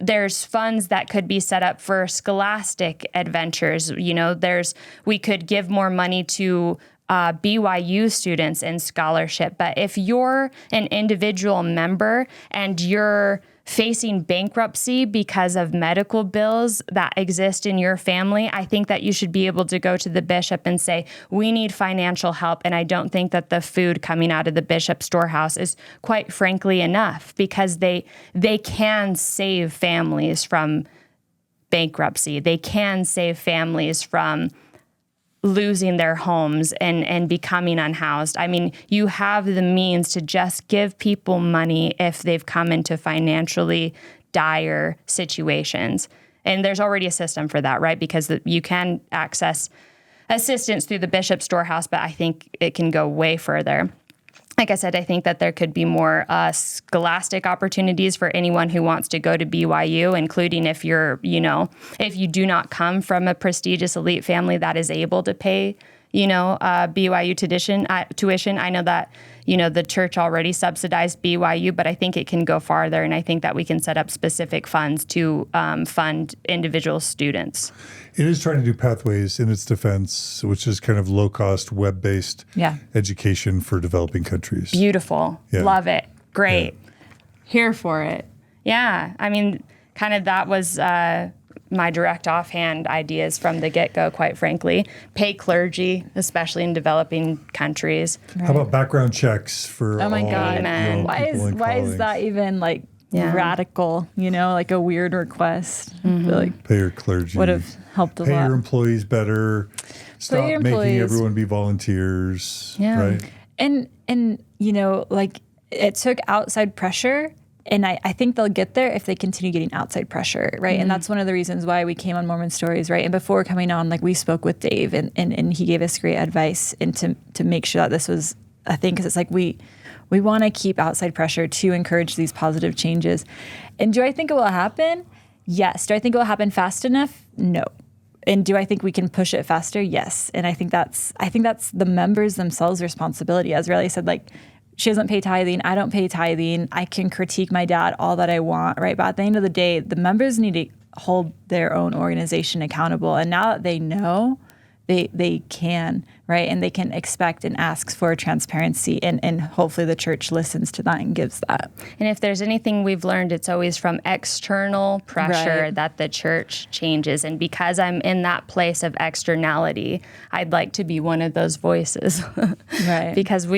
There's funds that could be set up for scholastic adventures. We could give more money to BYU students in scholarship. But if you're an individual member and you're facing bankruptcy because of medical bills that exist in your family, I think that you should be able to go to the bishop and say, we need financial help. And I don't think that the food coming out of the bishop's storehouse is quite frankly enough, because they can save families from bankruptcy. They can save families from losing their homes and becoming unhoused. I mean, you have the means to just give people money if they've come into financially dire situations. And there's already a system for that, right? Because you can access assistance through the bishop's storehouse, but I think it can go way further. Like I said, I think that there could be more scholastic opportunities for anyone who wants to go to BYU, including if if you do not come from a prestigious elite family that is able to pay, BYU tuition. I know that, the church already subsidized BYU, but I think it can go farther. And I think that we can set up specific funds to fund individual students. It is trying to do pathways in its defense, which is kind of low-cost, web-based education for developing countries. Beautiful. Yeah. Love it. Great. Yeah. Here for it. Yeah. I mean, kind of that was my direct offhand ideas from the get-go, quite frankly. Pay clergy, especially in developing countries. Right. How about background checks for Oh my all God. Amen. Why is that even radical, a weird request? Mm-hmm. I feel like pay your clergy. would have helped a lot. Pay your employees better. Stop making everyone be volunteers. Yeah. Right. And it took outside pressure. And I think they'll get there if they continue getting outside pressure, right? Mm-hmm. And that's one of the reasons why we came on Mormon Stories, right? And before coming on, we spoke with Dave, and he gave us great advice and to make sure that this was a thing, because it's we want to keep outside pressure to encourage these positive changes. And do I think it will happen? Yes. Do I think it will happen fast enough? No. And do I think we can push it faster? Yes. And I think that's the members themselves' responsibility. As Rylee said, she doesn't pay tithing. I don't pay tithing. I can critique my dad all that I want, right? But at the end of the day, the members need to hold their own organization accountable. And now that they know, they can, right? And they can expect and ask for transparency. And hopefully the church listens to that and gives that. And if there's anything we've learned, it's always from external pressure that the church changes. And because I'm in that place of externality, I'd like to be one of those voices. Right. Because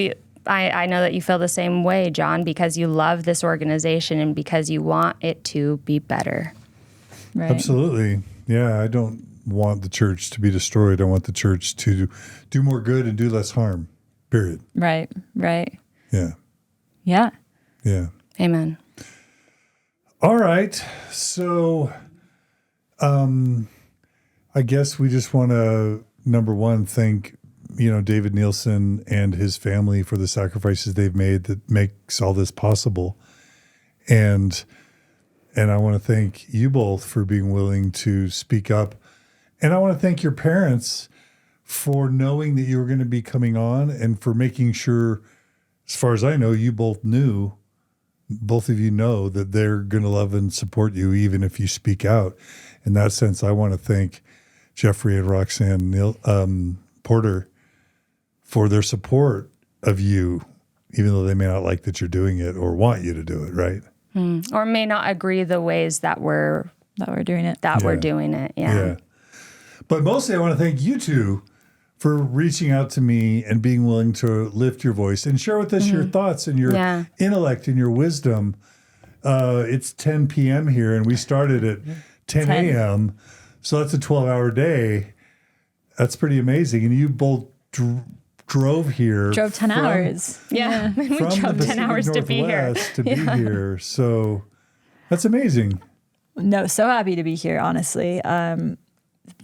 I know that you feel the same way, John, because you love this organization and because you want it to be better. Right. Absolutely. Yeah, I don't want the church to be destroyed. I want the church to do more good and do less harm, period. Right. Yeah. Yeah. Yeah. Amen. All right. So I guess we just want to, number one, thank, David Nielsen and his family for the sacrifices they've made that makes all this possible. And I want to thank you both for being willing to speak up. And I want to thank your parents for knowing that you were going to be coming on and for making sure, as far as I know, you both of you know that they're going to love and support you even if you speak out. In that sense, I want to thank Jeffrey and Roxanne Porter for their support of you, even though they may not like that you're doing it or want you to do it, right? Or may not agree the ways that we're doing it. We're doing it. Yeah. But mostly I want to thank you two for reaching out to me and being willing to lift your voice and share with us your thoughts and your intellect and your wisdom. It's 10 p.m. here, and we started at 10 a.m., so that's a 12-hour day. That's pretty amazing. And you both drove here. Drove 10 hours. Yeah. We drove 10 hours to be here. To be here. So that's amazing. No, so happy to be here, honestly.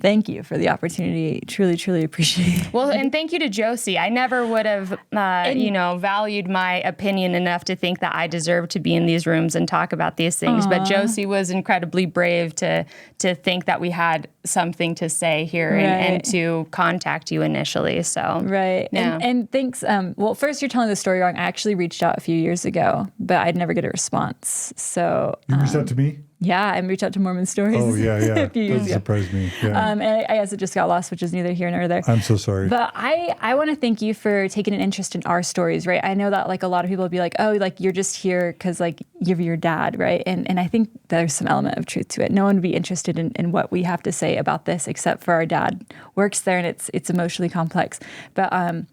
Thank you for the opportunity. Truly, truly appreciate it. Well, and thank you to JoCee. I never would have, valued my opinion enough to think that I deserve to be in these rooms and talk about these things. But JoCee was incredibly brave to think that we had something to say here and to contact you initially. So right, yeah. and thanks. Well, first, you're telling the story wrong. I actually reached out a few years ago, but I'd never get a response. So you reached out to me. Yeah, I reached out to Mormon Stories. Oh, yeah. a few years That ago. surprised me. Yeah. And I guess it just got lost, which is neither here nor there. I'm so sorry. But I want to thank you for taking an interest in our stories, right? I know that like a lot of people would be like, oh, like you're just here because like you're your dad, right? And I think there's some element of truth to it. No one would be interested in what we have to say about this except for our dad works there, and it's emotionally complex. But and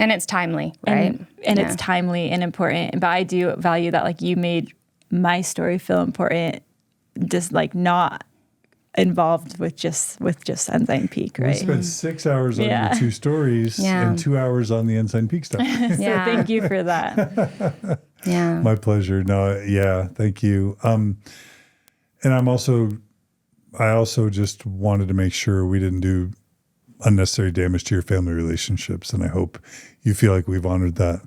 it's timely, right? And it's timely and important. But I do value that like you made my story feel important, just like not involved with just Ensign Peak, right? We spent 6 hours on your two stories and 2 hours on the Ensign Peak stuff. So thank you for that. Yeah. My pleasure. No, thank you. And I also just wanted to make sure we didn't do unnecessary damage to your family relationships, and I hope you feel like we've honored that.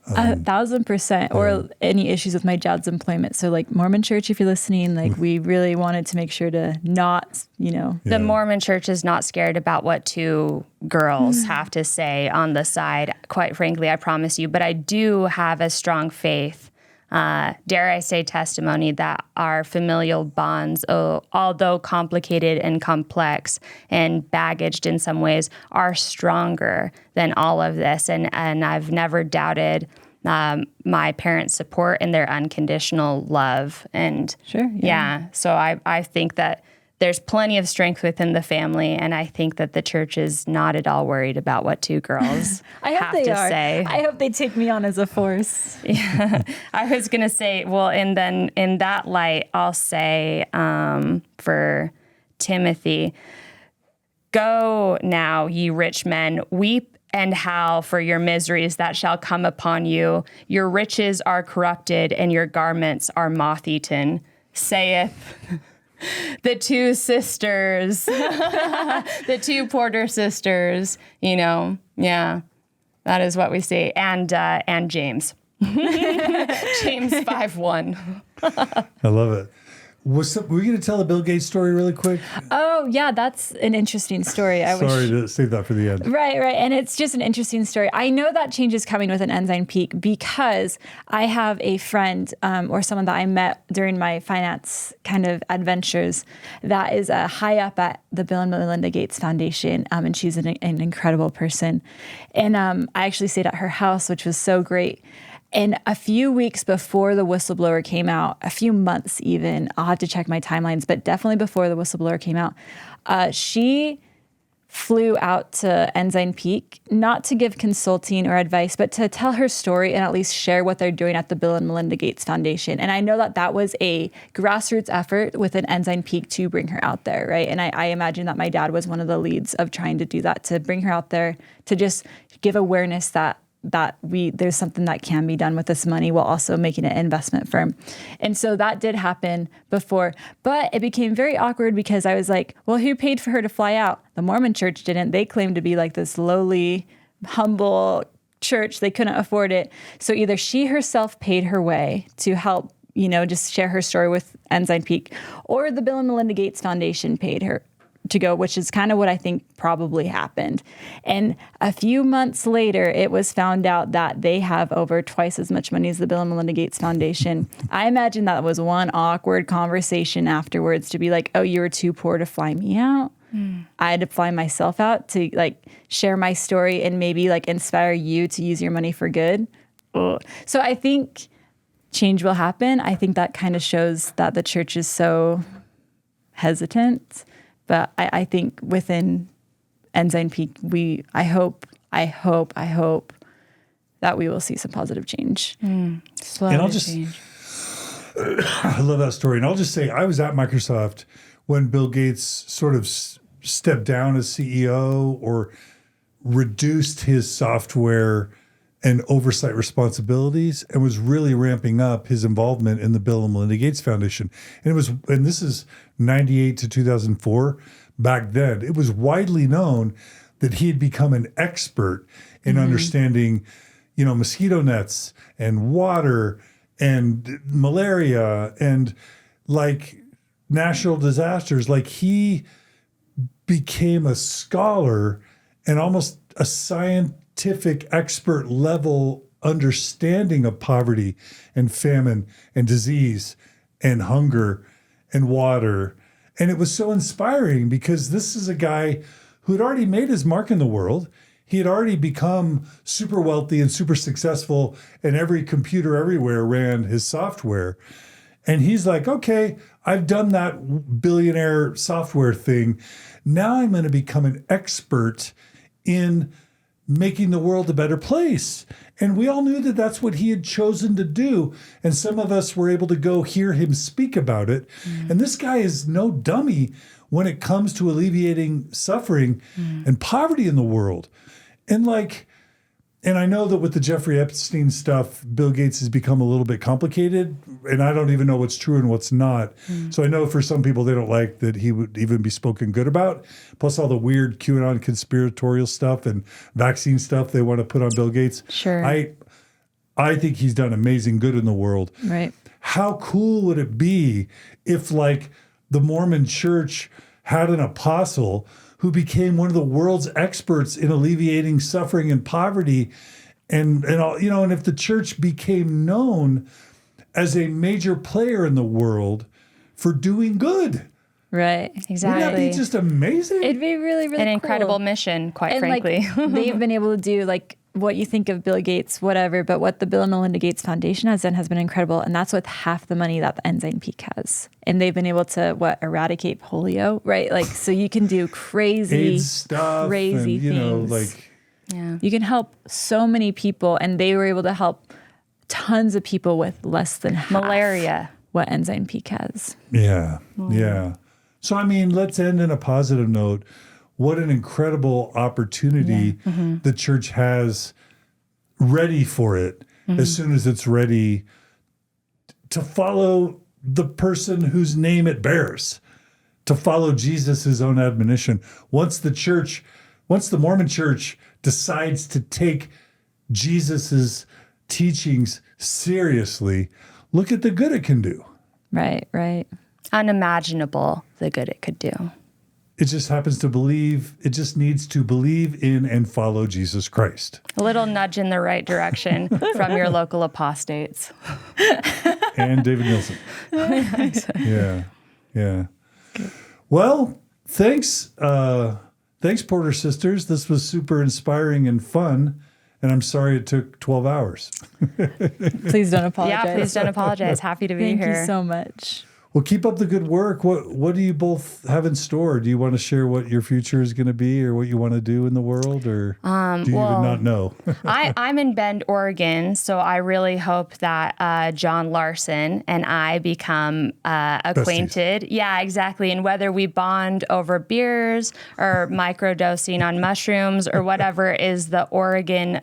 1,000%. Or any issues with my dad's employment. So like Mormon Church, if you're listening, like we really wanted to make sure to not, The Mormon Church is not scared about what two girls have to say on the side. Quite frankly, I promise you. But I do have a strong faith, dare I say testimony, that our familial bonds, although complicated and complex and baggaged in some ways, are stronger than all of this. And I've never doubted my parents' support and their unconditional love. And so I think that there's plenty of strength within the family, and I think that the church is not at all worried about what two girls have to say. I hope they take me on as a force. Yeah, I was going to say, well, and then in that light, I'll say for Timothy, go now, ye rich men, weep and howl for your miseries that shall come upon you. Your riches are corrupted, and your garments are moth-eaten, saith the two sisters, the two Porter sisters, that is what we see. And James, James 5:1. I love it. Were we going to tell the Bill Gates story really quick? Oh, yeah, that's an interesting story. Sorry to save that for the end. Right. And it's just an interesting story. I know that change is coming with an Ensign Peak because I have a friend or someone that I met during my finance kind of adventures that is high up at the Bill and Melinda Gates Foundation, and she's an incredible person. And I actually stayed at her house, which was so great. And a few weeks before the whistleblower came out, a few months even, I'll have to check my timelines, but definitely before the whistleblower came out, she flew out to Ensign Peak, not to give consulting or advice, but to tell her story and at least share what they're doing at the Bill and Melinda Gates Foundation. And I know that that was a grassroots effort within Ensign Peak to bring her out there, right? And I imagine that my dad was one of the leads of trying to do that, to bring her out there, to just give awareness that there's something that can be done with this money while also making it an investment firm. And so that did happen before, but it became very awkward because I was like, well, who paid for her to fly out? The Mormon Church didn't. They claimed to be like this lowly, humble church. They couldn't afford it. So either she herself paid her way to help, just share her story with Ensign Peak, or the Bill and Melinda Gates Foundation paid her to go, which is kind of what I think probably happened. And a few months later, it was found out that they have over twice as much money as the Bill and Melinda Gates Foundation. I imagine that was one awkward conversation afterwards to be like, oh, you were too poor to fly me out. I had to fly myself out to share my story and maybe inspire you to use your money for good. Ugh. So I think change will happen. I think that kind of shows that the church is so hesitant. But I think within Ensign Peak, I hope that we will see some positive change. Slow change. I love that story. And I'll just say, I was at Microsoft when Bill Gates sort of stepped down as CEO or reduced his software and oversight responsibilities and was really ramping up his involvement in the Bill and Melinda Gates Foundation. And this is 98 to 2004. Back then, it was widely known that he had become an expert in understanding, mosquito nets and water and malaria and natural disasters. He became a scholar and almost a scientific expert level understanding of poverty and famine and disease and hunger and water. And it was so inspiring because this is a guy who had already made his mark in the world. He had already become super wealthy and super successful, and every computer everywhere ran his software. And he's like, okay, I've done that billionaire software thing. Now I'm going to become an expert in making the world a better place. And we all knew that that's what he had chosen to do. And some of us were able to go hear him speak about it. And this guy is no dummy when it comes to alleviating suffering and poverty in the world. And I know that with the Jeffrey Epstein stuff, Bill Gates has become a little bit complicated, and I don't even know what's true and what's not. So I know for some people, they don't like that he would even be spoken good about. Plus all the weird QAnon conspiratorial stuff and vaccine stuff they want to put on Bill Gates. Sure. I think he's done amazing good in the world. Right. How cool would it be if the Mormon Church had an apostle who became one of the world's experts in alleviating suffering and poverty, and if the church became known as a major player in the world for doing good. Right. Exactly. Wouldn't that be just amazing? It'd be really, really An cool. incredible mission, quite frankly. They've been able to do what you think of Bill Gates, whatever, but what the Bill and Melinda Gates Foundation has done has been incredible. And that's with half the money that the Ensign Peak has. And they've been able to, eradicate polio, right? So you can do crazy AIDS stuff crazy and, things. Yeah. You can help so many people, and they were able to help tons of people with less than half Malaria. what Ensign Peak has. Yeah. Yeah. So, let's end on a positive note. What an incredible opportunity the church has ready for it as soon as it's ready to follow the person whose name it bears, to follow Jesus' own admonition. Once the Mormon Church decides to take Jesus' teachings seriously, look at the good it can do. Right, right. Unimaginable the good it could do. It just happens to believe, it just needs to believe in and follow Jesus Christ. A little nudge in the right direction from your local apostates. And David Nielsen. Yeah. Yeah. Well, thanks, Porter Sisters. This was super inspiring and fun. And I'm sorry it took 12 hours. Please don't apologize. Yeah, please don't apologize. Happy to be Thank here. you so much. Well, keep up the good work. What do you both have in store? Do you want to share what your future is going to be, or what you want to do in the world, or do you even not know? I'm in Bend, Oregon, so I really hope that John Larson and I become acquainted. Besties. Yeah, exactly. And whether we bond over beers or microdosing on mushrooms or whatever is the Oregon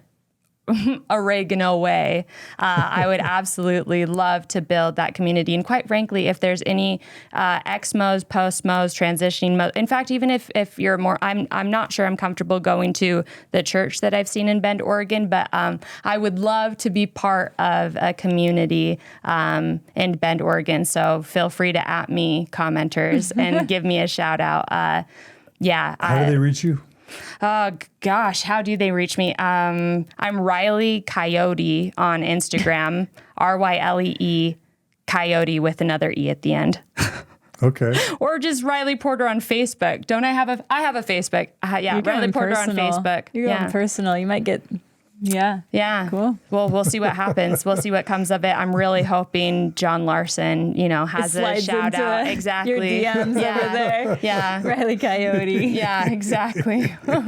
oregano way, I would absolutely love to build that community. And quite frankly, if there's any ex-Mos, post-Mos, transitioning Mos, in fact, even if you're more, I'm not sure I'm comfortable going to the church that I've seen in Bend, Oregon, but I would love to be part of a community in Bend, Oregon. So feel free to @ me, commenters, and give me a shout out. How do they reach you? Oh gosh, how do they reach me? I'm Rylee Coyote on Instagram, RYLEE Coyote with another E at the end. Okay. Or just Rylee Porter on Facebook. Don't I have I have a Facebook. Yeah, Rylee Porter personal. on Facebook. You're going personal. You might get. Yeah. Cool. Well, we'll see what happens. We'll see what comes of it. I'm really hoping John Larson, has a shout out. Exactly. Your DMs over there. Yeah. Rylee Coyote. Yeah, exactly. All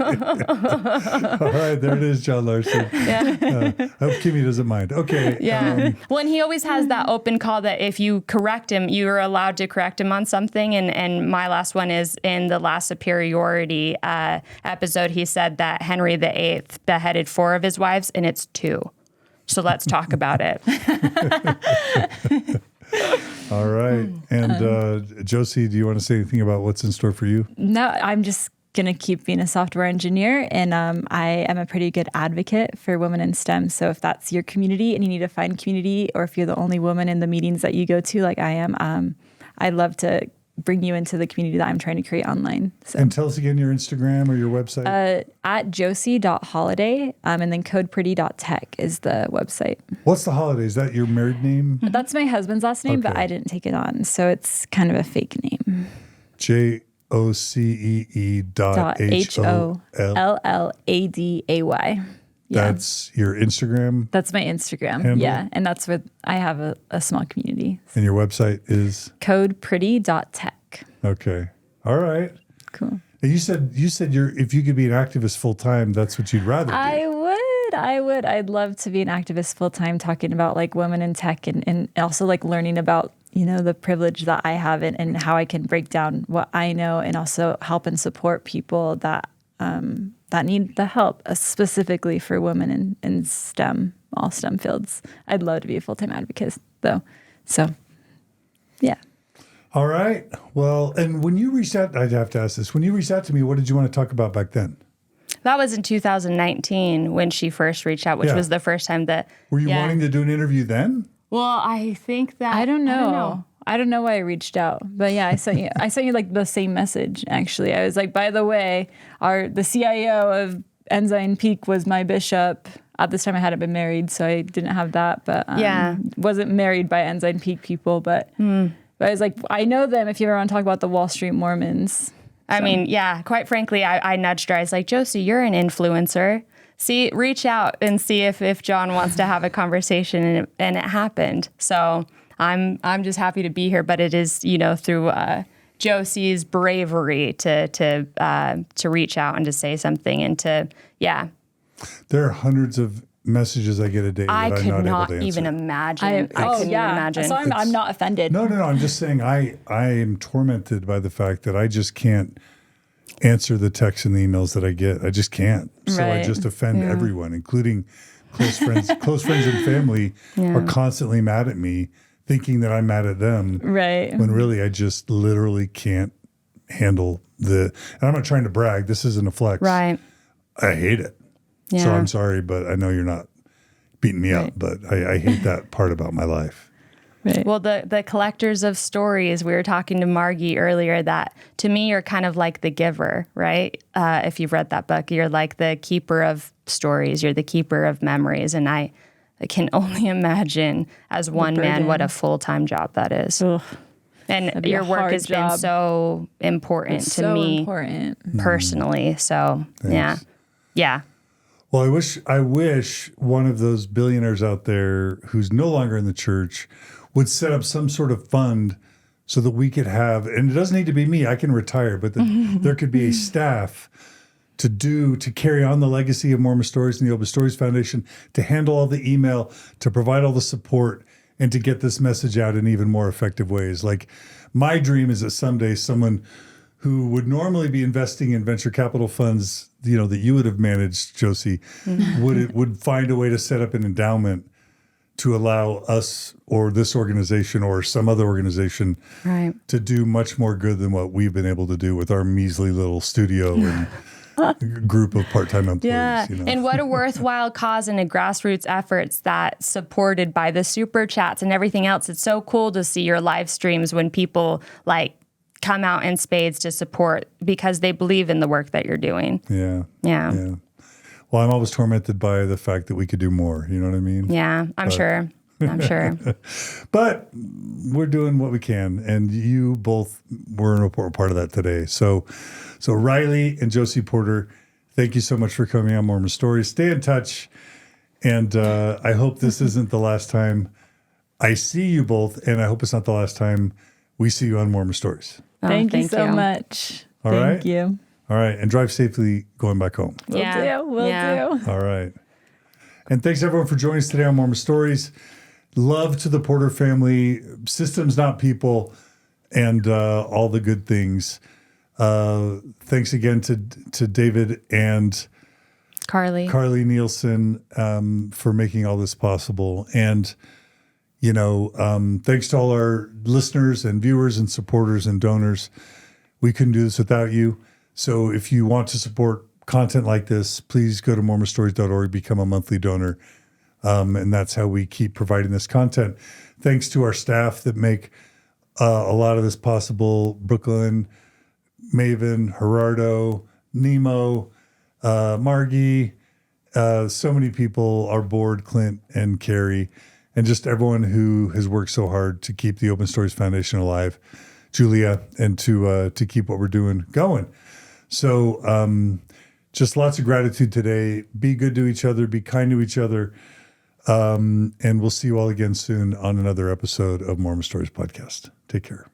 right, there it is, John Larson. Yeah. I hope Kimmy doesn't mind. Okay. Yeah. Well, and he always has that open call that if you correct him, you are allowed to correct him on something. And my last one is in the last superiority episode. He said that Henry VIII beheaded 4 of his wives, and it's 2. So let's talk about it. All right. And JoCee, do you want to say anything about what's in store for you? No, I'm just going to keep being a software engineer. And I am a pretty good advocate for women in STEM. So if that's your community and you need to find community, or if you're the only woman in the meetings that you go to, like I am, I'd love to bring you into the community that I'm trying to create online. So. And tell us again your Instagram or your website. At jocee.holiday, and then codepretty.tech is the website. What's the holiday? Is that your married name? That's my husband's last name, but Okay. I didn't take it on. So it's kind of a fake name. JOCEE.HOLLADAY. Yeah. That's your Instagram? That's my Instagram. handle? Yeah. And that's where I have a small community. And your website is? Codepretty.tech. Okay. All right. Cool. And you said if you could be an activist full time, that's what you'd rather do. I would. I'd love to be an activist full time, talking about like women in tech and also like learning about, the privilege that I have and how I can break down what I know and also help and support people that need the help, specifically for women in STEM, all STEM fields. I'd love to be a full time advocate though. So, yeah. All right. Well, and when you reached out, I'd have to ask this. When you reached out to me, what did you want to talk about back then? That was in 2019 when she first reached out, which was the first time that. Were you wanting to do an interview then? Well, I think that. I don't know. I don't know why I reached out, but yeah, I sent you like the same message. Actually, I was like, by the way, the CIO of Ensign Peak was my bishop. At this time, I hadn't been married, so I didn't have that. But wasn't married by Ensign Peak people. But I was like, I know them. If you ever want to talk about the Wall Street Mormons. I mean, yeah. Quite frankly, I nudged her. I was like, JoCee, you're an influencer. Reach out and see if John wants to have a conversation, and it happened. So. I'm just happy to be here, but it is through JoCee's bravery to reach out and to say something and to There are hundreds of messages I get a day that I'm could not able not to answer. even imagine. I couldn't even imagine. So I'm not offended. No. I'm just saying I am tormented by the fact that I just can't answer the texts and the emails that I get. I just can't. So I just offend everyone, including close friends. Close friends and family are constantly mad at me, thinking that I'm mad at them. Right. When really I just literally can't handle and I'm not trying to brag. This isn't a flex. Right. I hate it. Yeah. So I'm sorry, but I know you're not beating me up, but I hate that part about my life. Right. Well, the collectors of stories, we were talking to Margie earlier that to me, you're kind of like the giver, right? If you've read that book, you're like the keeper of stories. You're the keeper of memories. And I can only imagine as one man what a full-time job that is. Ugh. And your work has been so important to me personally. So, Thanks. yeah. Well, I wish one of those billionaires out there who's no longer in the church would set up some sort of fund so that we could have, and it doesn't need to be me, I can retire, but there could be a staff to carry on the legacy of Mormon Stories and the Open Stories Foundation, to handle all the email, to provide all the support, and to get this message out in even more effective ways. Like, my dream is that someday someone who would normally be investing in venture capital funds, that you would have managed, JoCee, would find a way to set up an endowment to allow us or this organization or some other organization to do much more good than what we've been able to do with our measly little studio and group of part-time employees. Yeah. And what a worthwhile cause and a grassroots efforts that supported by the super chats and everything else. It's so cool to see your live streams when people come out in spades to support because they believe in the work that you're doing. Yeah. Well, I'm always tormented by the fact that we could do more. You know what I mean? Yeah, I'm sure. But we're doing what we can, and you both were an important part of that today. So Rylee and JoCee Porter, thank you so much for coming on Mormon Stories. Stay in touch, and I hope this isn't the last time I see you both, and I hope it's not the last time we see you on Mormon Stories. Thank you so much. Thank you. All right, and drive safely going back home. Will do. All right. And thanks, everyone, for joining us today on Mormon Stories. Love to the Porter family, systems, not people, and all the good things. Thanks again to David and Carly Nielsen for making all this possible. And, thanks to all our listeners and viewers and supporters and donors. We couldn't do this without you. So if you want to support content like this, please go to mormonstories.org, become a monthly donor. And that's how we keep providing this content. Thanks to our staff that make a lot of this possible. Brooklyn, Maven, Gerardo, Nemo, Margie, so many people, our board, Clint and Carrie, and just everyone who has worked so hard to keep the Open Stories Foundation alive, Julia, and to keep what we're doing going. So just lots of gratitude today. Be good to each other. Be kind to each other. And we'll see you all again soon on another episode of Mormon Stories Podcast. Take care.